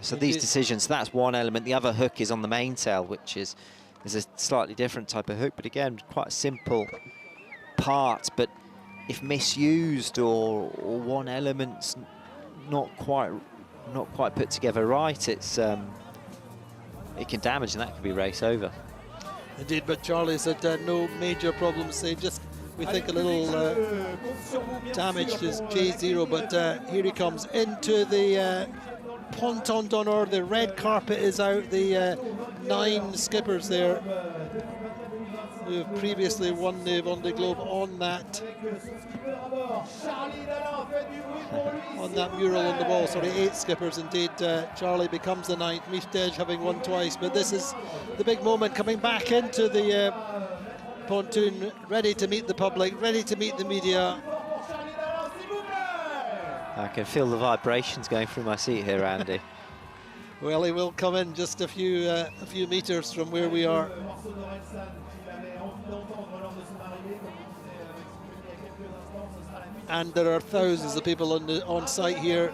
So these decisions, that's one element. The other hook is on the mainsail, which is a slightly different type of hook, but again, quite a simple part. But if misused or one element's not quite put together right, it can damage, and that could be race over. Indeed, but Charlie's had no major problems. We think a little damage to his J0, but here he comes into the ponton d'honneur. The red carpet is out. The 9 skippers there who have previously won the Vendée Globe on that mural on the wall. Sorry, 8 skippers indeed. Charlie becomes the 9th. Miftej having won twice, but this is the big moment, coming back into the pontoon, ready to meet the public, ready to meet the media. I can feel the vibrations going through my seat here, Andy. Well, he will come in just a few meters from where we are. And there are thousands of people on site here,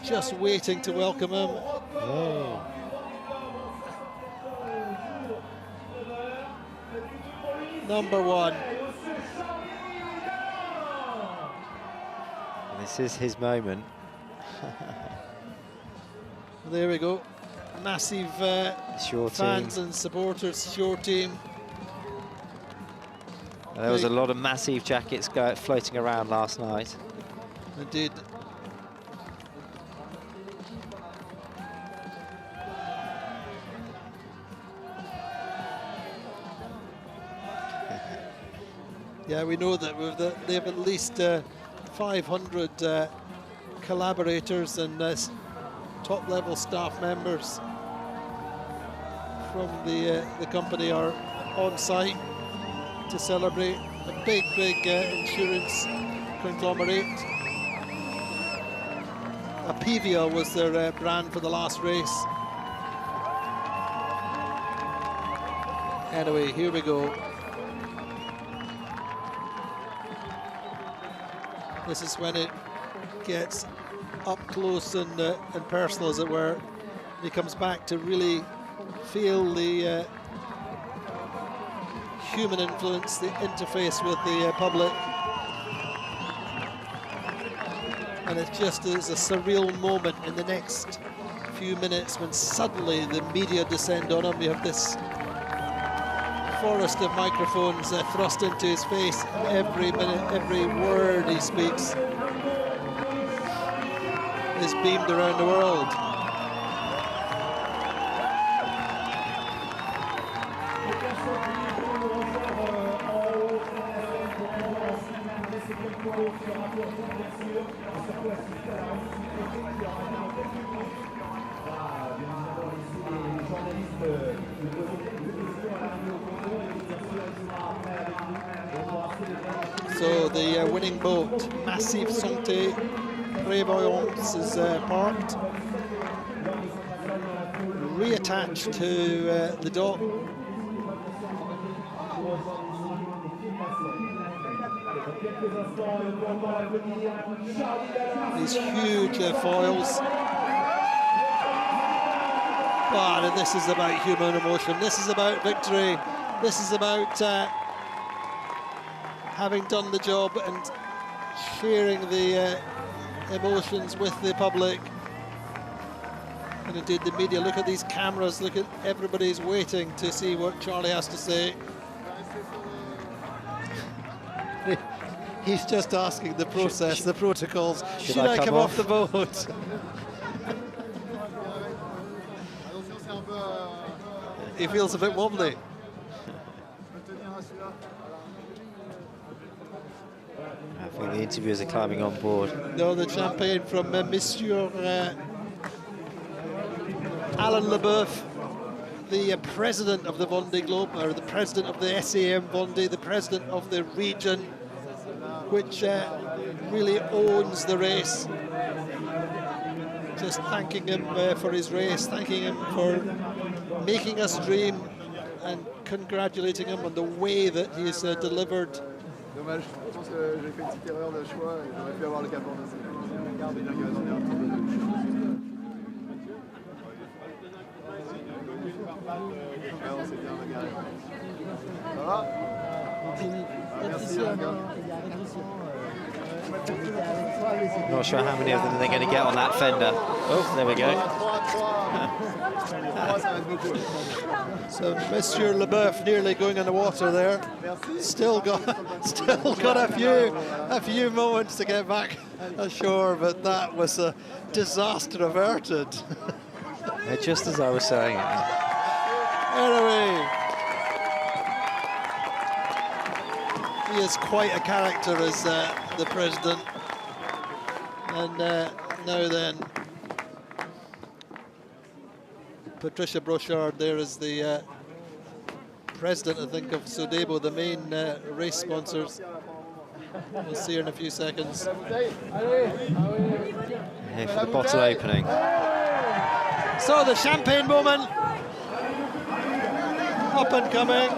just waiting to welcome him. Oh. Number 1. This is his moment. There we go. Massive fans and supporters, Shore team. There was a lot of massive jackets floating around last night. Indeed. Yeah, we know that they have at least 500 collaborators and top-level staff members from the company are on site to celebrate a big insurance conglomerate. Apivia was their brand for the last race. Anyway, here we go. This is when it gets up close and personal, as it were. And he comes back to really feel the human influence, the interface with the public. And it just is a surreal moment in the next few minutes when suddenly the media descend on him. You have this forest of microphones thrust into his face, and every minute, every word he speaks is beamed around the world. So the winning boat, Macif Santé Prévoyance, is parked, reattached to the dock. These huge foils. But this is about human emotion. This is about victory. This is about having done the job and sharing the emotions with the public. And indeed the media. Look at these cameras. Look at everybody's waiting to see what Charlie has to say. He's just asking the process, the protocols. Should I come off the boat? He feels a bit wobbly. I think the interviewers are climbing on board. No, the champagne from Monsieur Alain Leboeuf, the president of the Vendée Globe, or the president of the SAM Vendée, the president of the region, which really owns the race. Just thanking him for his race, thanking him for making us dream, and congratulating him on the way that he's delivered. Dommage, je pense que j'ai fait une petite erreur de choix et j'aurais pu avoir le cap en aussi. Regarde bien qu'il va donner un petit peu de ah, on s'est bien bagarré. Ça va? Merci. Not sure how many of them they're going to get on that fender. Oh, there we go. So Monsieur Leboeuf nearly going in the water there. Still got a few moments to get back ashore, but that was a disaster averted. Just as I was saying. Anyway, he is quite a character as the president. And now then, Patricia Brochard there is the president, I think, of Sodebo, the main race sponsors. We'll see her in a few seconds. Here for the bottle opening. So the champagne moment, up and coming.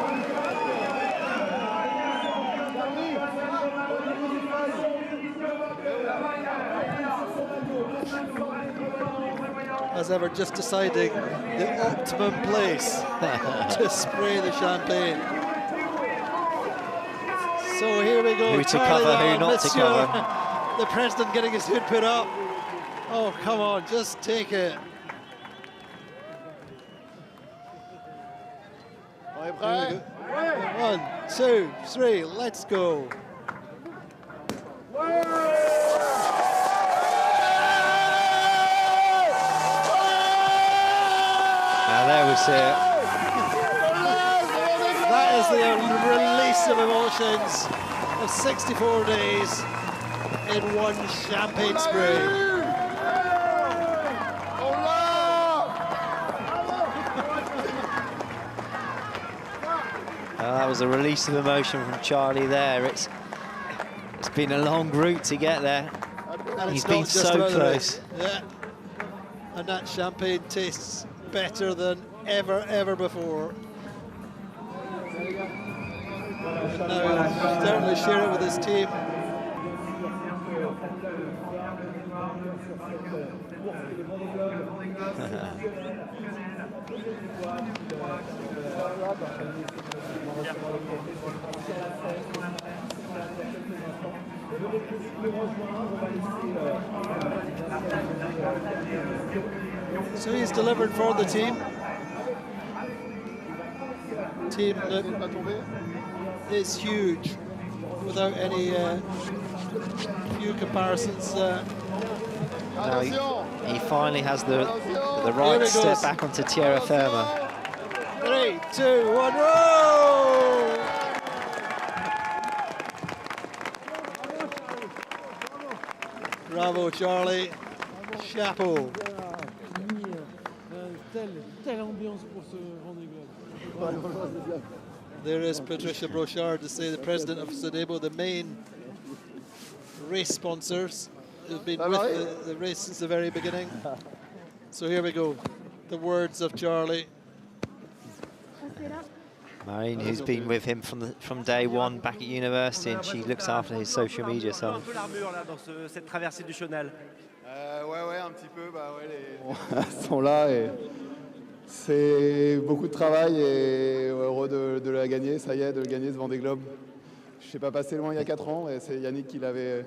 As ever, just deciding the optimum place to spray the champagne. So here we go. Who to cover, who not to cover. The president getting his hood put up. Oh, come on, just take it. Here we go. 1, 2, 3, let's go. There we see it. That is the release of emotions of 64 days in one champagne spray. That was a release of emotion from Charlie there. It's been a long route to get there. And he's been so close. Yeah. And that champagne tastes better than ever before. And now he'll certainly share it with his team. So he's delivered for the team. Team that is huge, without any few comparisons. Now he finally has the right step back onto Tierra Firma. 3, 2, 1, roll! Bravo, Charlie. Chapeau. Telle ambiance pour ce Vendée Globe. There is Patricia Brochard, to say the president of Sodebo, the main race sponsors who've been with the race since the very beginning. So here we go. The words of Charlie. Marine, who's been with him from day one back at university, and she looks after his social media. So. Un peu l'armure là dans cette traversée du Chenal. Ouais, un petit peu. Bah ouais, Ils sont là et c'est beaucoup de travail et heureux de la gagner. Ça y est, de gagner ce Vendée Globe. Je ne suis pas passé loin il y a 4 ans et c'est Yannick qui l'avait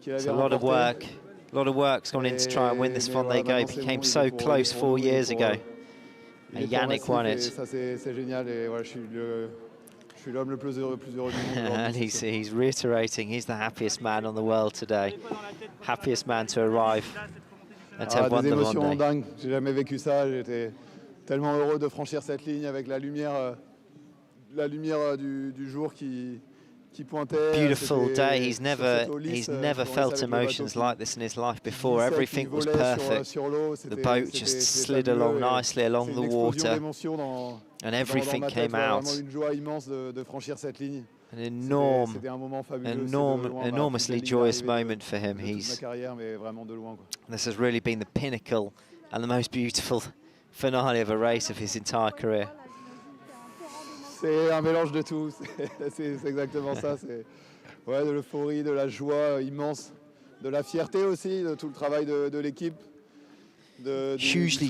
It's a lot of work. A lot of work's gone in to try and win this Vendée Globe. He came so close 4 years ago. And Yannick won it. Ça c'est génial et voilà, je suis l'homme le plus heureux du monde. And he's reiterating he's the happiest man on the world today. Happiest man to arrive and to have won the Vendée. Des émotions Vendée. dingues. J'ai jamais vécu ça. J'étais tellement heureux de franchir cette ligne avec la lumière du jour qui pointait. Beautiful day. He's never felt emotions like this in his life before. Everything was perfect. The boat just slid along nicely along the water, and everything came out. An enormously joyous moment for him. This has really been the pinnacle and the most beautiful finale of a race of his entire career. C'est un mélange de tout, c'est exactement ça. C'est de l'euphorie, de la joie immense, de la fierté aussi, de tout le travail de l'équipe. Hugely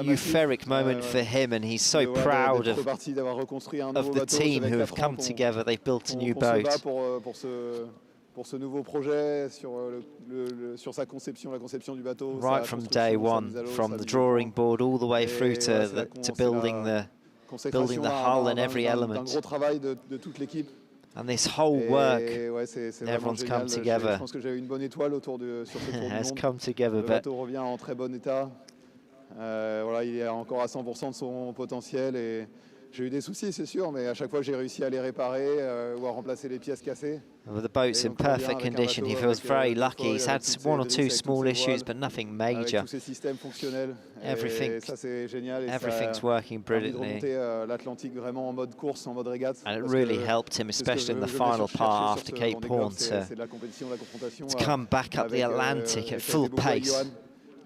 euphoric moment for him, and he's so proud of the team who have come together. They've built a new boat. pour ce nouveau projet, sur, sur sa conception, la conception du bateau. Right from day one, from the drawing board all the way through to building the hull and every element. Un gros travail de toute l'équipe. And this whole work, everyone's come together. Je pense que j'ai une bonne étoile sur ce tour du has monde. come together. Le bateau revient en très bon état. Voilà, il est encore à 100% de son potentiel et j'ai eu des soucis, c'est sûr, mais à chaque fois j'ai réussi à les réparer ou à remplacer les pièces cassées. Well, the boat's in perfect condition. He feels very lucky. He's had one or two small issues, but nothing major. Tous ces systèmes fonctionnels. Everything's working brilliantly. L'Atlantique vraiment en mode course, en mode régate. And it really helped him, especially in the final part after Cape Horn, to come back up the Atlantic at full pace.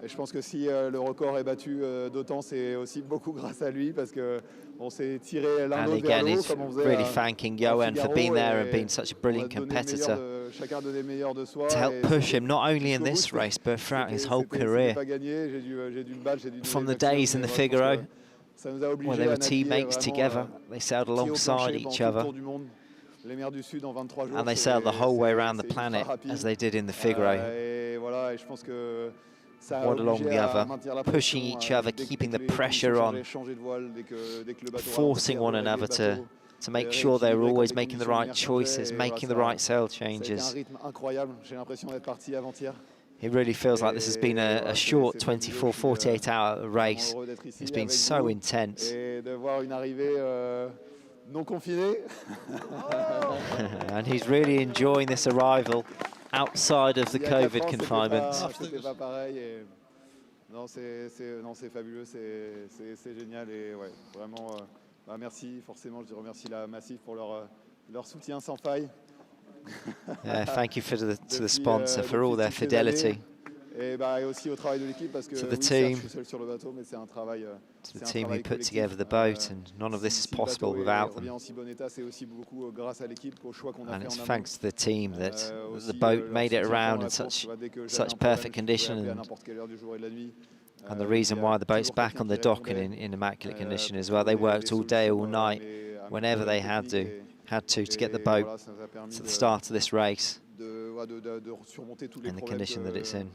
Et je pense que si le record est battu d'autant, c'est aussi beaucoup grâce à lui parce que on s'est tiré l'un l'autre vers le haut comme on faisait. Really thanking Johan for being there and being such a brilliant competitor chacun donné le meilleur de soi to help push him not only in this race but throughout his whole career. From the days in the Figaro, where they were teammates together, they sailed alongside each other. And they sailed the whole way around the planet as they did in the Figaro. One along the other, pushing each other, keeping the pressure on, forcing one another to make sure they were always making the right choices, making the right sail changes. It really feels like this has been a short 24, 48-hour race. It's been so intense. And he's really enjoying this arrival outside of the COVID confinements. Non, c'est fabuleux, c'est génial et ouais, vraiment, merci forcément, je remercie la Macif pour leur soutien sans faille. Thank you to the sponsor for all their fidelity. Et aussi au travail de l'équipe parce que to the team, je suis seul sur le bateau, mais c'est un travail. To the team who put together the boat, and none of this is possible without them. And it's thanks to the team that the boat made it around in such perfect condition, and the reason why the boat's back on the dock and in immaculate condition as well. They worked all day, all night, whenever they had to get the boat to the start of this race in the condition that it's in.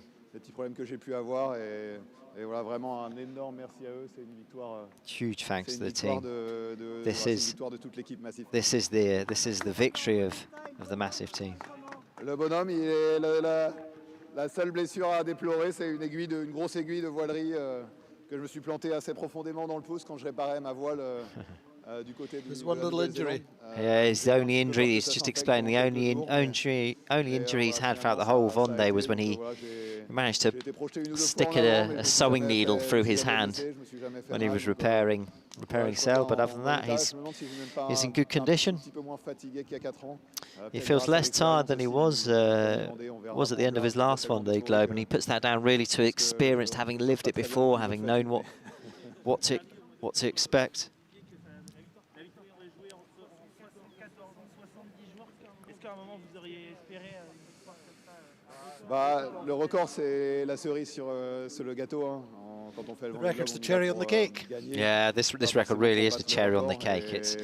Huge thanks to the team. This is the victory of the Macif team. Le bonhomme, la seule blessure à déplorer, c'est une grosse aiguille de voilerie que je me suis planté assez profondément dans le pouce quand je réparais ma voile. There's one little injury. Yeah, his only injury, he's just explaining, the only injury he's had throughout the whole Vendée was when he managed to stick a sewing needle through his hand when he was repairing sail, but other than that, he's in good condition. He feels less tired than he was at the end of his last Vendée Globe, and he puts that down really to experience, having lived it before, having known what to expect. Le record, c'est la cerise sur le gâteau. Hein, quand on fait le Vendée Globe. The record's the cherry on the cake. Yeah, this record really is the cherry on the cake. It's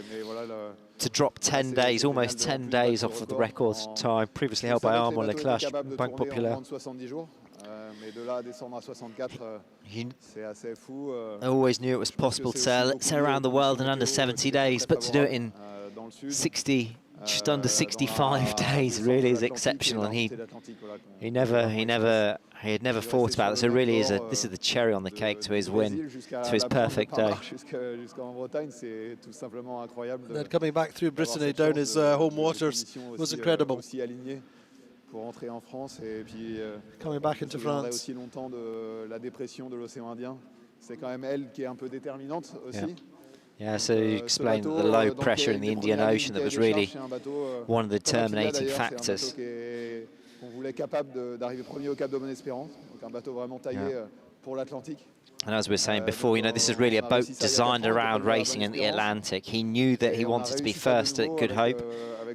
to drop 10 days, almost 10 days off of the record time previously held by Armand Leclerc, Banque Populaire. I always knew it was possible to sail around the world in under 70 days, but to do it in 60. Just under 65 days really is exceptional, and he had never thought about it. So it really is this is the cherry on the cake to his win, to his perfect day. Then coming back through Brittany down his home waters was incredible. Coming back into France. Yeah, so you explained that the low pressure in the Indian Ocean that was really one of the terminating factors. And as we were saying before, you know, this is really a boat designed around racing in the Atlantic. He knew that he wanted to be first at Good Hope,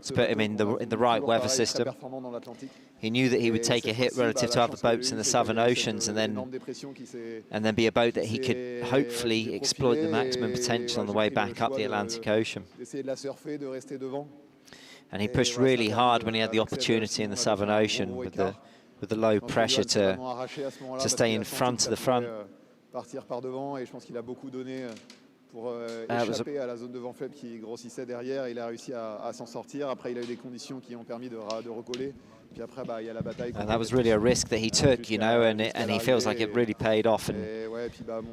to put him in the right weather system. He knew that he would take a hit relative to other boats in the Southern Oceans, and then be a boat that he could hopefully exploit the maximum potential on the way back up the Atlantic Ocean. And he pushed really hard when he had the opportunity in the Southern Ocean with the low pressure to stay in front of the front. Partir par devant, et je pense qu'il a beaucoup donné pour échapper à la zone de vent faible qui grossissait derrière. Il a réussi à s'en sortir. Après, il a eu des conditions qui ont permis de recoller. Puis après, il y a la bataille. And that was really a risk that he took, you know, and he feels like it really paid off, and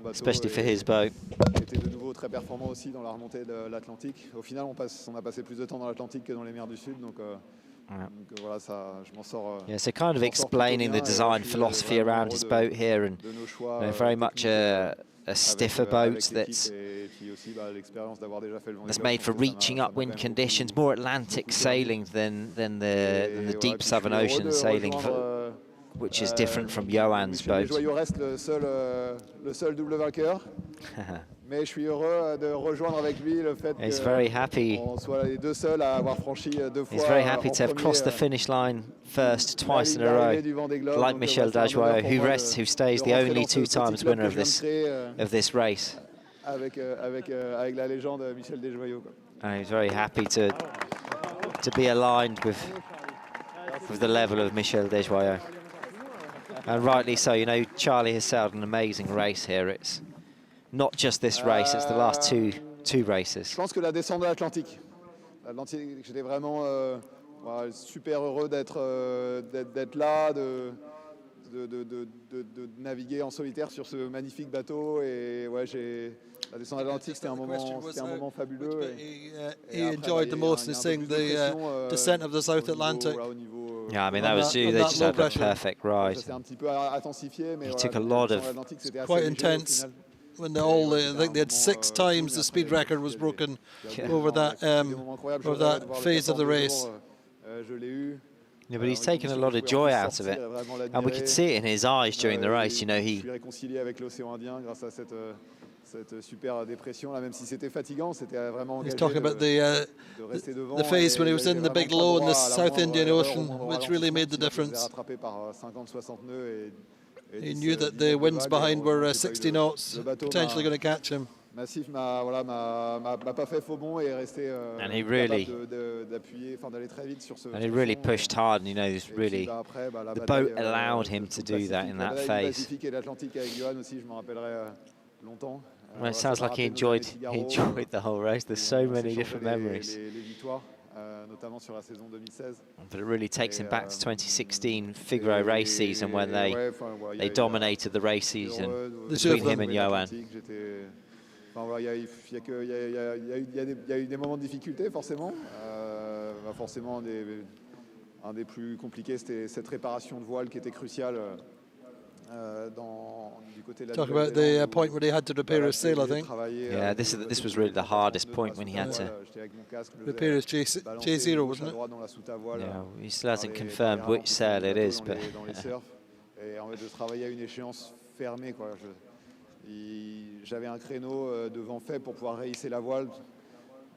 especially for his boat. Il était de nouveau très performant aussi dans la remontée de l'Atlantique. Au final, on a passé plus de temps dans l'Atlantique que dans les mers du Sud, donc voilà, ça, je m'en sors. Yeah, so kind of explaining the design philosophy around his boat here, and very much a stiffer boat that's made for reaching up wind conditions, more Atlantic sailing than the deep Southern Ocean sailing, which is different from Johan's boat. Desjoyaux reste le seul double vainqueur. Mais je suis heureux de rejoindre avec lui le fait qu'on soit les deux seuls à avoir franchi deux fois. He's very happy to have crossed the finish line first twice in a row, like Michel Desjoyaux, who stays the only 2 times winner of this race. Avec la légende Michel Desjoyaux. And he's very happy to be aligned with the level of Michel Desjoyaux. And rightly so, you know, Charlie has sailed an amazing race here. It's not just this race, it's the last two races. Je pense que la descente de l'Atlantique, j'étais vraiment super heureux d'être là, de naviguer en solitaire sur ce magnifique bateau. Et ouais, la descente de l'Atlantique, c'était un moment fabuleux. He enjoyed the most is seeing the descent of the South Atlantic. Yeah, I mean, they just had a perfect ride. He took a lot of... It's quite intense. When I think they had 6 times the speed record was broken over that phase of the race. Yeah, but he's taken a lot of joy out of it, and we could see it in his eyes during the race. You know, He's talking about the phase when he was in the big low in the South Indian Ocean, which really made the difference. He knew that the winds behind were 60 knots, potentially going to catch him. Macif m'a pas fait faux bond et est resté d'aller très vite sur ce. And he really pushed hard, and you know, the boat allowed him to do that in that phase. Well, it sounds like he enjoyed the whole race. There's so many different memories. But it really takes him back to 2016 Figaro race season when they dominated the race season between him and Johan. Enfin, il y a eu des moments de difficulté, forcément. Forcément, un des plus compliqués, c'était cette réparation de voile qui était cruciale du côté de la. Talk about the point where he had to repair his sail, I think. Yeah, this was really the hardest point when he had to repair his J0, wasn't it? Yeah, he still hasn't confirmed which sail it is, but. Et en fait, de travailler à une échéance fermée, quoi. J'avais un créneau de vent faible pour pouvoir rehisser la voile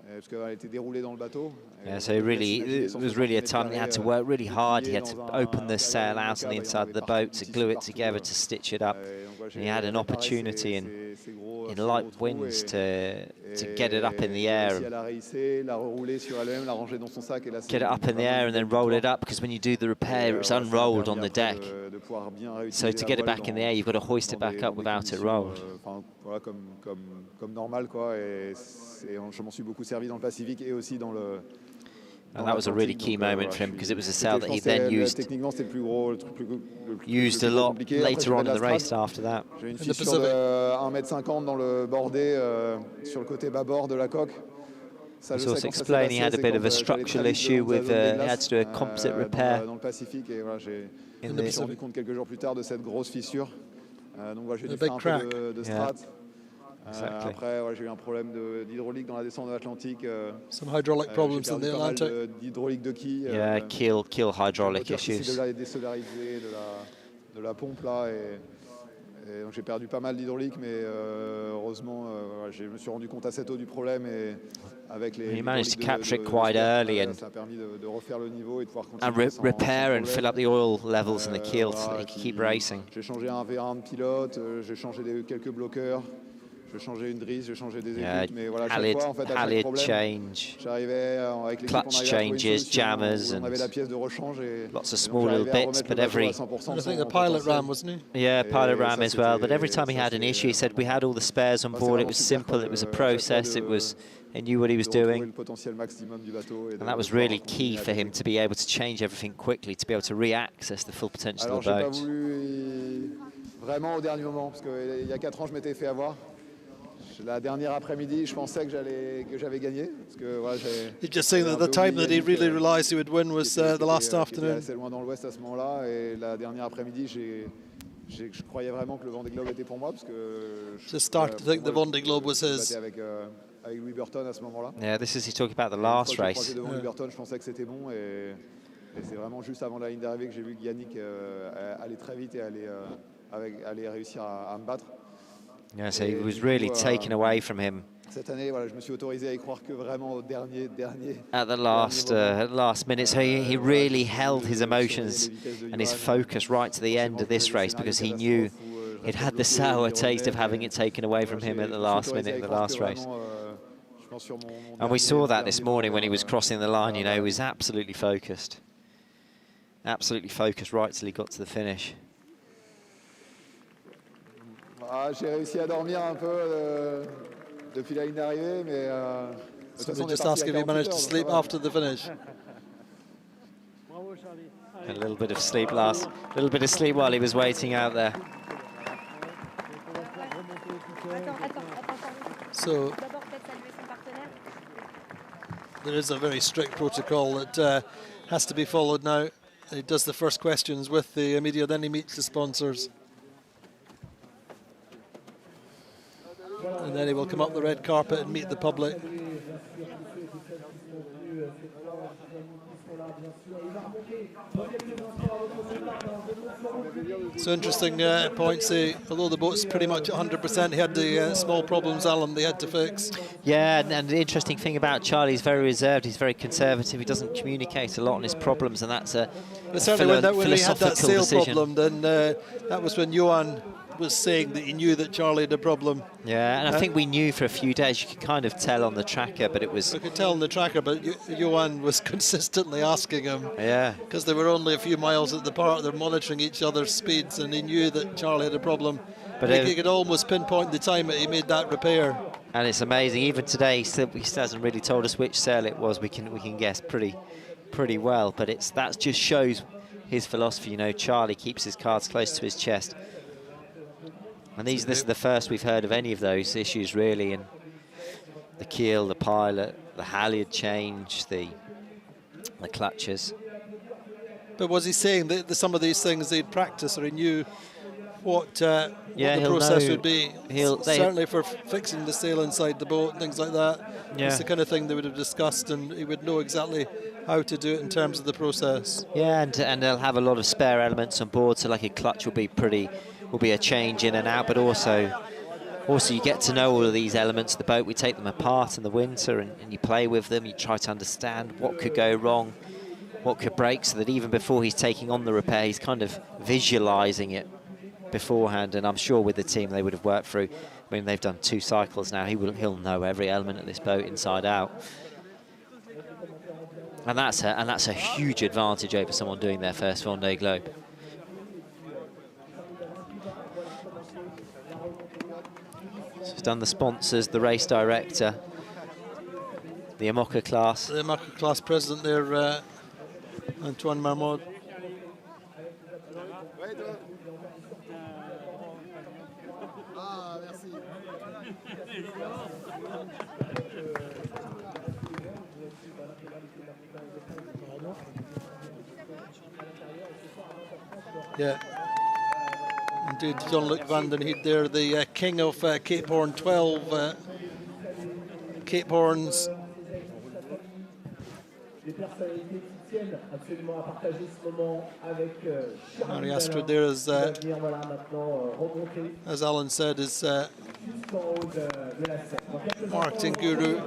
parce qu'elle était déroulée dans le bateau. Yeah, so it was really a time he had to work really hard. He had to open the sail out on the inside of the boat to glue it together to stitch it up. And he had an opportunity in light winds to get it up in the air. Get it up in the air and then roll it up, because when you do the repair, it's unrolled on the deck. So to get it back in the air, you've got to hoist it back up without it rolled. Voilà, comme normal, quoi. Et je m'en suis beaucoup servi dans le Pacifique et aussi dans le. And that was a really key moment for him, because it was a sail that he then used a lot later on in the race after that. J'ai une fissure de 1,50 m dans le bordé sur le côté bâbord de la coque. He's also explained he had a bit of a structural issue with, he had to do a composite repair. Dans le Pacifique, et voilà, je me suis rendu compte quelques jours plus tard de cette grosse fissure. Donc voilà, j'ai dû faire un peu de strat. Exactly. Après, j'ai eu un problème d'hydraulique dans la descente de l'Atlantique. Some hydraulic problems in the Atlantic. D'hydraulique de quille. Yeah, keel hydraulic issues. Désolarisé de la pompe là, et donc j'ai perdu pas mal d'hydraulique, mais heureusement, je me suis rendu compte assez tôt du problème, et avec les. He managed to capture it quite early and ça a permis de refaire le niveau et de pouvoir continuer. And repair and fill up the oil levels in the keel so that he could keep racing. J'ai changé un V1 de pilote, j'ai changé quelques bloqueurs. Je changeais une drisse, je changeais des Yeah, écoutes, mais voilà, chaque fois, en fait, à chaque halliard problème, change, j'arrivais avec l'équipe, clutch on arrivait à trouver une changes, solution jammers, où on avait and la pièce de rechange et lots of donc small little j'arrivais à bits, remettre but le bateau every... à 100% I de think son the pilot potentiel. ram, wasn't he? Yeah, pilot Et ram ça, as well, but every time he ça, had an c'est, issue, he said we had all the spares on c'est board, it vraiment was super, simple, quoi, it was a chaque fois process, de- it was, he knew what he was de retrouver doing. le potentiel maximum du bateau et And that was really key for him to be able to change everything quickly, to be able to re-access the full potential Alors of j'ai the pas boat. voulu vraiment au dernier moment, parce qu'il y a 4 ans je m'étais fait avoir. La dernière après-midi, je pensais que j'avais gagné, parce que voilà, He's just saying that the time that he really realised he would win was the last J'étais afternoon. assez loin dans l'ouest à ce moment-là, et la dernière après-midi, je croyais vraiment que le Vendée Globe était pour moi, parce que Just started to think the Vendée Globe was je his. battais avec Louis Burton à ce moment-là. Yeah, this is, he's talking about the Et une fois last que j'ai race. croisé devant Louis Burton, je pensais que c'était bon, et c'est vraiment juste avant la ligne d'arrivée que j'ai vu que Yannick allait très vite et allait réussir à me battre. Yeah, so he was really taken away from him Cette année, voilà, je me suis autorisé à y croire que vraiment au dernier at the last minute. So he really held his emotions and his focus right to the end of this race, because he knew it had the sour taste of having it taken away from him at the last minute of the last race. And we saw that this morning when he was crossing the line. You know, he was absolutely focused right till he got to the finish. Ah, j'ai réussi à dormir un peu depuis la ligne d'arrivée, mais de toute façon, on est Just parti ask à if he 48 managed heures, to donc sleep ça va. after the finish. Bravo Charlie. A little bit of sleep while he was waiting out there. So there is a very strict protocol that has to be followed now. He does the first questions with the media, then he meets the sponsors. And then he will come up the red carpet and meet the public. So interesting points. Although the boat's pretty much 100%, he had the small problems, Alan, they had to fix. Yeah, and the interesting thing about Charlie, he's very reserved, he's very conservative, he doesn't communicate a lot on his problems, and that's a Certainly when he had that sail decision. problem, then that was when Johan was saying that he knew that Charlie had a problem. Yeah, and I think we knew for a few days, you could kind of tell on the tracker, but it was... We could tell on the tracker, but Johan was consistently asking him. Yeah. Because they were only a few miles at the part, they're monitoring each other's speeds, and he knew that Charlie had a problem. But he could almost pinpoint the time that he made that repair. And it's amazing, even today, he still hasn't really told us which sail it was. We can guess pretty well, but that just shows his philosophy. You know, Charlie keeps his cards close to his chest. And this is the first we've heard of any of those issues, really, and the keel, the pilot, the halyard change, the clutches. But was he saying that some of these things they'd practice, or he knew what the process would be? Certainly for fixing the sail inside the boat and things like that. Yeah. It's the kind of thing they would have discussed, and he would know exactly how to do it in terms of the process. Yeah, and they'll have a lot of spare elements on board, so like a clutch will be a change in and out, but also you get to know all of these elements of the boat. We take them apart in the winter and you play with them, you try to understand what could go wrong, what could break, so that even before he's taking on the repair, he's kind of visualizing it beforehand. And I'm sure with the team they would have worked through, I mean, they've done 2 cycles now, he'll know every element of this boat inside out. And that's a huge advantage over someone doing their first Vendée Globe. So he's done the sponsors, the race director, the IMOCA class. The IMOCA class president there, Antoine Marmot. Yeah. Indeed, Jean-Luc Van den Heed there, the king of Cape Horn, 12 Cape Horns. Harry Astrid there, as Alan said, is marketing guru.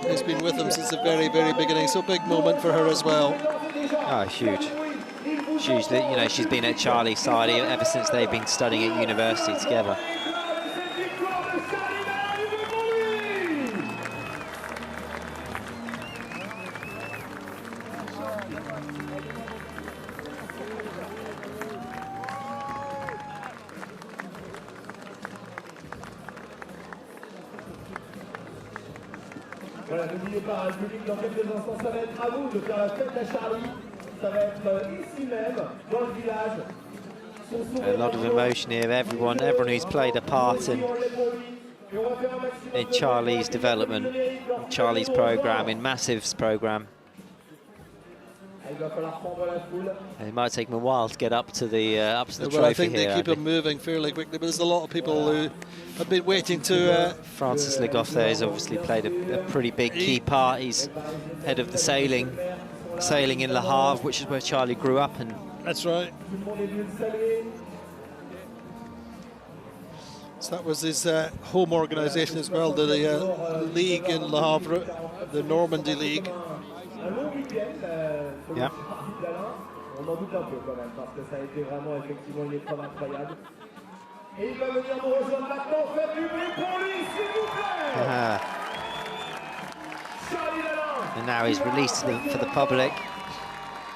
He's been with him since the very, very beginning, so big moment for her as well. Oh, huge. Huge. You know, she's been at Charlie's side ever since they've been studying at university together. Voilà, n'oubliez pas, le public dans quelques instants, ça va être à vous de faire la fête à Charlie. Ça va être ici même, dans le village. A lot of emotion here, everyone who's played a part in Charlie's development, Charlie's program, in Macif's program. And it might take him a while to get up to the trophy well, I think here, they keep him moving fairly quickly, but there's a lot of people who have been waiting to... Francis Legoff there has obviously played a pretty big key part. He's head of the sailing in Le Havre, which is where Charlie grew up. And that's right. So that was his home organisation as well, the league in Le Havre, the Normandy League. Yeah. On en doute un peu quand même, parce que ça a été vraiment effectivement une épreuve incroyable. Et il va venir nous rejoindre maintenant, faites du bruit pour lui, s'il vous plaît. Charlie Dalin. And now he's released for the public.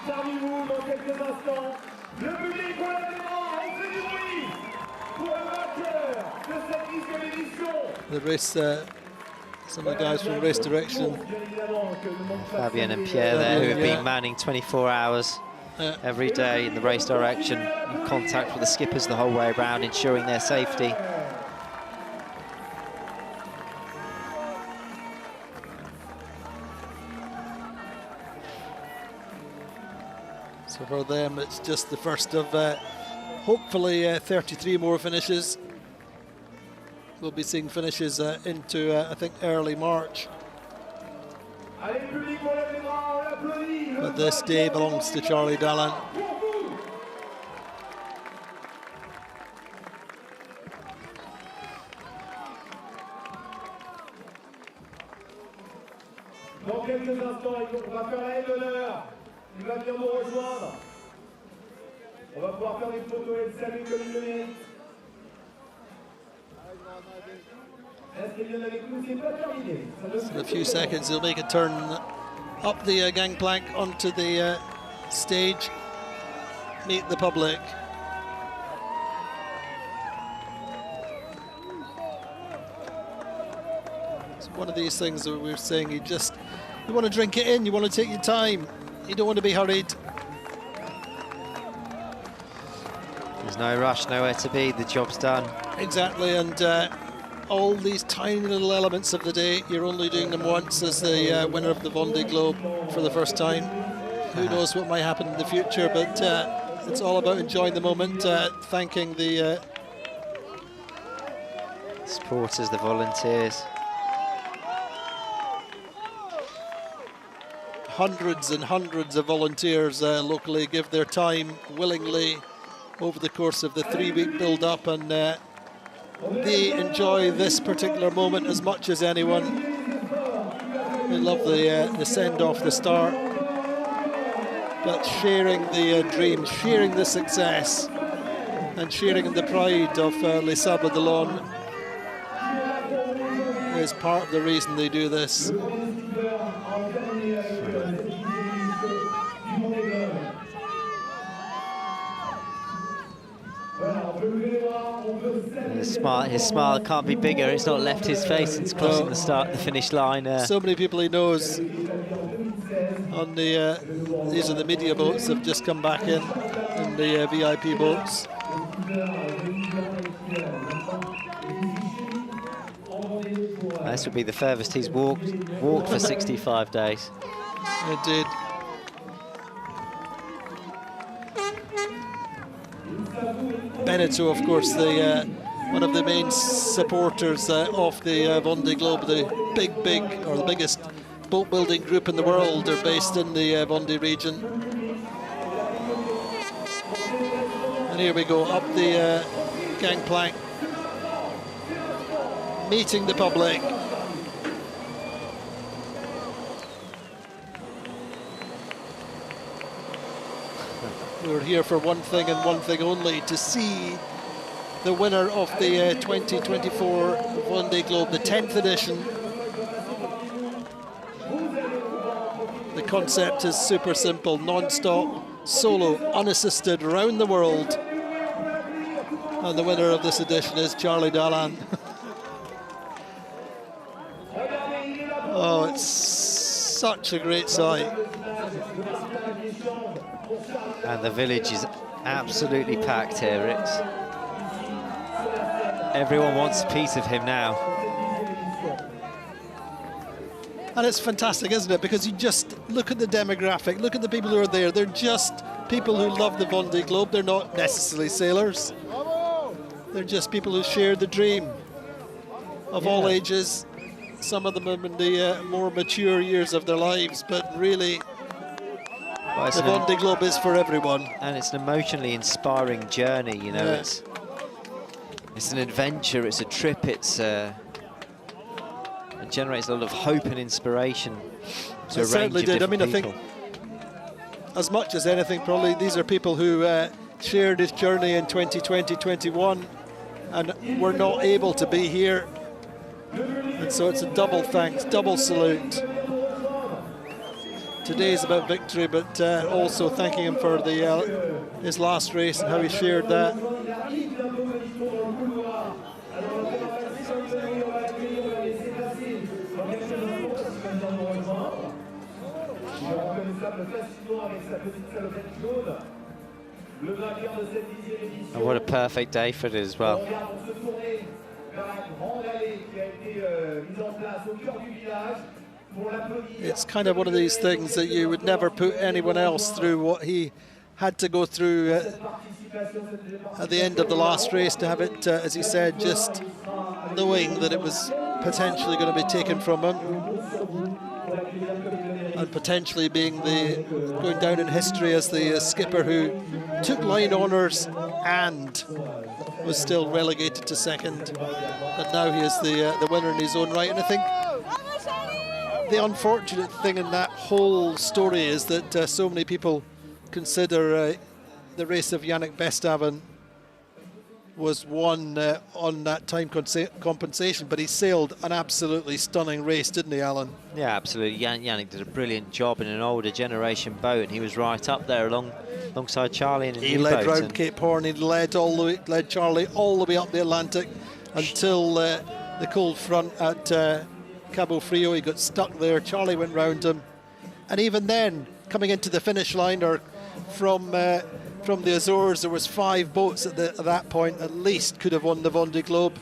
Parmi vous, dans quelques instants, le public pour l'événement, on fait du bruit pour le vainqueur de cette 10e édition. The race, some of the guys from Race Direction. Fabian and Pierre there, who have been manning 24 hours every day in the race direction, in contact with the skippers the whole way around, ensuring their safety. So for them, it's just the first of hopefully 33 more finishes. We'll be seeing finishes into, I think, early March. But this day belongs to Charlie Dalin. Dans quelques instants, on va faire la d'honneur. Il va venir nous rejoindre. On va pouvoir faire des photos et le saluer comme il le mérite. So in a few seconds he'll make a turn up the gangplank onto the stage, meet the public. It's one of these things that we were saying, you want to drink it in, you want to take your time, you don't want to be hurried. There's no rush, nowhere to be, the job's done. Exactly, and all these tiny little elements of the day, you're only doing them once as the winner of the Vendée Globe for the first time. Who knows what might happen in the future, but it's all about enjoying the moment, thanking the supporters, the volunteers. Hundreds and hundreds of volunteers locally give their time willingly over the course of the 3-week build-up, and they enjoy this particular moment as much as anyone. They love the send-off, the start, but sharing the dream, sharing the success, and sharing in the pride of Les Sables d'Olonne is part of the reason they do this. His smile can't be bigger. It's not left his face since crossing the finish line. So many people he knows on the these are the media boats have just come back in the VIP boats. This would be the furthest he's walked for 65 days. Indeed. Beneteau, of course, one of the main supporters of the Vendée Globe, the the biggest boat building group in the world, are based in the Vendée region. And here we go, up the gangplank, meeting the public. We're here for one thing and one thing only, to see the winner of the 2024 Vendée Globe, the 10th edition, the concept is super simple, non-stop, solo, unassisted, around the world. And the winner of this edition is Charlie Dalin. Oh, it's such a great sight. And the village is absolutely packed here. Everyone wants a piece of him now. And it's fantastic, isn't it? Because you just look at the demographic, look at the people who are there. They're just people who love the Vendée Globe. They're not necessarily sailors. They're just people who share the dream of all ages. Some of them in the more mature years of their lives, but really, the Vendée Globe is for everyone. And it's an emotionally inspiring journey, you know. Yeah. It's an adventure, it's a trip, it generates a lot of hope and inspiration to a range of different people. I think, as much as anything, probably these are people who shared this journey in 2020-21 and were not able to be here. And so it's a double thanks, double salute. Today is about victory, but also thanking him for his last race and how he shared that. And what a perfect day for it as well. It's kind of one of these things that you would never put anyone else through what he had to go through at the end of the last race, to have it, as he said, just knowing that it was potentially going to be taken from him, and potentially going down in history as the skipper who took line honours and was still relegated to second. But now he is the winner in his own right. And I think the unfortunate thing in that whole story is that so many people consider the race of Yannick Bestaven was won on that time compensation, but he sailed an absolutely stunning race, didn't he, Alan? Yeah, absolutely. Yannick did a brilliant job in an older generation boat, and he was right up there alongside Charlie in a new boat. He led round Cape Horn. He led Charlie all the way up the Atlantic until the cold front at Cabo Frio. He got stuck there. Charlie went round him, and even then, coming into the finish line, or from the Azores, there was 5 boats at that point at least could have won the Vendée Globe,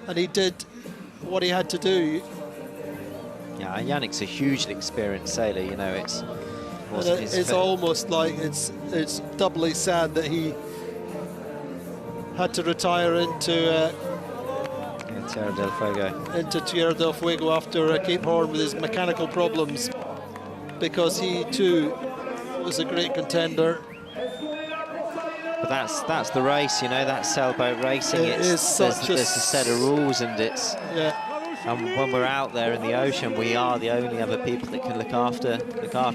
and he did what he had to do. Yeah, Yannick's a hugely experienced sailor, you know. It's almost like it's doubly sad that he had to retire into Tierra del Fuego after Cape Horn with his mechanical problems, because he too was a great contender. But that's the race, you know. That's sailboat racing. There's a set of rules, and and when we're out there in the ocean, we are the only other people that can look after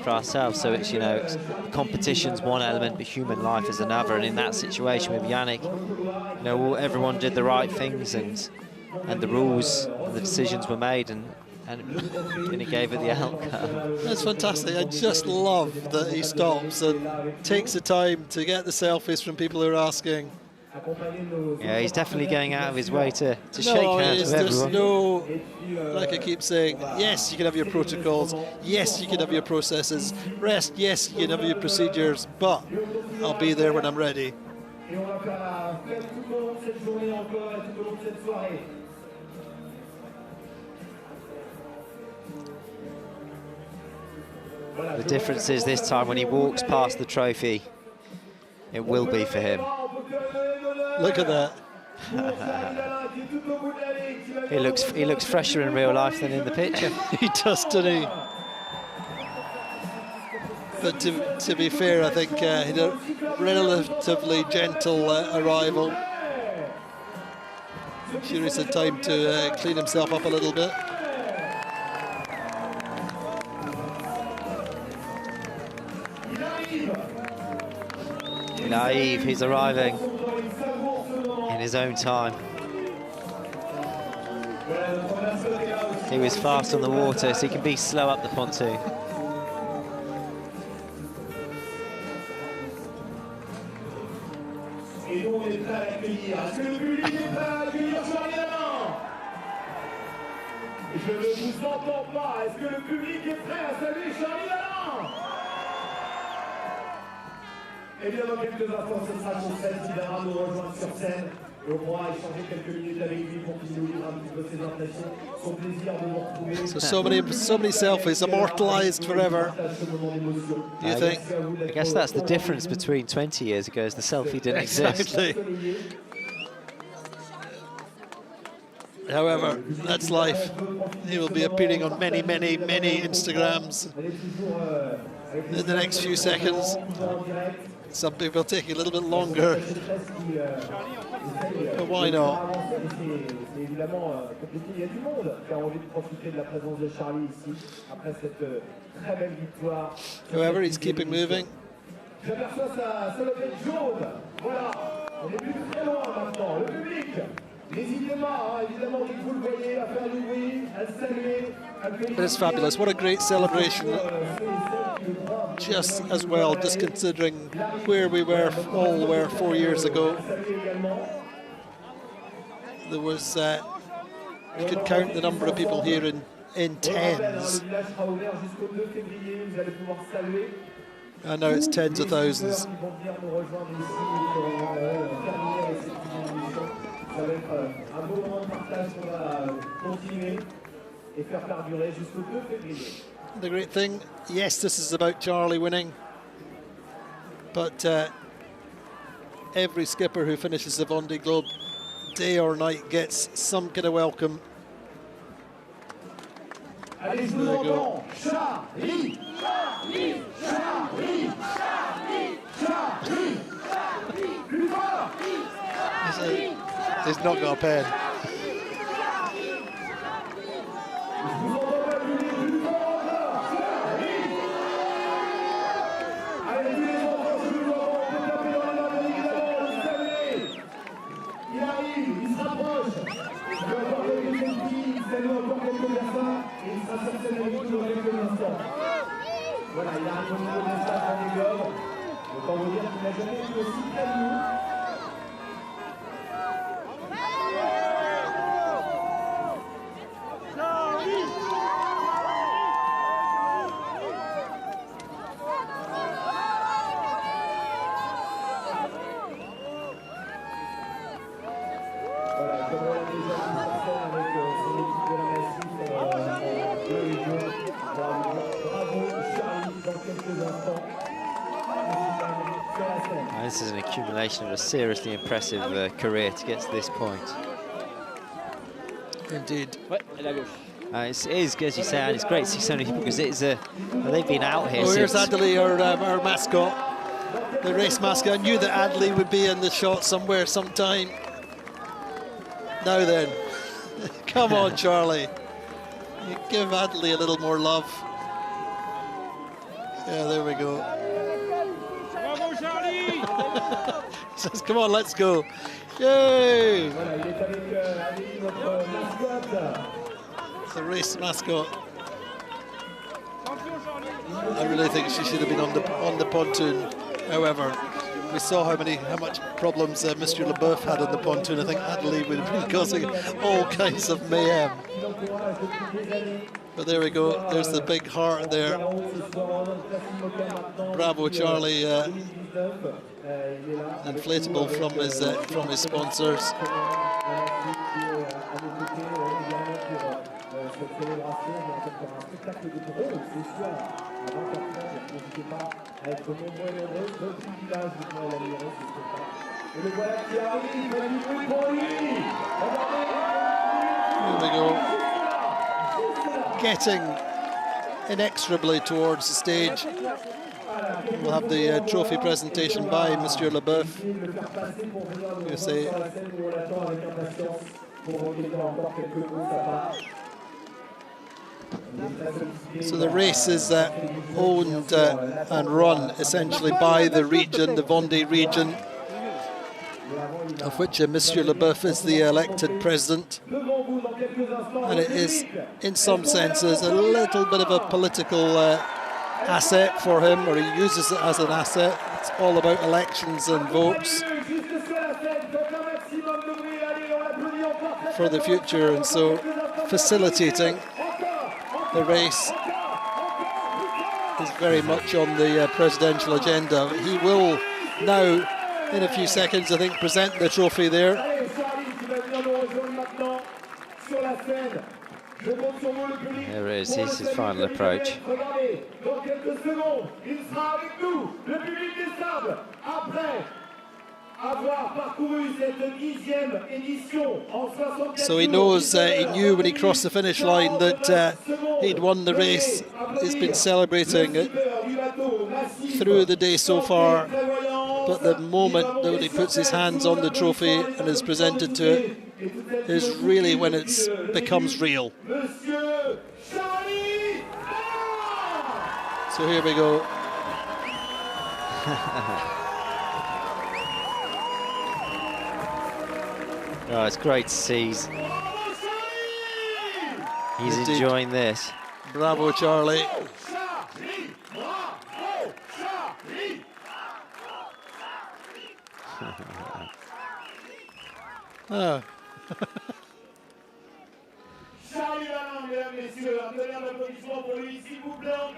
ourselves. So it's, you know, competition's one element, but human life is another. And in that situation with Yannick, you know, everyone did the right things, and the rules and the decisions were made, and it gave it the outcome. That's fantastic. I just love that he stops and takes the time to get the selfies from people who are asking. Yeah, he's definitely going out of his way to shake hands with everyone. There's no, like I keep saying, yes, you can have your protocols, yes, you can have your processes, rest, yes, you can have your procedures, but I'll be there when I'm ready. The difference is this time when he walks past the trophy, it will be for him. Look at that. He looks fresher in real life than in the picture. He does, doesn't he? But to be fair, I think he had a relatively gentle arrival. I'm sure he's had time to clean himself up a little bit. Naive, he's arriving in his own time. He was fast on the water, so he can be slow up the pontoon. Et nous, on est prêts à l'accueillir. Est-ce que le public est prêt à accueillir Charlie Dalin? Je ne vous entends pas. Est-ce que le public est prêt à saluer Charlie Dalin? Eh bien, dans quelques instants, ce sera son frère qui viendra nous rejoindre sur scène. Et on pourra échanger quelques minutes avec lui pour qu'il nous livre un petit peu ses impressions, son plaisir de nous retrouver. So many selfies, immortalised forever. Do you think? I guess that's the difference between 20 years ago, is the selfie didn't exist. Exactly. However, that's life. He will be appearing on many, many, many Instagrams in the next few seconds. Some people take a little bit longer, but why not? C'est évidemment compliqué. Il y a du monde qui a envie de profiter de la présence de Charlie ici, après cette très belle victoire. However, he's keeping moving. J'aperçois sa salopette jaune. Voilà, on est plus très loin maintenant. Le public, n'hésitez pas, évidemment, dès que vous le voyez, à faire du bruit, à le saluer. It is fabulous. What a great celebration. Just as well, just considering where we all were 4 years ago. There was, you could count the number of people here in tens. And now it's tens of thousands. The great thing, yes, this is about Charlie winning, but every skipper who finishes the Vendée Globe, day or night, gets some kind of welcome. Allez, je vous entends. Charlie, Charlie, Charlie, Charlie, Charlie, Charlie, plus fort. He's not got a pen. Voilà, il arrive au niveau des Sables Vendée Globe. Autant vous dire qu'il n'a jamais été aussi près de nous. Voilà, comme on l'a déjà vu sur scène avec son équipe de la Massif en bleu et jaune. Bravo Charlie dans quelques instants. This is an accumulation of a seriously impressive career to get to this point. Indeed. It is, as you say, and it's great to see so many people because it is they've been out here. Oh, here's since Adley, our mascot, the race mascot. I knew that Adley would be in the shot somewhere, sometime. Now then, come on, Charlie. You give Adley a little more love. Yeah, there we go. Bravo, Charlie! Says, come on, let's go. Yay! Voilà, il est avec notre mascotte. It's the race mascot. I really think she should have been on the pontoon. However, we saw how much problems Mr. Leboeuf had on the pontoon. I think Adelaide would have been causing all kinds of mayhem. But there we go. There's the big heart there. Bravo, Charlie. Inflatable from his sponsors. Here we go. Getting inexorably towards the stage. We'll have the trophy presentation by Mr. Leboeuf. You say. So the race is owned and run essentially by the region, the Vendée region, of which Monsieur Leboeuf is the elected president. And it is, in some senses, a little bit of a political asset for him, or he uses it as an asset. It's all about elections and votes. for the future, and so facilitating the race is very much on the presidential agenda. He will now, in a few seconds, I think, present the trophy there. There it is, here's his final approach. So he knows, he knew when he crossed the finish line that he'd won the race. He's been celebrating it through the day so far, but the moment that he puts his hands on the trophy and is presented to it is really when it becomes real. So here we go. Oh, it's great to see he's Indeed. Enjoying this. Bravo, Charlie. Ah. Charlie Dalin, mesdames, messieurs, un tonnerre d'applaudissements pour lui, s'il vous plaît, encore.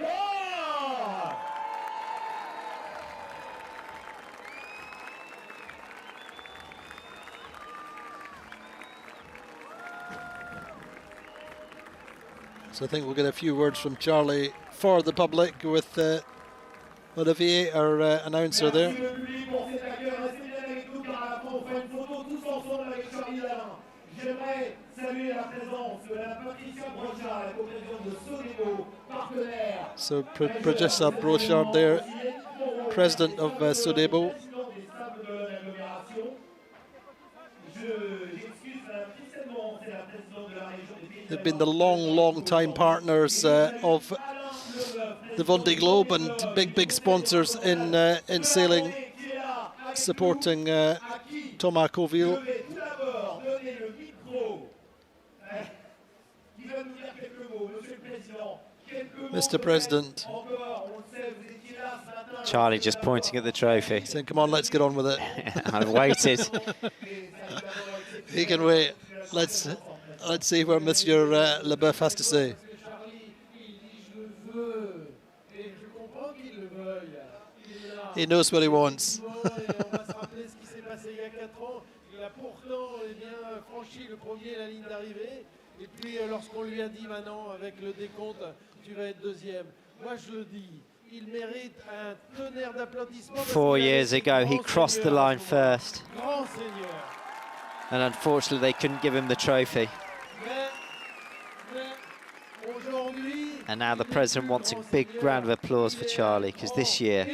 So I think we'll get a few words from Charlie for the public with Olivier, our announcer there. J'aimerais saluer la présence de la Patricia Brochard, la coprésidente de Sodebo, partenaire. So Patricia Brochard there, president of Sodebo. They've been the long time partners of the Vendée Globe and big sponsors in sailing, supporting Thomas Coville. Mr. President. Charlie just pointing at the trophy. Saying, come on, let's get on with it. I've waited. He can wait. Let's see what Monsieur Leboeuf has to say. He knows what he wants. Et puis lorsqu'on lui a dit maintenant avec le décompte tu vas être deuxième, moi je le dis, il mérite un tonnerre d'applaudissements. 4 years ago he crossed the line first, Grand seigneur. and unfortunately they couldn't give him the trophy. And now the president wants a big round of applause for Charlie, because this year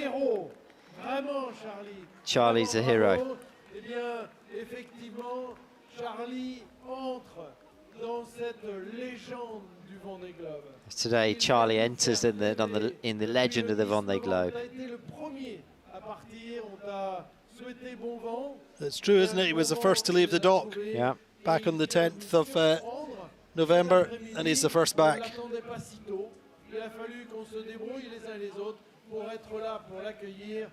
Charlie's a hero. Eh bien, effectivement, Charlie entre dans cette légende du Vendée Globe. Today Charlie enters in the legend of the Vendée Globe. It's true, isn't it? He was the first to leave the dock. Yeah. Back on the 10th of November, and he's the first back. Il a fallu qu'on se débrouille les uns les autres pour être là, pour l'accueillir.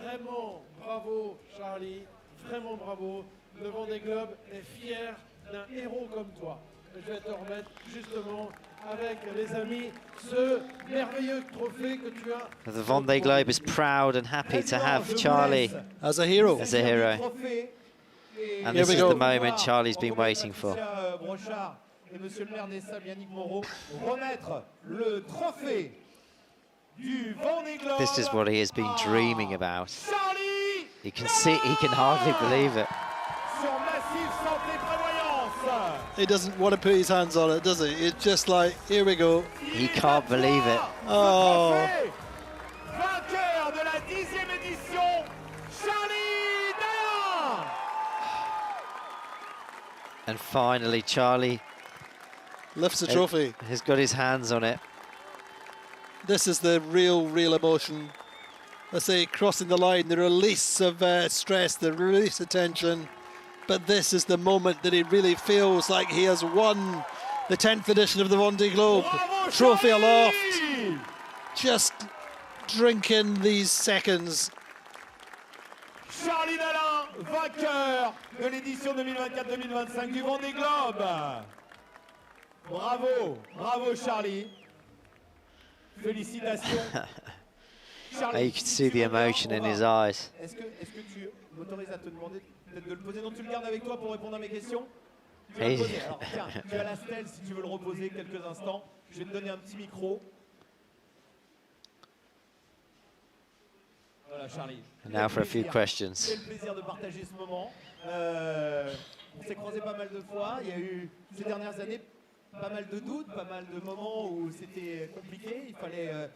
Vraiment, bravo Charlie, vraiment bravo. Le Vendée Globe est fier d'un héros comme toi. Je vais te remettre justement avec les amis ce merveilleux trophée que tu as. The Vendée Globe is proud and happy to have Charlie as a hero. As a hero. And this is the moment Charlie's been waiting for. Et monsieur le maire des Sables, Yannick Moreau, remettre le trophée du Vendée Globe. This is what he has been dreaming about. He can hardly believe it. Sur Massif Santé Prévoyance. He doesn't want to put his hands on it, does he? It's just like, here we go. He can't believe it. Oh. Vainqueur de la 10e édition, Charlie Dalin. And finally, Charlie lifts the trophy. Has got his hands on it. This is the real emotion. I say, crossing the line, the release of stress, the release of tension. But this is the moment that he really feels like he has won the 10th edition of the Vendée Globe. Bravo, trophy Charlie! aloft. Just drink in these seconds. Charlie Dalin, vainqueur de l'édition 2024-2025 du Vendée Globe. Bravo, bravo Charlie. Félicitations. Charlie, You could see the emotion in his eyes. Est-ce que tu m'autorises à te demander peut-être de le poser? Non, tu le gardes avec toi pour répondre à mes questions? Tu vas le poser. Alors tiens, tu as la stèle si tu veux le reposer quelques instants. Je vais te donner un petit micro. Voilà Charlie. And now for a few questions. C'est le plaisir de partager ce moment. On s'est croisés pas mal de fois. Il y a eu ces dernières années pas mal de doutes, pas mal de moments où c'était compliqué. Il fallait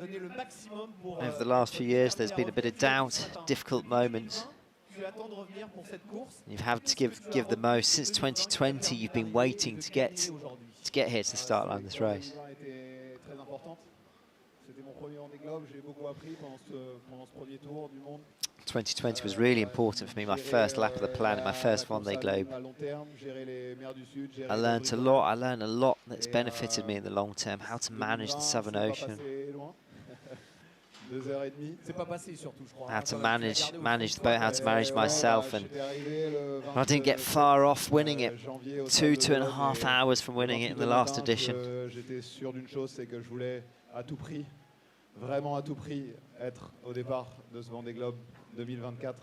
donner le maximum pour. Over the last few years, there's been a bit of doubt, difficult moments. Tu attends de revenir pour cette course. You've had to give the most. Since 2020, you've been waiting to get here to the start line of this race. Très importante. C'était mon premier Vendée Globe. J'ai beaucoup appris pendant ce premier tour du monde. 2020 was really important for me, my first lap of the planet, my first Vendée Globe. I learned a lot. I learned a lot that's benefited me in the long term, how to manage the Southern Ocean, how to manage the boat, how to manage myself, and I didn't get far off winning it. 2.5 hours from winning it in the last edition. J'étais sûr d'une chose, c'est que je voulais à tout prix, vraiment à tout prix, être au départ de ce Vendée Globe 2024.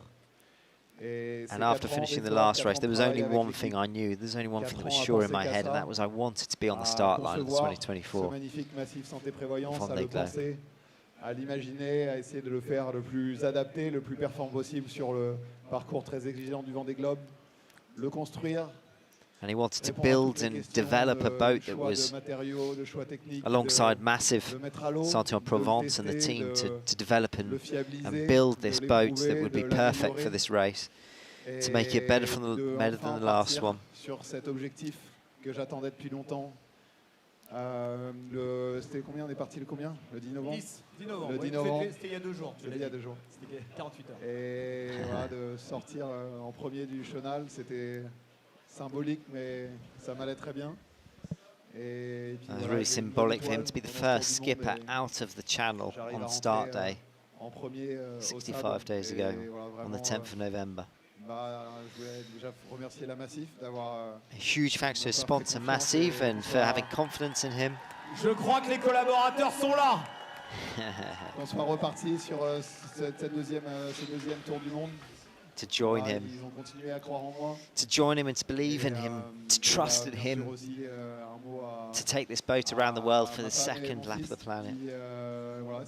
And after finishing the last race, there was only one thing I knew. There's only one thing that was sure in my head, and that was I wanted to be on the start line of the 2024 magnifique Macif Santé Prévoyance, à Vendée le Globe. penser, à l'imaginer, à essayer de le faire le plus adapté, le plus performant possible sur le parcours très exigeant du Vendée Globe, le construire. And he wanted to build and develop a boat that was alongside Massive Santé Prévoyance and the team to develop and build this boat that would be perfect for this race, to make it better than the last one. Sur cet objectif que j'attendais depuis longtemps. C'était combien? On est parti le combien? Le 10 novembre. 10 novembre. Le 10 novembre. C'était il y a 2 jours. Il y a 2 jours. C'était 48 heures. Et voilà, de sortir en premier du chenal, c'était symbolique, mais ça m'allait très bien. Et puis, It was really symbolic for him to be the first skipper out of the channel on start day, 65 days ago, on the 10th of November. Je voulais déjà remercier la Massif d'avoir. A huge thanks to his sponsor Massive and for having confidence in him. Je crois que les collaborateurs sont là. Qu'on soit reparti sur ce deuxième tour du monde. To join him, Ils ont continué à croire en moi. to join him and to believe in him, to trust in him, to take this boat around the world for the second lap of the planet. Voilà,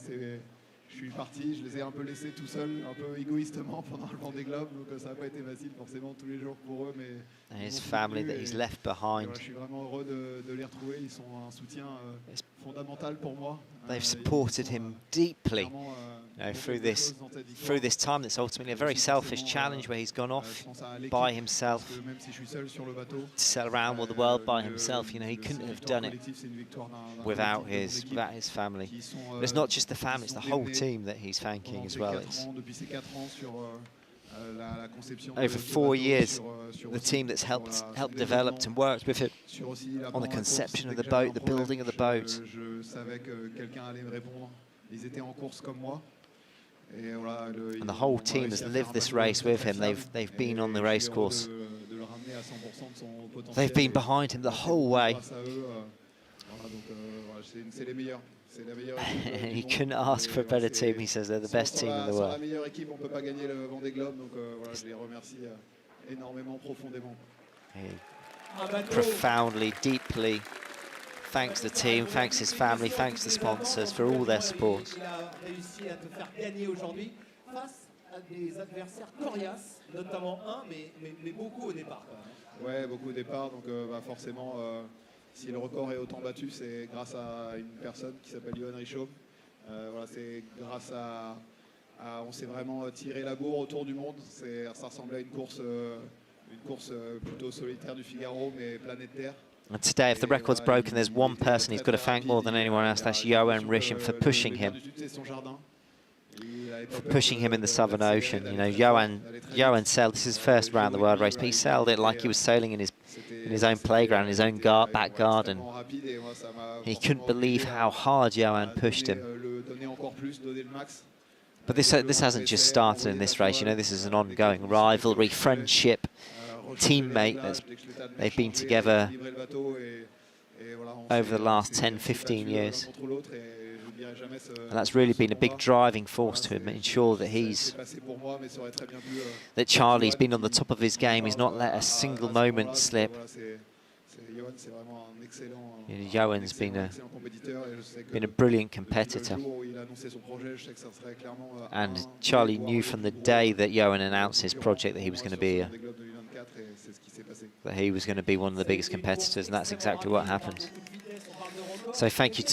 je suis parti, je les ai un peu laissés tout seuls, un peu égoïstement pendant le Vendée Globe, donc ça n'a pas été facile forcément tous les jours pour eux, mais And his family that he's left behind. je suis vraiment heureux de les retrouver, ils sont un soutien fondamental pour moi. They've supported him deeply through this time that's ultimately a very selfish challenge where he's gone off by himself to sail around the world by himself. You know, he couldn't have done it without his family. But it's not just the family, it's the whole team that he's thanking as well. It's over 4 years, the team that's helped develop and worked with him on the conception of the boat, the building of the boat. And the whole team has lived this race with him. They've been on the race course. They've been behind him the whole way. He couldn't ask for a better team. He says they're the best team in the world. He profoundly, deeply thanks the team, thanks his family, thanks the sponsors for all their support. Ouais, beaucoup au départ, donc forcément, si le record est autant battu, c'est grâce à une personne qui s'appelle Johan Richaud. Voilà, c'est grâce à on s'est vraiment tiré la bourre autour du monde. Ça ressemblait à une course plutôt solitaire du Figaro, mais planétaire. And today, if the record's broken, there's one person he's got to thank more than anyone else. That's Johan Richaud for pushing him. For pushing him in the Southern Ocean. You know, Johan sailed, this is his first round the world race, but he sailed it like he was sailing in his own playground, in his own back garden. He couldn't believe how hard Johan pushed him. But this hasn't just started in this race, you know, this is an ongoing rivalry, friendship, teammate. They've been together over the last 10, 15 years. And that's really been a big driving force to him, ensure that that Charlie's been on the top of his game. He's not let a single moment slip. You know, Johan's been a brilliant competitor. And Charlie knew from the day that Johan announced his project that he was going to be one of the biggest competitors, and that's exactly what happened. So thank you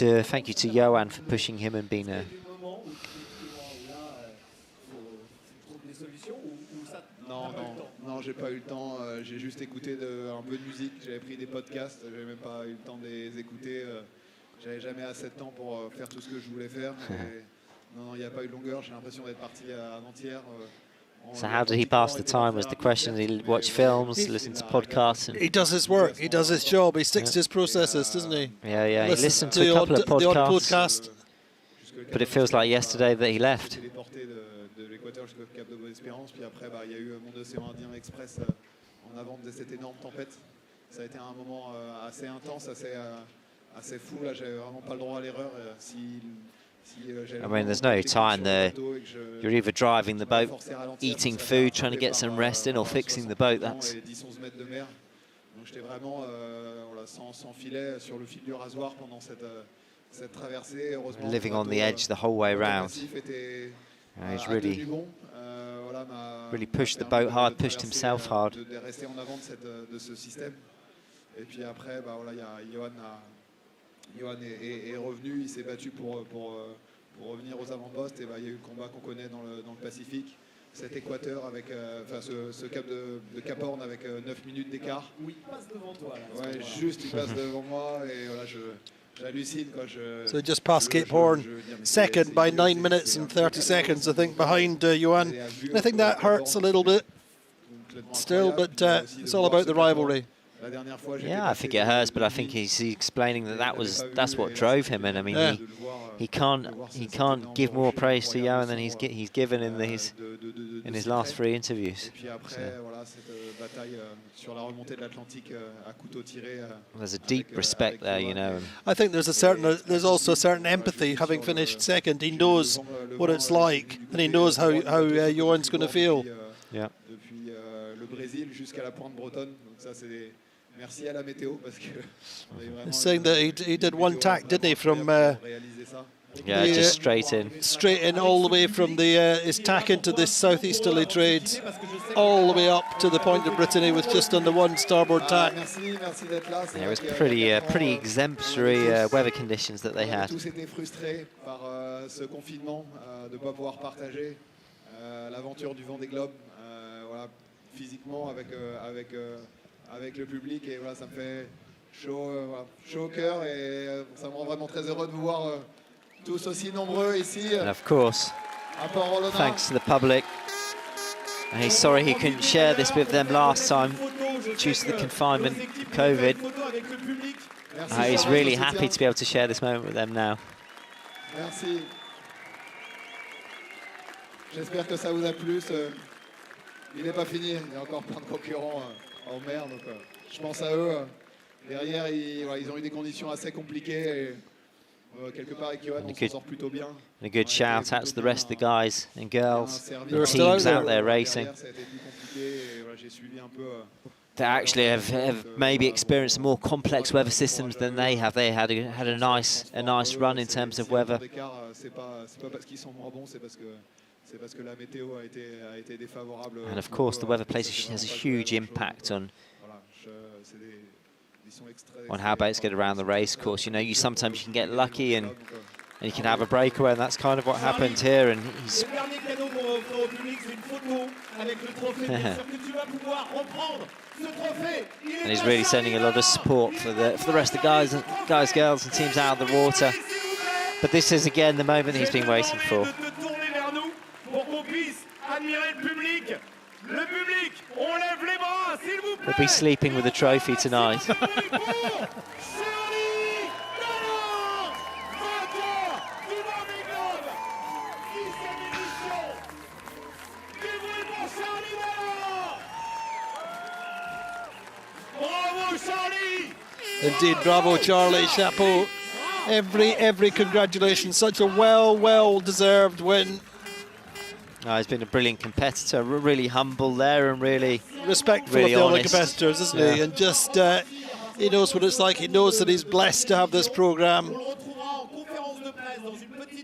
to Johan for pushing him and being a. Non, j'ai pas eu le temps. J'ai juste écouté un peu de musique. J'avais pris des podcasts. J'avais même pas eu le temps de les écouter. J'avais jamais assez de temps pour faire tout ce que je voulais faire. Mais non, il n'y a pas eu de longueur. J'ai l'impression d'être parti avant-hier. So how did he pass the time was the question. Did he watch films, listen to podcasts? He does his work, he does his job, he sticks to his processes, doesn't he? Yeah, he listened to a couple of podcasts. The odd podcast. But it feels like yesterday that he left. Jusqu'au Cap de Bonne-Espérance, puis après il y a eu Monde Océan Indien Express en avant de cette énorme tempête. Ça a été un moment assez intense, assez fou. Là, j'avais vraiment pas le droit à l'erreur. I mean, there's no time there. You're either driving the boat, eating food, trying to get some rest in, or fixing the boat. That's. Donc j'étais vraiment sans filet sur le fil du rasoir pendant cette traversée. Living on the edge the whole way round. He's really pushed the boat hard, pushed himself hard. De rester en avant de ce système. Et puis après, Johan est revenu, il s'est battu pour revenir aux avant-postes. Et il y a eu le combat qu'on connaît dans le Pacifique. Cet équateur avec ce cap de Cap Horn avec 9 minutes d'écart. Oui, il passe devant toi. Là, ouais, juste il passe devant moi et voilà, j'hallucine quand So he just passed Cape Horn second by 9 minutes and 30 seconds, I think, behind Johan. I think that hurts a little bit still, but it's all about the rivalry. Yeah, I think it hurts, but I think he's explaining that's what drove him, and I mean he can't give more praise to Johan than he's given in his last 3 interviews. There's a deep respect there, you know. I think there's also a certain empathy. Having finished second, he knows what it's like, and he knows how Johan's going to feel. Yeah. Depuis le Brésil jusqu'à la pointe bretonne, donc ça c'est merci à la météo parce que he's saying that he did one tack, didn't he, from just straight in all the way from his tack into the southeasterly trades, all the way up to the point of Brittany with just under one starboard tack. Yeah, it was pretty exemplary weather conditions that they had. Tous étaient frustrés par ce confinement, de ne pas pouvoir partager l'aventure du Vendée Globe, voilà, physiquement avec le public, et voilà, ça me fait chaud au cœur et ça me rend vraiment très heureux de vous voir tous aussi nombreux ici. And of course, thanks to the public. And he's sorry he couldn't share this with them last time due to the confinement, COVID. He's really happy to be able to share this moment with them now. Merci. J'espère que ça vous a plu. Il n'est pas fini, il y a encore plein de concurrents en mer, donc je pense à eux. Derrière, ils ont eu des conditions assez compliquées. Et, quelque part, avec Johan, on s'en sort plutôt bien. And a good shout out to the rest of the guys and girls, the teams out there racing. That actually have maybe experienced more complex weather systems than they have. They had a nice run in terms of weather. And of course, the weather has a huge impact on how boats get around the race course. You know, sometimes you can get lucky and you can have a breakaway, and that's kind of what happened here. And he's and he's really sending a lot of support for the rest of the guys, girls, and teams out of the water. But this is again the moment he's been waiting for. We'll be sleeping with a trophy tonight. Indeed, bravo, Charlie, chapeau. Every congratulations. Such a well-deserved win. Oh, he's been a brilliant competitor, really humble there and really respectful really of the other honest competitors, isn't he? And just, he knows what it's like. He knows that he's blessed to have this programme.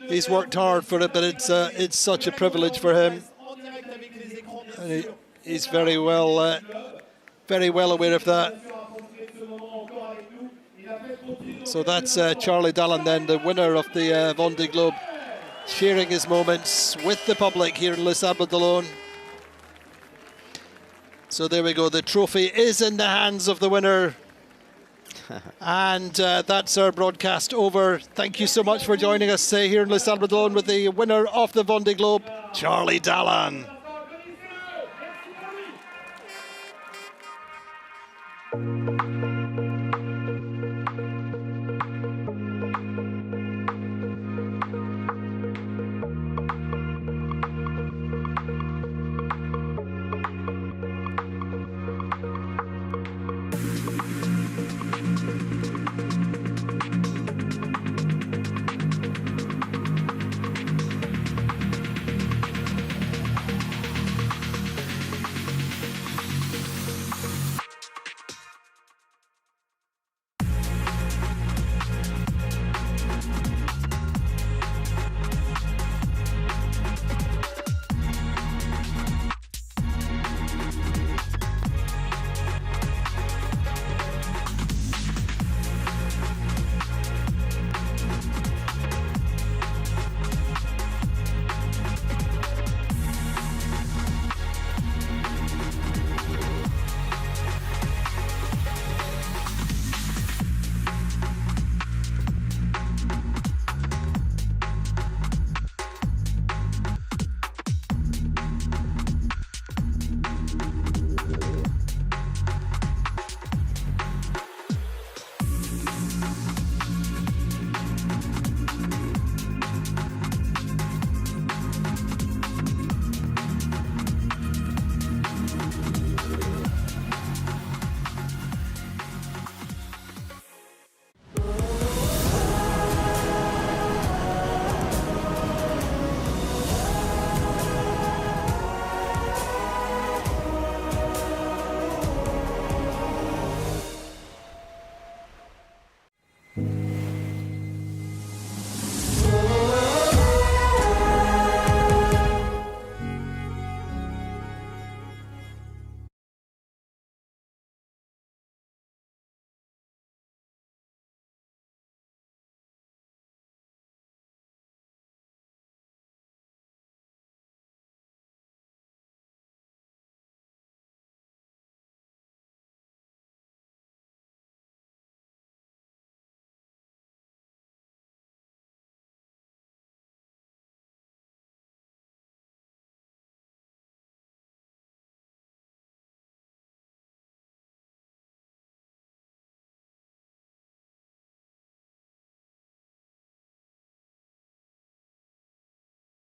He's worked hard for it, but it's such a privilege for him. And he's very well aware of that. So that's Charlie Dalin then, the winner of the Vendée Globe, sharing his moments with the public here in Les Sables d'Olonne. So there we go, the trophy is in the hands of the winner. And that's our broadcast over. Thank you so much for joining us here in Les Sables d'Olonne with the winner of the Vendée Globe, Charlie Dalin.